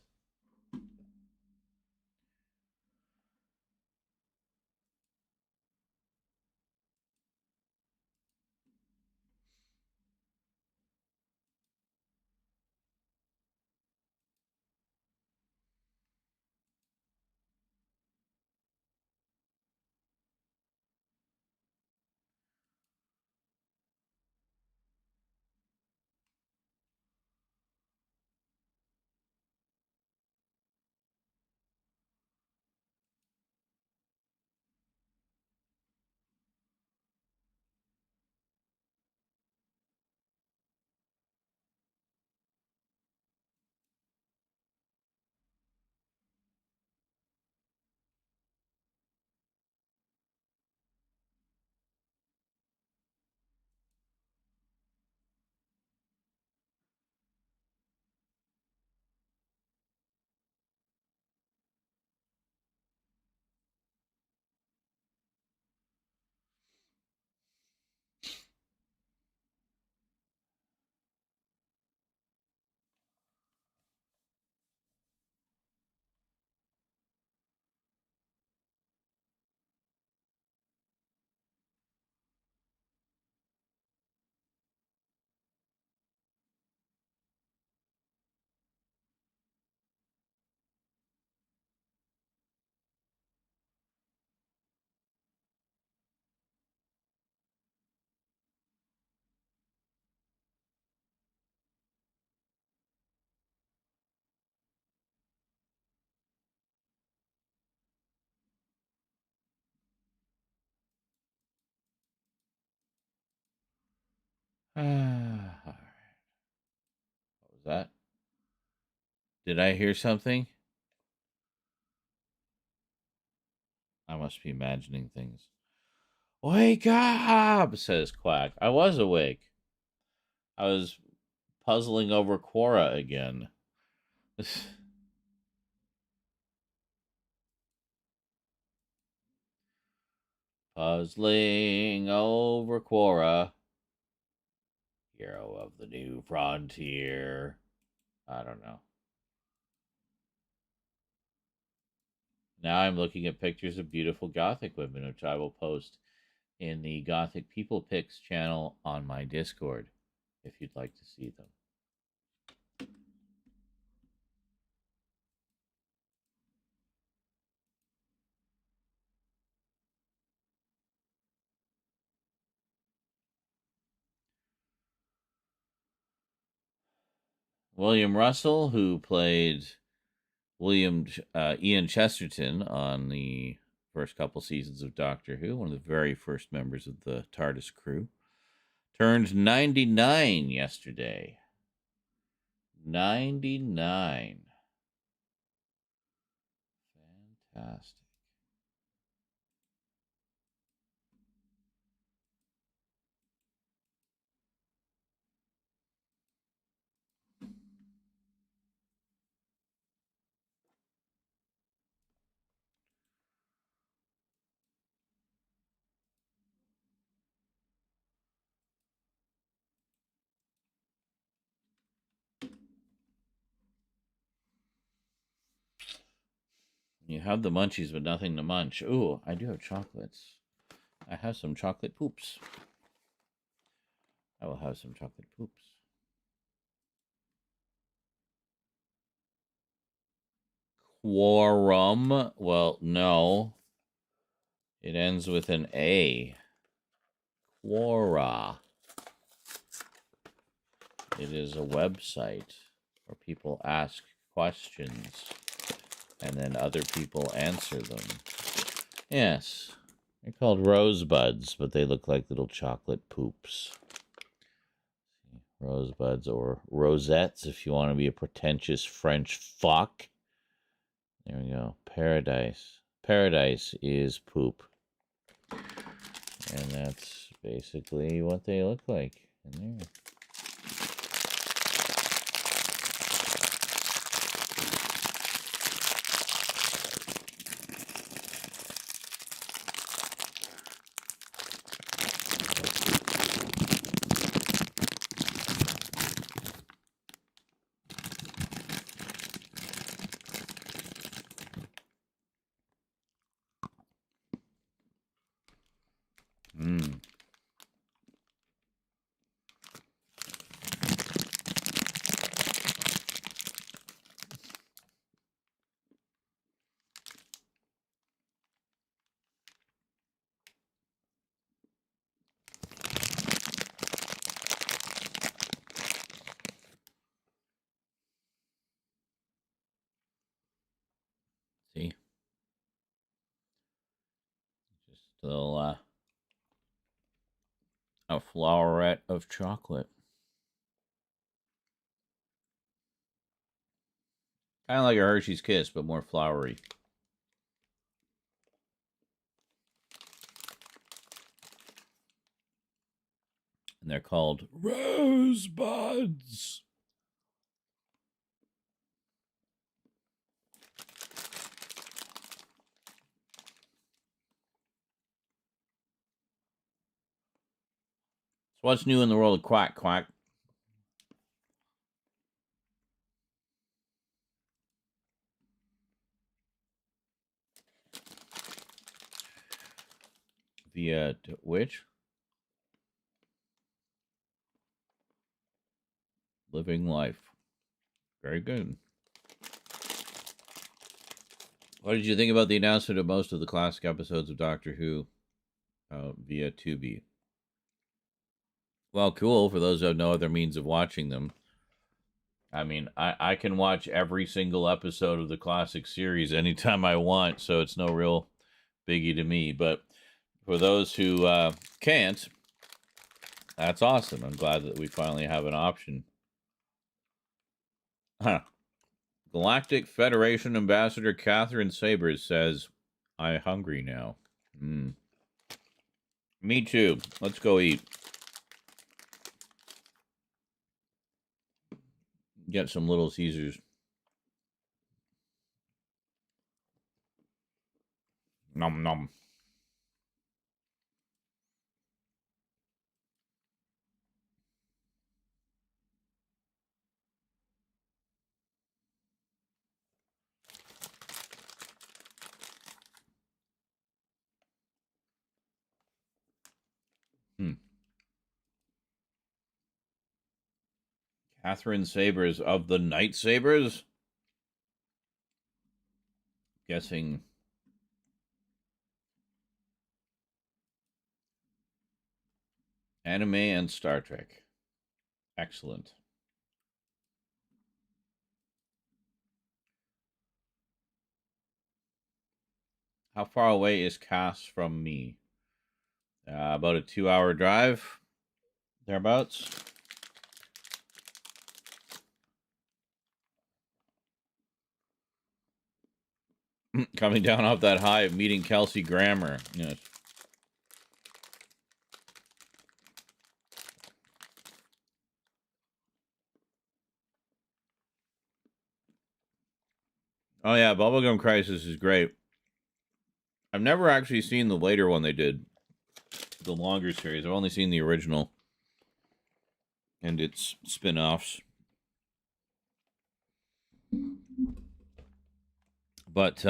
All right. What was that? Did I hear something? I must be imagining things. Wake up, says Quack. I was awake. I was puzzling over Quora again. Puzzling over Quora, hero of the new frontier. I don't know. Now I'm looking at pictures of beautiful Gothic women, which I will post in the Gothic People Pics channel on my Discord, if you'd like to see them. William Russell, who played Ian Chesterton on the first couple seasons of Doctor Who, one of the very first members of the TARDIS crew, turned 99 yesterday. 99. Fantastic. You have the munchies, but nothing to munch. Ooh, I do have chocolates. I have some chocolate poops. I will have some chocolate poops. Quorum. Well, no. It ends with an A. Quora. It is a website where people ask questions and then other people answer them. Yes. They're called rosebuds, but they look like little chocolate poops. Rosebuds or rosettes if you want to be a pretentious French fuck. There we go. Paradise. Paradise is poop. And that's basically what they look like in there. Mmm. See? Just a little, a flowerette of chocolate. Kind of like a Hershey's Kiss, but more flowery. And they're called rosebuds. So what's new in the world of quack quack? Via which? Living life. Very good. What did you think about the announcement of most of the classic episodes of Doctor Who via Tubi? Well, cool for those who have no other means of watching them. I mean, I can watch every single episode of the classic series anytime I want, so it's no real biggie to me. But for those who can't, that's awesome. I'm glad that we finally have an option. Huh. Galactic Federation Ambassador Catherine Sabers says, I'm hungry now. Me too. Let's go eat. Get some Little Caesars. Nom nom. Catherine Sabers of the Night Sabers? Guessing anime and Star Trek. Excellent. How far away is Cass from me? About a 2-hour drive. Thereabouts. Coming down off that high of meeting Kelsey Grammer. Yes. Oh yeah, Bubblegum Crisis is great. I've never actually seen the later one they did. The longer series. I've only seen the original. And its spin-offs. But,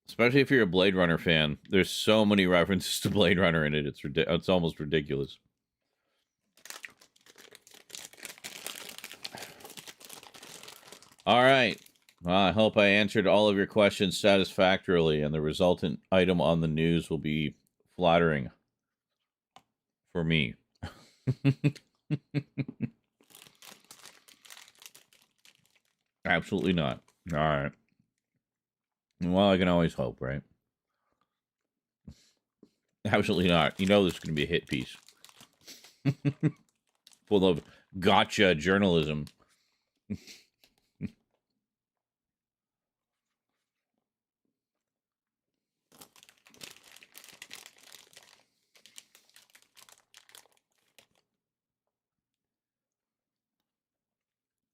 Especially if you're a Blade Runner fan. There's so many references to Blade Runner in it. It's almost ridiculous. All right. Well, I hope I answered all of your questions satisfactorily, and the resultant item on the news will be flattering for me. Absolutely not. All right. Well, I can always hope, right? Absolutely not. You know this is going to be a hit piece. Full of gotcha journalism.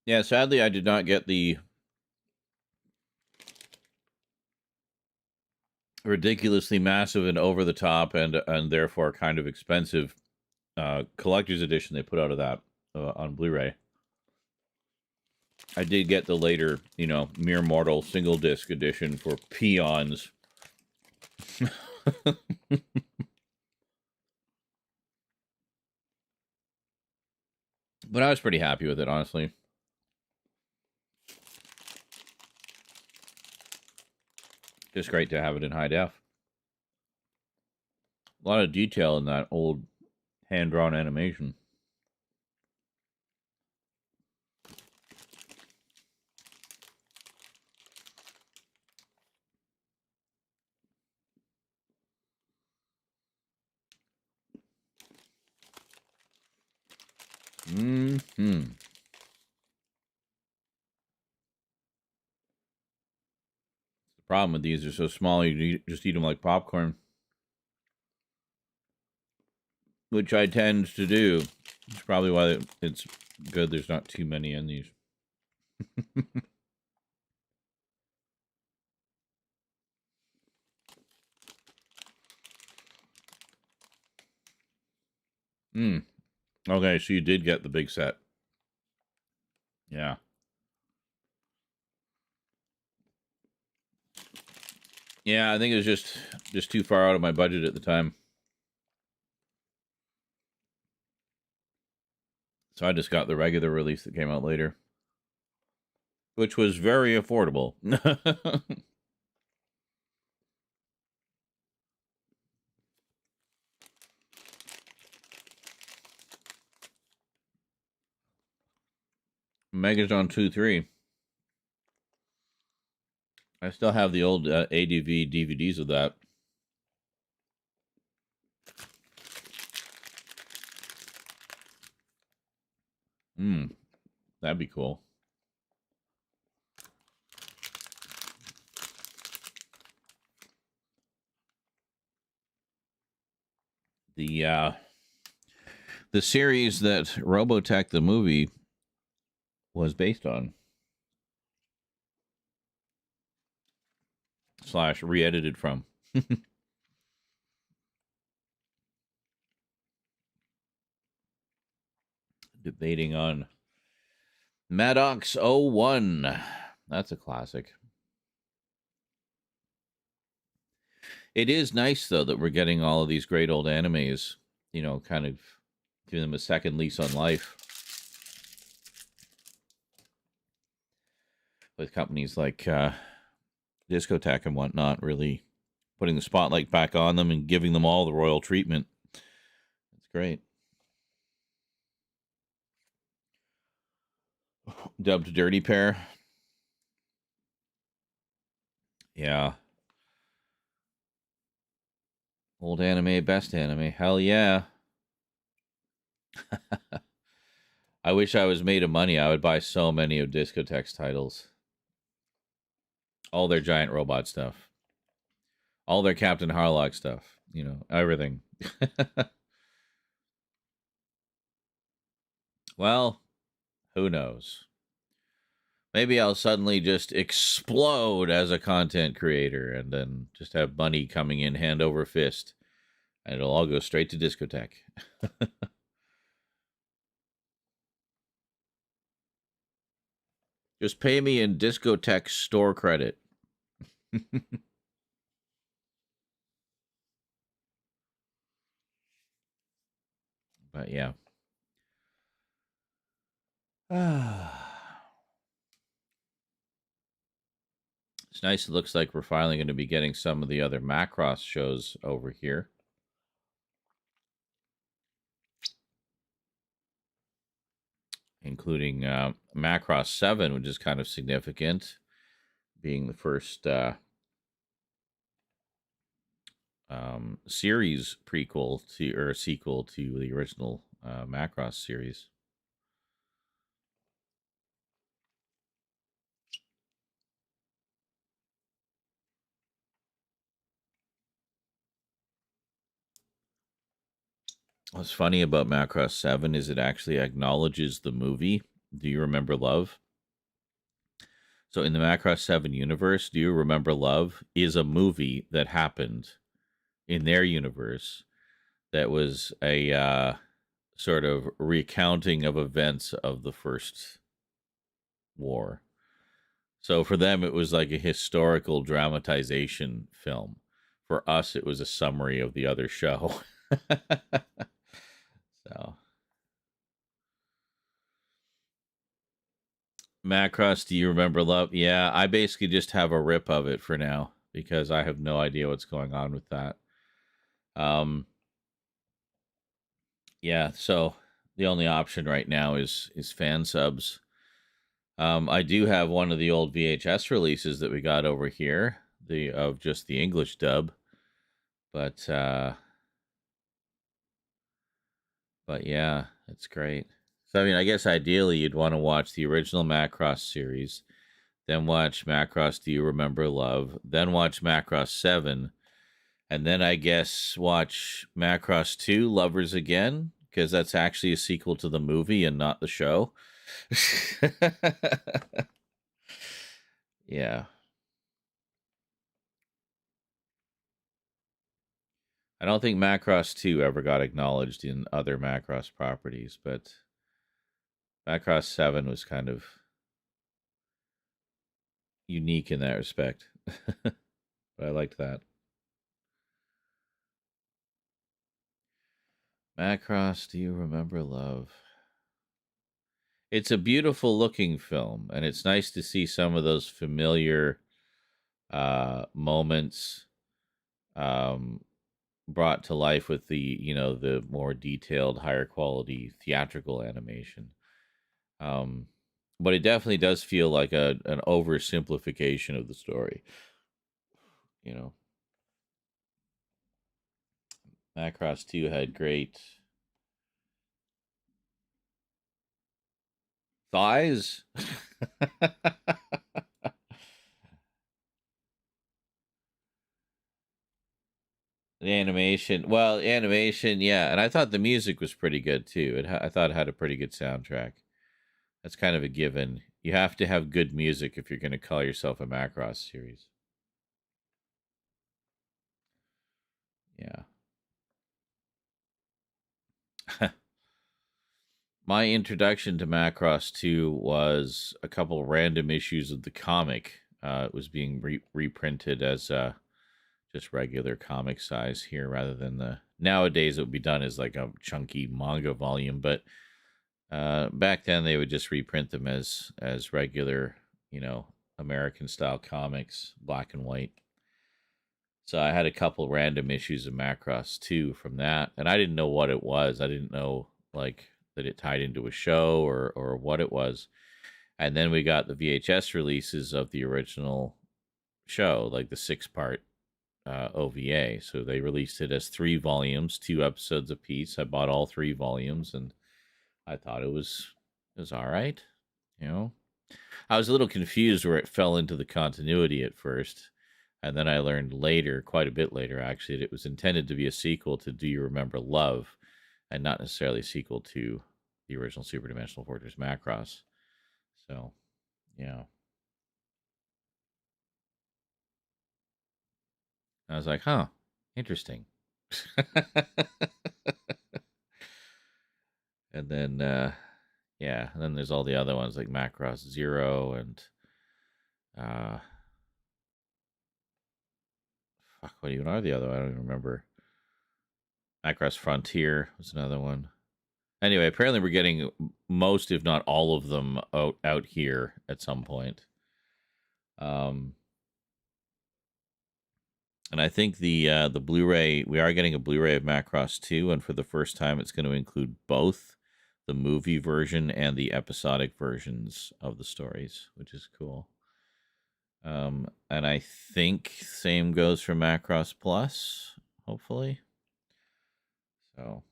Yeah, sadly, I did not get the ridiculously massive and over the top and therefore kind of expensive collector's edition they put out of that on Blu-ray. I did get the later, mere mortal single disc edition for peons. But I was pretty happy with it, honestly. Just great to have it in high def. A lot of detail in that old hand-drawn animation. Mm-hmm. The problem with these, are so small, you just eat them like popcorn. Which I tend to do. It's probably why it's good there's not too many in these. Okay, so you did get the big set. Yeah. Yeah, I think it was just too far out of my budget at the time. So I just got the regular release that came out later, which was very affordable. Megazone 2-3. I still have the old ADV DVDs of that. That'd be cool. The series that Robotech the movie was based on / re-edited from. Debating on Maddox 01. That's a classic. It is nice, though, that we're getting all of these great old animes, kind of giving them a second lease on life. With companies like Discotech and whatnot, really putting the spotlight back on them and giving them all the royal treatment. That's great. Dubbed Dirty Pair. Yeah. Old anime, best anime. Hell yeah. I wish I was made of money. I would buy so many of Discotech's titles. All their giant robot stuff. All their Captain Harlock stuff. Everything. Well, who knows? Maybe I'll suddenly just explode as a content creator and then just have money coming in hand over fist. And it'll all go straight to Discotech. Just pay me in Discotech store credit. But yeah. It's nice. It looks like we're finally going to be getting some of the other Macross shows over here. Including Macross 7, which is kind of significant, being the first series prequel to or sequel to the original Macross series. What's funny about Macross 7 is it actually acknowledges the movie Do You Remember Love? So in the Macross 7 universe, Do You Remember Love is a movie that happened in their universe that was a sort of recounting of events of the first war. So for them, it was like a historical dramatization film. For us, it was a summary of the other show. So, Macross, Do You Remember Love? Yeah, I basically just have a rip of it for now because I have no idea what's going on with that. Yeah, so the only option right now is fan subs. I do have one of the old VHS releases that we got over here, of just the English dub, but yeah, it's great. So I mean, I guess ideally you'd want to watch the original Macross series, then watch Macross Do You Remember Love, then watch Macross 7, and then I guess watch Macross 2 Lovers Again, because that's actually a sequel to the movie and not the show. Yeah. I don't think Macross 2 ever got acknowledged in other Macross properties, but Macross 7 was kind of unique in that respect. But I liked that. Macross, Do You Remember Love? It's a beautiful looking film, and it's nice to see some of those familiar moments brought to life with the more detailed, higher quality theatrical animation. But it definitely does feel like an oversimplification of the story. Macross 2 had great thighs. The animation, yeah, and I thought the music was pretty good too. I thought it had a pretty good soundtrack. That's kind of a given. You have to have good music if you're going to call yourself a Macross series. Yeah. My introduction to Macross 2 was a couple random issues of the comic. It was being reprinted as just regular comic size here rather than nowadays it would be done as like a chunky manga volume, but back then they would just reprint them as regular, American style comics, black and white. So I had a couple random issues of Macross 2 from that, and I didn't know what it was. I didn't know like that it tied into a show or what it was. And then we got the VHS releases of the original show, like the 6-part OVA. So they released it as 3 volumes, 2 episodes apiece. I bought all 3 volumes, and I thought it was all right. I was a little confused where it fell into the continuity at first. And then I learned later, quite a bit later actually, that it was intended to be a sequel to Do You Remember Love and not necessarily a sequel to the original Super Dimensional Fortress Macross. So, yeah. I was like, huh, interesting. And then, yeah, and then there's all the other ones like Macross Zero and, fuck, what even are the other? I don't even remember. Macross Frontier was another one. Anyway, apparently we're getting most, if not all of them, out here at some point. And I think the Blu-ray, we are getting a Blu-ray of Macross 2, and for the first time, it's going to include both the movie version and the episodic versions of the stories, which is cool. And I think same goes for Macross Plus, hopefully. So.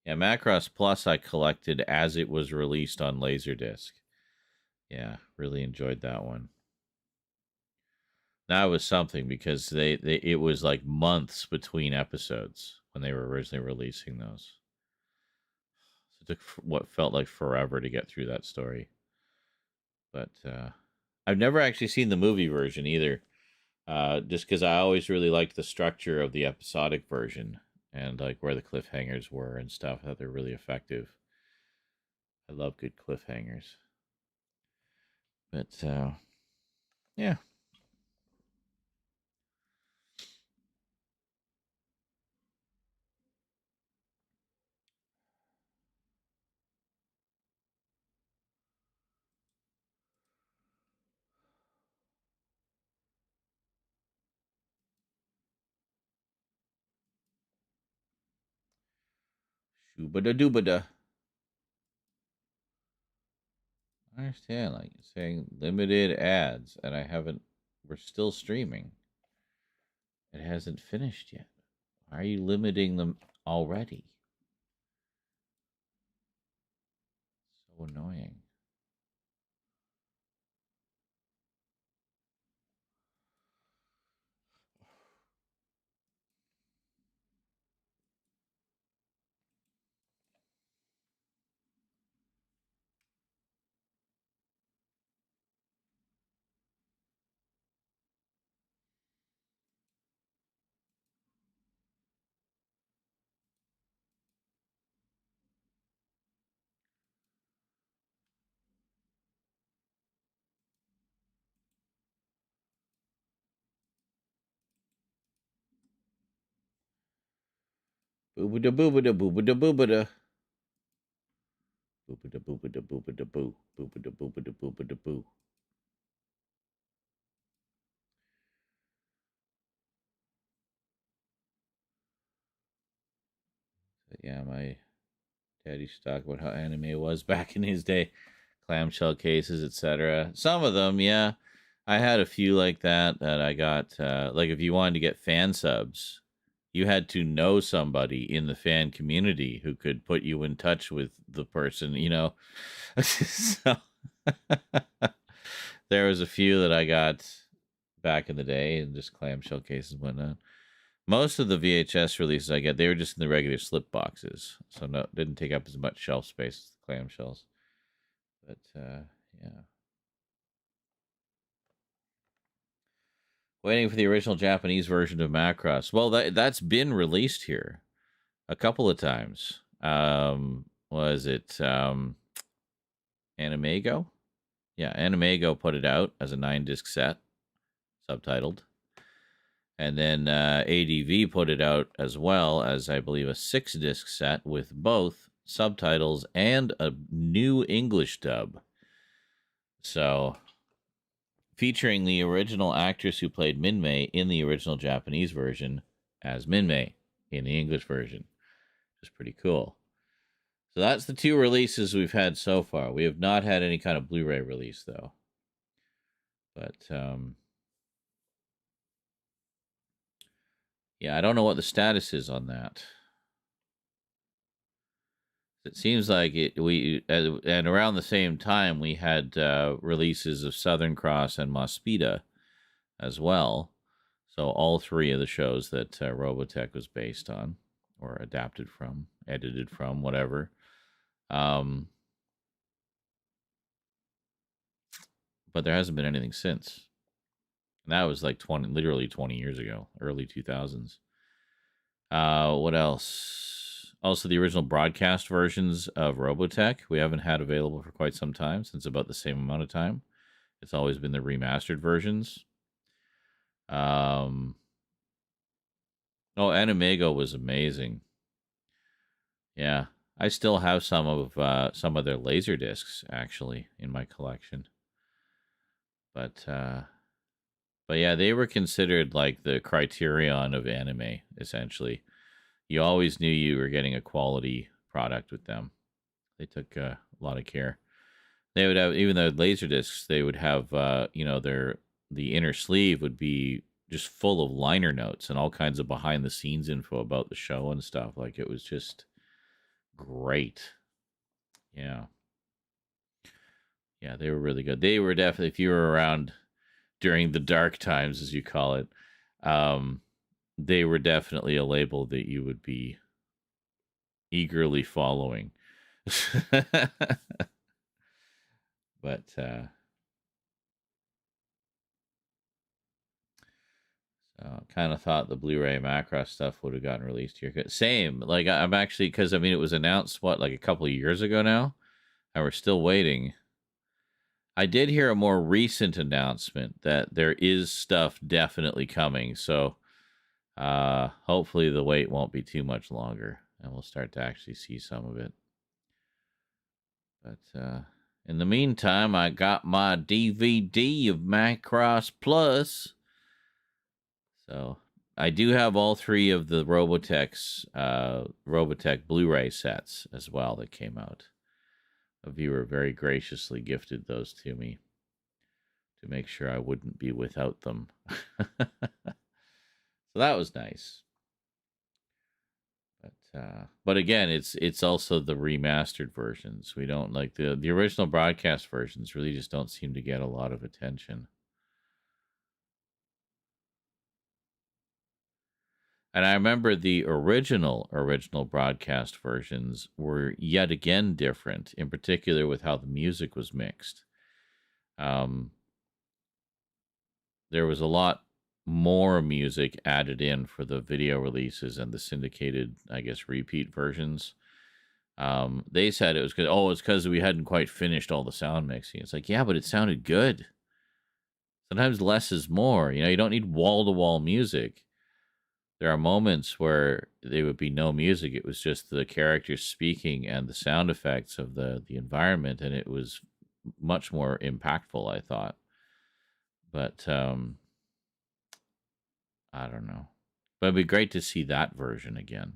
Yeah, Macross Plus I collected as it was released on Laserdisc. Yeah, really enjoyed that one. That was something because it was like months between episodes when they were originally releasing those. So it took what felt like forever to get through that story. But I've never actually seen the movie version either. Just because I always really liked the structure of the episodic version and like where the cliffhangers were and stuff. I thought they're really effective. I love good cliffhangers. But yeah. Shoobada doobada. I understand, like you're saying limited ads, and I haven't. We're still streaming. It hasn't finished yet. Why are you limiting them already? So annoying. Boobada boobada boobada boobada. Boobada boobada boobada boo. Boobada boobada boobada boo. Yeah, my daddy talked about how anime was back in his day. Clamshell cases, etc. Some of them, yeah. I had a few like that I got. Like if you wanted to get fan subs, you had to know somebody in the fan community who could put you in touch with the person, you know. So there was a few that I got back in the day, and just clamshell cases and whatnot. Most of the VHS releases I get, they were just in the regular slip boxes, so no, didn't take up as much shelf space as the clamshells. But yeah. Waiting for the original Japanese version of Macross. Well, that's been released here a couple of times. Was it Animego? Yeah, Animego put it out as a 9-disc set, subtitled. And then ADV put it out as well as, I believe, a 6-disc set with both subtitles and a new English dub. So, featuring the original actress who played Minmay in the original Japanese version as Minmay in the English version, which is pretty cool. So that's the 2 releases we've had so far. We have not had any kind of Blu-ray release, though. But, yeah, I don't know what the status is on that. It seems like and around the same time, we had releases of Southern Cross and Mospita as well. So all 3 of the shows that Robotech was based on, or adapted from, edited from, whatever. But there hasn't been anything since. And that was like literally 20 years ago, early 2000s. What else? Also, the original broadcast versions of Robotech we haven't had available for quite some time, since about the same amount of time. It's always been the remastered versions. Oh, Animego was amazing. Yeah, I still have some of their laser discs actually in my collection. But yeah, they were considered like the criterion of anime. Essentially, you always knew you were getting a quality product with them. They took a lot of care. They would have, even though laser discs, they would have the inner sleeve would be just full of liner notes and all kinds of behind the scenes info about the show and stuff. Like, it was just great. Yeah. Yeah, they were really good. They were definitely, if you were around during the dark times, as you call it, they were definitely a label that you would be eagerly following. But so kind of thought the Blu-ray Macross stuff would have gotten released here. Same, like I'm actually, because I mean it was announced like a couple of years ago now, and we're still waiting. I did hear a more recent announcement that there is stuff definitely coming, so hopefully the wait won't be too much longer, and we'll start to actually see some of it. But in the meantime, I got my DVD of Macross Plus. So I do have all three of the Robotech Blu-ray sets as well that came out. A viewer very graciously gifted those to me to make sure I wouldn't be without them. So that was nice. But again, it's also the remastered versions. We don't like the original broadcast versions really just don't seem to get a lot of attention. And I remember the original broadcast versions were yet again different, in particular with how the music was mixed. There was a lot more music added in for the video releases and the syndicated, I guess, repeat versions. They said it was because, it's because we hadn't quite finished all the sound mixing. It's like, yeah, but it sounded good. Sometimes less is more. You don't need wall-to-wall music. There are moments where there would be no music. It was just the characters speaking and the sound effects of the environment, and it was much more impactful, I thought. But I don't know. But it'd be great to see that version again.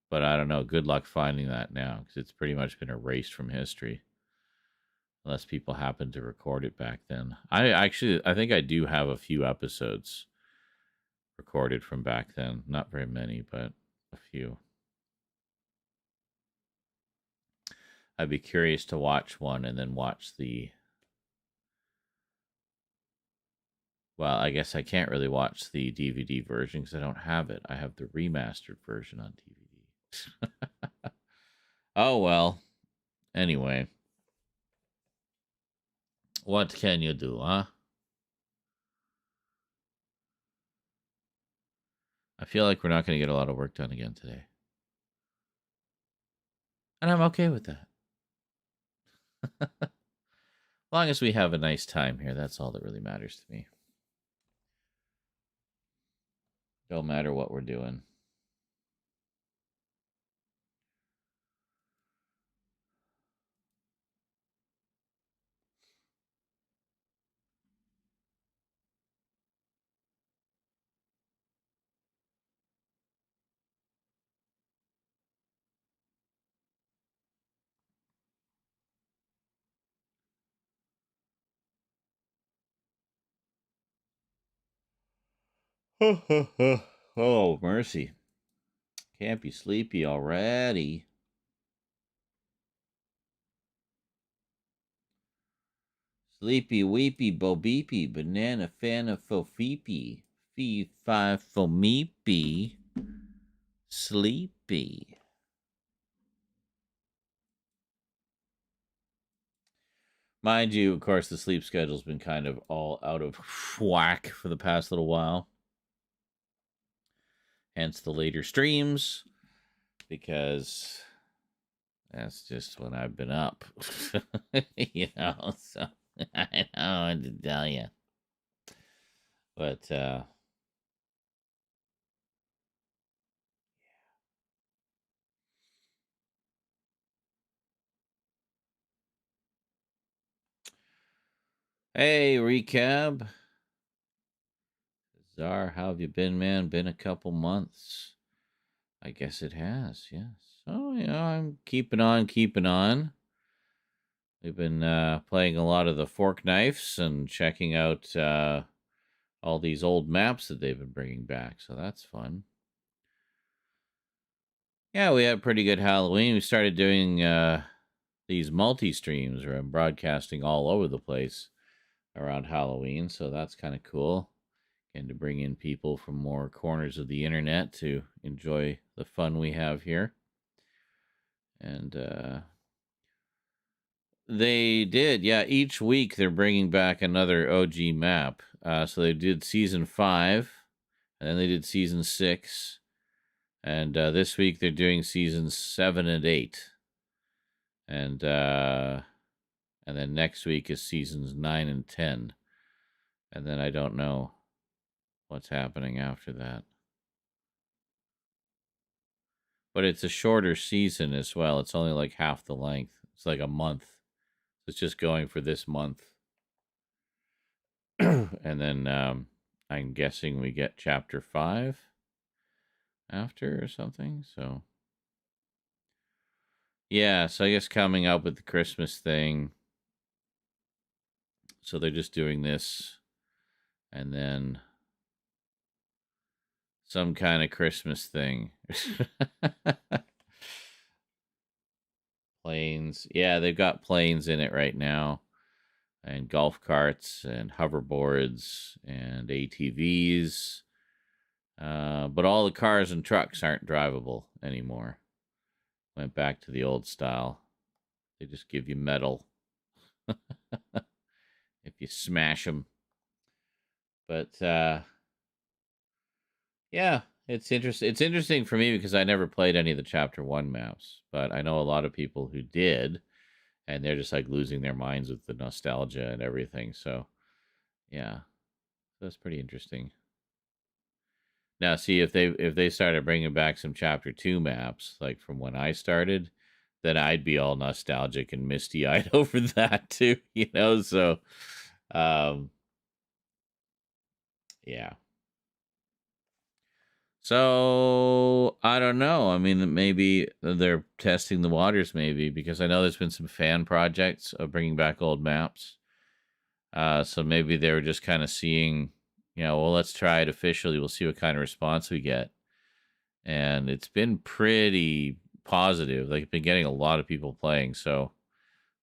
But I don't know. Good luck finding that now, because it's pretty much been erased from history. Unless people happen to record it back then. I think I do have a few episodes recorded from back then. Not very many, but a few. I'd be curious to watch one and then watch the... Well, I guess I can't really watch the DVD version because I don't have it. I have the remastered version on DVD. Oh, well. Anyway. What can you do, huh? I feel like we're not going to get a lot of work done again today. And I'm okay with that. As long as we have a nice time here, that's all that really matters to me. Don't matter what we're doing. Oh, mercy. Can't be sleepy already. Sleepy weepy bo beepy banana fana fofipi fee fi fo meepy sleepy. Mind you, of course, the sleep schedule's been kind of all out of whack for the past little while. Hence the later streams, because that's just when I've been up. So I know what to tell you. But, hey, Recab. Czar, how have you been, man? Been a couple months. I guess it has, yes. So, I'm keeping on, keeping on. We've been playing a lot of the fork knives and checking out all these old maps that they've been bringing back. So that's fun. Yeah, we had a pretty good Halloween. We started doing these multi-streams where I'm broadcasting all over the place around Halloween. So that's kind of cool. And to bring in people from more corners of the internet to enjoy the fun we have here. And they did, yeah. Each week they're bringing back another OG map. So they did season 5, and then they did season 6, and this week they're doing seasons 7 and 8, and then next week is seasons 9 and 10, and then I don't know what's happening after that. But it's a shorter season as well. It's only like half the length. It's like a month. It's just going for this month. And then I'm guessing we get chapter 5 after or something. So yeah, so I guess coming up with the Christmas thing. So they're just doing this and then some kind of Christmas thing. Planes. Yeah, they've got planes in it right now. And golf carts and hoverboards and ATVs. But all the cars and trucks aren't drivable anymore. Went back to the old style. They just give you metal if you smash them. But yeah, it's interesting. It's interesting for me because I never played any of the chapter 1 maps, but I know a lot of people who did, and they're just like losing their minds with the nostalgia and everything. So yeah, that's pretty interesting. Now, see if they started bringing back some chapter 2 maps, like from when I started, then I'd be all nostalgic and misty eyed over that too, So, yeah. So I don't know. I mean, maybe they're testing the waters, maybe because I know there's been some fan projects of bringing back old maps. So maybe they were just kind of seeing, well, let's try it officially. We'll see what kind of response we get. And it's been pretty positive. Like, I've been getting a lot of people playing. So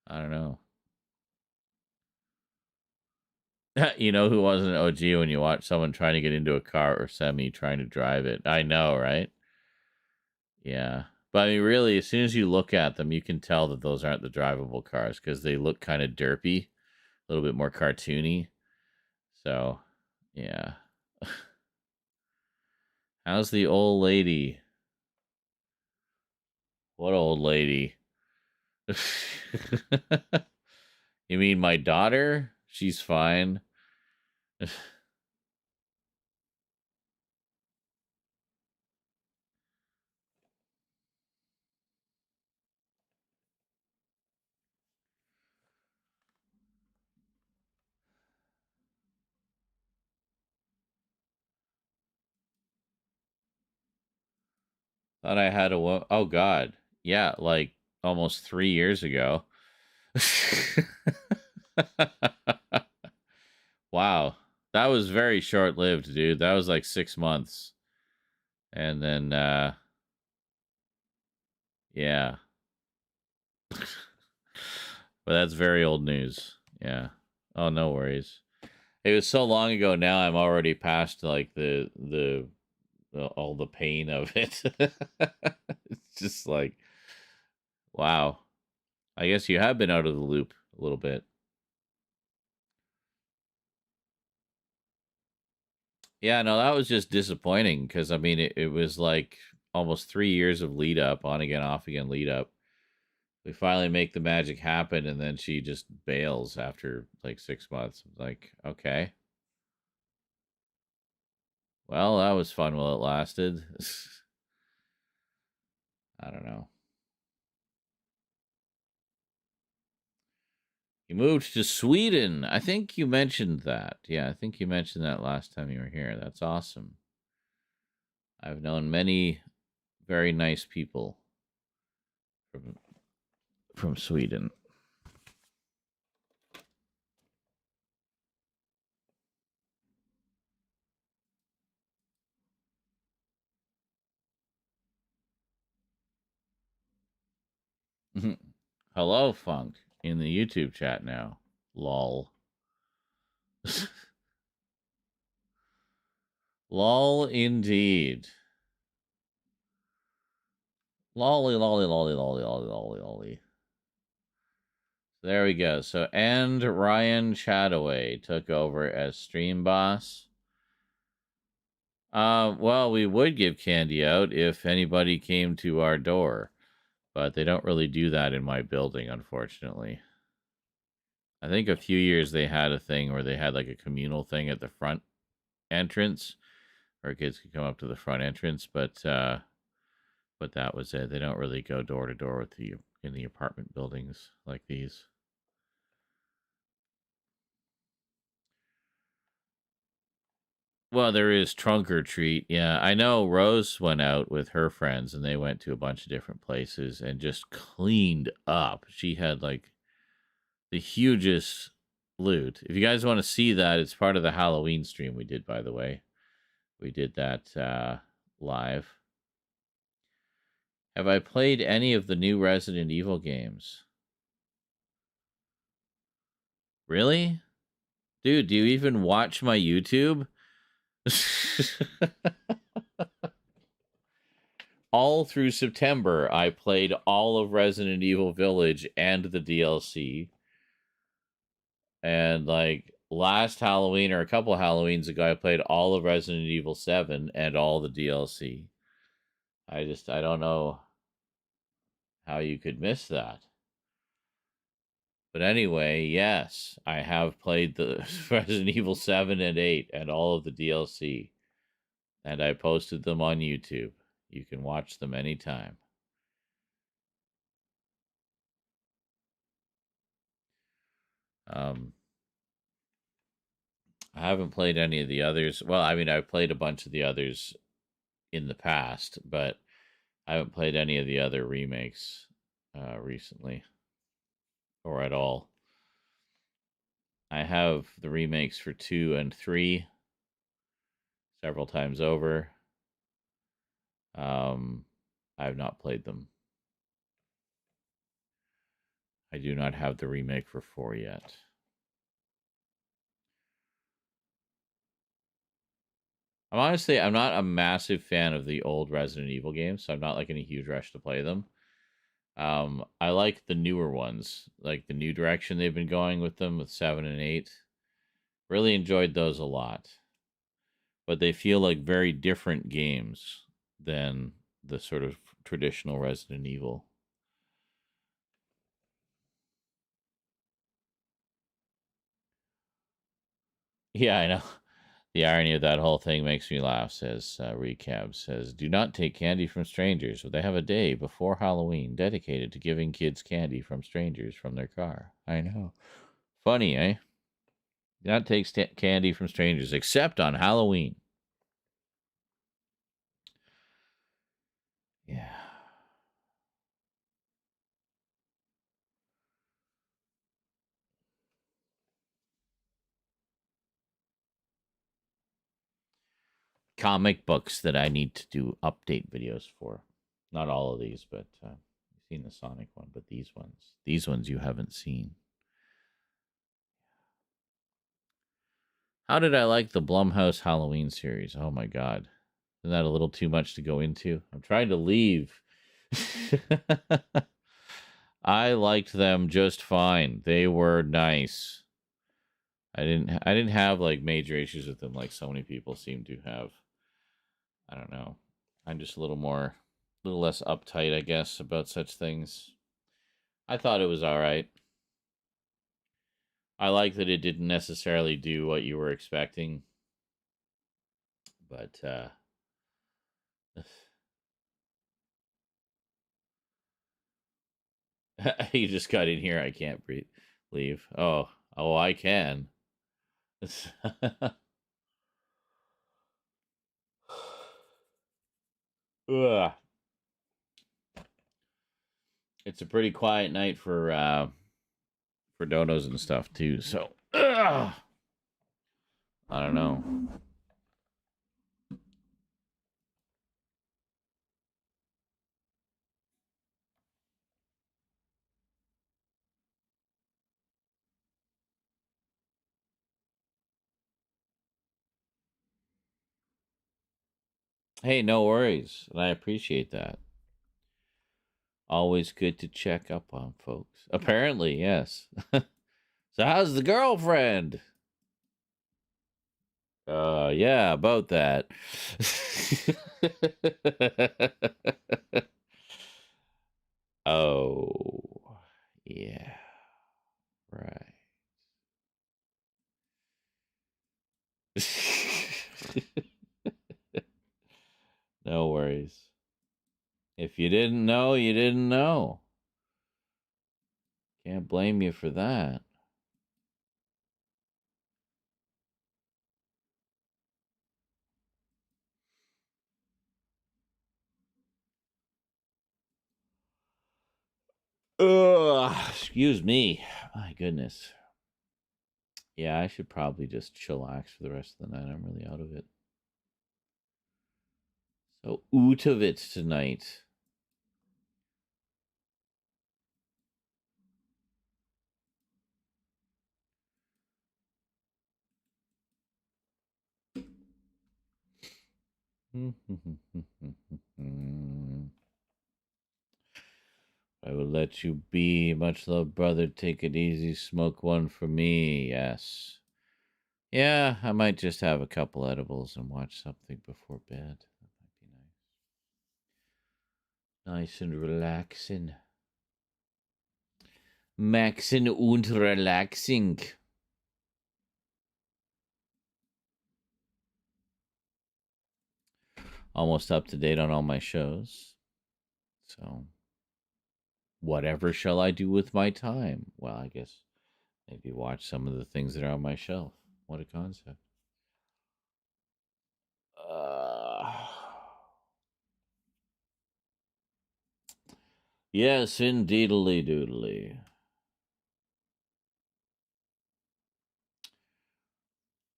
I don't know. You know who wasn't an OG when you watch someone trying to get into a car or semi trying to drive it? I know, right? Yeah. But I mean, really, as soon as you look at them, you can tell that those aren't the drivable cars because they look kind of derpy, a little bit more cartoony. So, yeah. How's the old lady? What old lady? You mean my daughter? She's fine. Thought I had oh God. Yeah, like almost 3 years ago. Wow. That was very short-lived, dude. That was like 6 months. And then yeah. But that's very old news. Yeah. Oh, no worries. It was so long ago now I'm already past like the all the pain of it. It's just like, wow. I guess you have been out of the loop a little bit. Yeah, no, that was just disappointing because I mean it was like almost 3 years of lead up, on again, off again lead up. We finally make the magic happen, and then she just bails after like 6 months. Like, okay. Well, that was fun while it lasted. I don't know. You moved to Sweden. I think you mentioned that. Yeah, I think you mentioned that last time you were here. That's awesome. I've known many very nice people from Sweden. Hello, Funk, in the YouTube chat now. Lol. Lol, indeed. Lolly, lolly, lolly, lolly, lolly, lolly, lolly. There we go. So, and Ryan Chataway took over as stream boss. Well, we would give candy out if anybody came to our door, but they don't really do that in my building, unfortunately. I think a few years they had a thing where they had like a communal thing at the front entrance, where kids could come up to the front entrance, but that was it. They don't really go door to door with you in the apartment buildings like these. Well, there is trunk or treat. Yeah, I know Rose went out with her friends and they went to a bunch of different places and just cleaned up. She had like the hugest loot. If you guys want to see that, it's part of the Halloween stream we did, by the way. We did that live. Have I played any of the new Resident Evil games? Really? Dude, do you even watch my YouTube? All through September, I played all of Resident Evil Village and the DLC. And like last Halloween or a couple Halloweens ago, I played all of Resident Evil 7 and all the DLC. I don't know how you could miss that. But anyway, yes, I have played the Resident Evil 7 and 8 and all of the DLC. And I posted them on YouTube. You can watch them anytime. I haven't played any of the others. Well, I mean, I've played a bunch of the others in the past, but I haven't played any of the other remakes recently or at all. I have the remakes for 2 and 3 several times over. I have not played them. I do not have the remake for 4 yet. I'm not a massive fan of the old Resident Evil games, so I'm not like in a huge rush to play them. I like the newer ones, like the new direction they've been going with them with 7 and 8. Really enjoyed those a lot. But they feel like very different games than the sort of traditional Resident Evil. Yeah, I know. The irony of that whole thing makes me laugh, says Recab. Says, do not take candy from strangers. They have a day before Halloween dedicated to giving kids candy from strangers from their car. I know. Funny, eh? Do not take candy from strangers, except on Halloween. Yeah. Comic books that I need to do update videos for. Not all of these, but you've seen the Sonic one, but these ones you haven't seen. How did I like the Blumhouse Halloween series? Oh my god. Isn't that a little too much to go into? I'm trying to leave. I liked them just fine. They were nice. I didn't have like major issues with them like so many people seem to have. I don't know. I'm just a little less uptight, I guess, about such things. I thought it was all right. I like that it didn't necessarily do what you were expecting, but you just got in here. I can't breathe. Leave. Oh, I can. Ugh. It's a pretty quiet night for donos and stuff too. So I don't know. Hey, no worries, and I appreciate that. Always good to check up on folks. Apparently, yes. So how's the girlfriend? Yeah, about that. Oh, yeah, right. No worries. If you didn't know, you didn't know. Can't blame you for that. Ugh, excuse me. My goodness. Yeah, I should probably just chillax for the rest of the night. I'm really out of it. So out of it tonight. I will let you be, much love, brother. Take it easy. Smoke one for me. Yes. Yeah, I might just have a couple edibles and watch something before bed. That might be nice. Nice and relaxing. Maxing und relaxing. Almost up to date on all my shows. So, whatever shall I do with my time? Well, I guess maybe watch some of the things that are on my shelf. What a concept. Yes, indeedly doodly.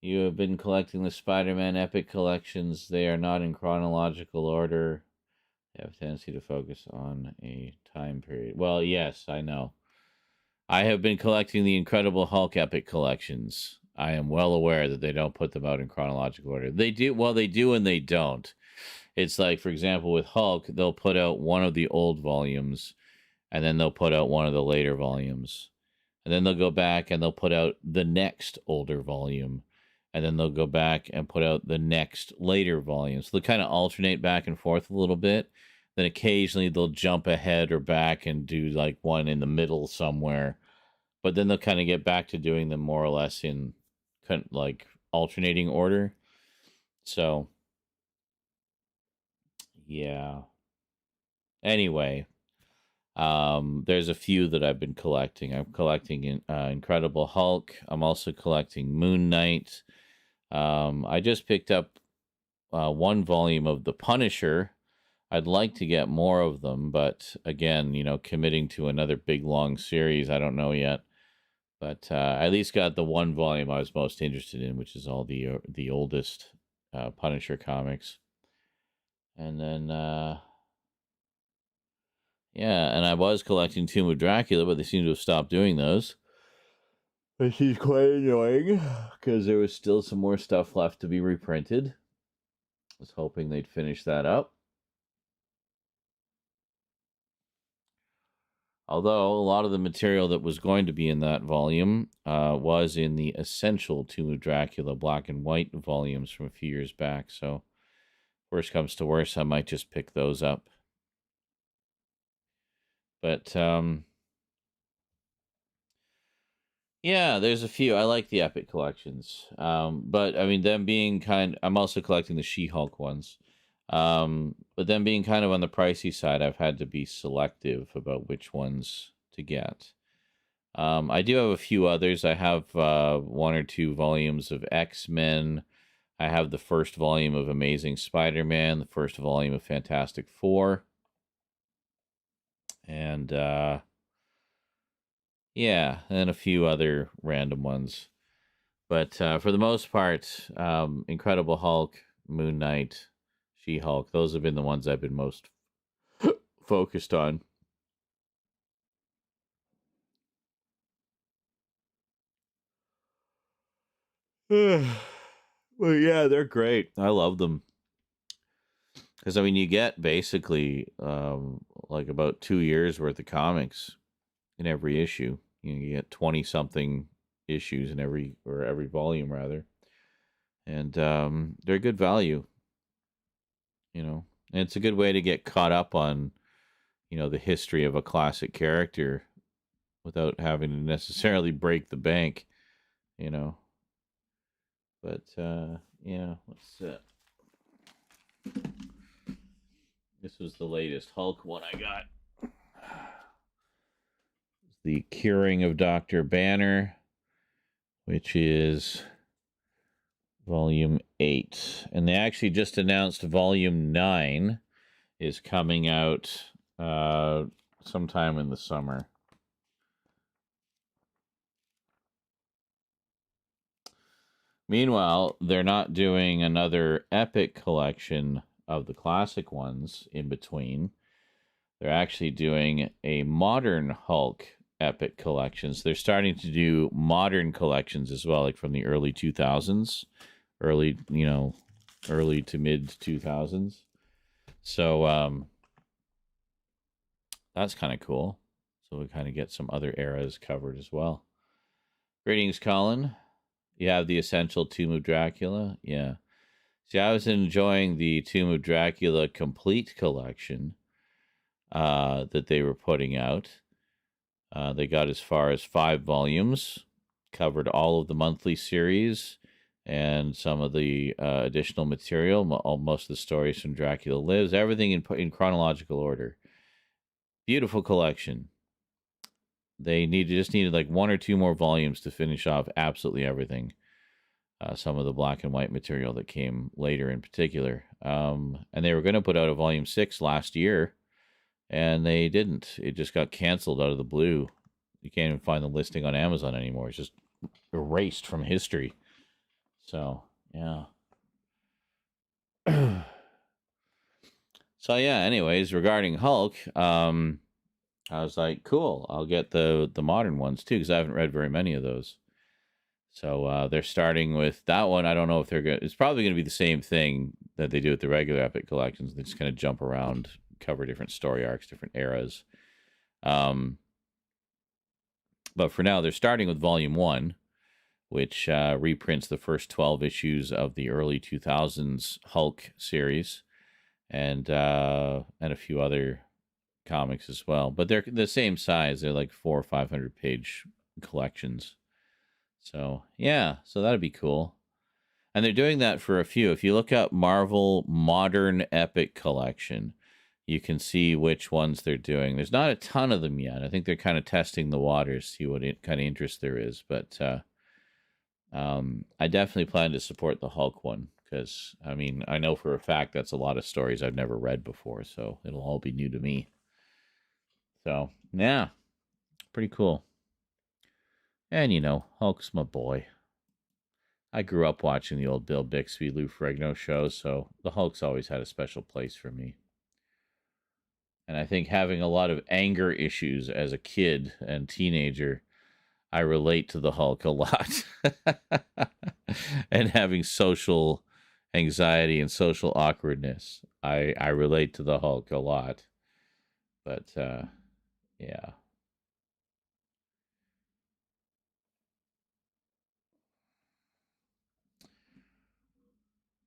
You have been collecting the Spider-Man Epic collections. They are not in chronological order. They have a tendency to focus on a time period. Well, yes, I know. I have been collecting the Incredible Hulk Epic collections. I am well aware that they don't put them out in chronological order. They do, well, they do and they don't. It's like, for example, with Hulk, they'll put out one of the old volumes, and then they'll put out one of the later volumes. And then they'll go back and they'll put out the next older volume. And then they'll go back and put out the next later volume. So they'll kind of alternate back and forth a little bit. Then occasionally they'll jump ahead or back and do like one in the middle somewhere. But then they'll kind of get back to doing them more or less in like alternating order. So, yeah. Anyway, there's a few that I've been collecting. I'm collecting Incredible Hulk. I'm also collecting Moon Knight. I just picked up one volume of The Punisher. I'd like to get more of them, but again, committing to another big long series, I don't know yet. But I at least got the one volume I was most interested in, which is all the oldest Punisher comics. And then, yeah, and I was collecting Tomb of Dracula, but they seem to have stopped doing those. Which is quite annoying, because there was still some more stuff left to be reprinted. I was hoping they'd finish that up. Although a lot of the material that was going to be in that volume was in the essential Tomb of Dracula black and white volumes from a few years back. So, worst comes to worst, I might just pick those up. But Yeah, there's a few. I like the Epic collections. But I mean, them being I'm also collecting the She-Hulk ones. But them being kind of on the pricey side, I've had to be selective about which ones to get. I do have a few others. I have one or two volumes of X-Men. I have the first volume of Amazing Spider-Man, the first volume of Fantastic Four. And yeah, and a few other random ones. But for the most part, Incredible Hulk, Moon Knight, She-Hulk, those have been the ones I've been most focused on. Well, yeah, they're great. I love them. Because, I mean, you get basically like about 2 years worth of comics in every issue. You get 20-something issues in every volume, rather. And they're good value, And it's a good way to get caught up on, the history of a classic character without having to necessarily break the bank, you know. But, yeah, this was the latest Hulk one I got. The Curing of Dr. Banner, which is volume 8. And they actually just announced volume 9 is coming out sometime in the summer. Meanwhile, they're not doing another Epic collection of the classic ones in between. They're actually doing a modern Hulk Epic collections. They're starting to do modern collections as well, like from the early 2000s, early to mid 2000s. So that's kind of cool. So we kind of get some other eras covered as well. Greetings, Colin. You have the Essential Tomb of Dracula? Yeah. See, I was enjoying the Tomb of Dracula Complete collection that they were putting out. They got as far as 5 volumes, covered all of the monthly series and some of the additional material, most of the stories from Dracula Lives, everything in chronological order. Beautiful collection. They just needed like 1 or 2 more volumes to finish off absolutely everything. Some of the black and white material that came later in particular. And they were going to put out a volume 6 last year, and they didn't. It just got canceled out of the blue. You can't even find the listing on Amazon anymore. It's just erased from history. So, yeah. So, yeah, anyways, regarding Hulk, I was like, cool, I'll get the modern ones too, because I haven't read very many of those. So they're starting with that one. I don't know if they're going to... It's probably going to be the same thing that they do with the regular Epic collections. They just kind of jump around, cover different story arcs, different eras. But for now, they're starting with Volume 1, which reprints the first 12 issues of the early 2000s Hulk series, and a few other comics as well. But they're the same size. They're like 400 or 500 page collections. So, yeah, so that'd be cool. And they're doing that for a few. If you look up Marvel Modern Epic Collection, you can see which ones they're doing. There's not a ton of them yet. I think they're kind of testing the waters, see what kind of interest there is. But I definitely plan to support the Hulk one because, I mean, I know for a fact that's a lot of stories I've never read before, so it'll all be new to me. So, yeah, pretty cool. And, Hulk's my boy. I grew up watching the old Bill Bixby, Lou Ferrigno shows, so the Hulk's always had a special place for me. And I think having a lot of anger issues as a kid and teenager, I relate to the Hulk a lot. And having social anxiety and social awkwardness, I relate to the Hulk a lot. But, yeah.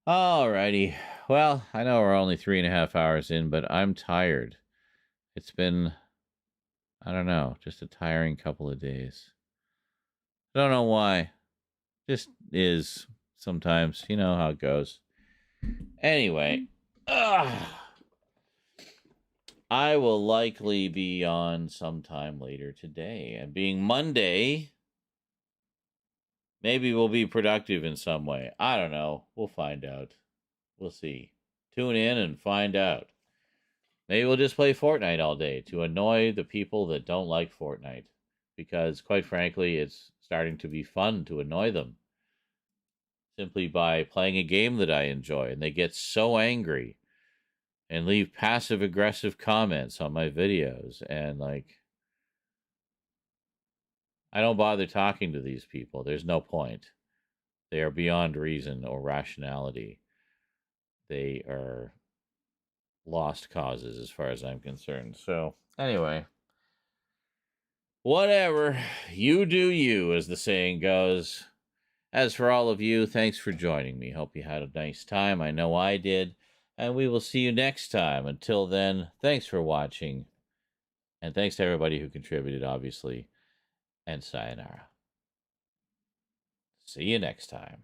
Alrighty. Well, I know we're only 3.5 hours in, but I'm tired. It's been, I don't know, just a tiring couple of days. I don't know why. Just is sometimes. You know how it goes. Anyway. I will likely be on sometime later today. And being Monday, maybe we'll be productive in some way. I don't know. We'll find out. We'll see. Tune in and find out. Maybe we'll just play Fortnite all day to annoy the people that don't like Fortnite. Because, quite frankly, it's starting to be fun to annoy them. Simply by playing a game that I enjoy. And they get so angry and leave passive-aggressive comments on my videos. And, like, I don't bother talking to these people. There's no point. They are beyond reason or rationality. They are lost causes as far as I'm concerned. So, anyway. Whatever. You do you, as the saying goes. As for all of you, thanks for joining me. Hope you had a nice time. I know I did. And we will see you next time. Until then, thanks for watching. And thanks to everybody who contributed, obviously. And sayonara. See you next time.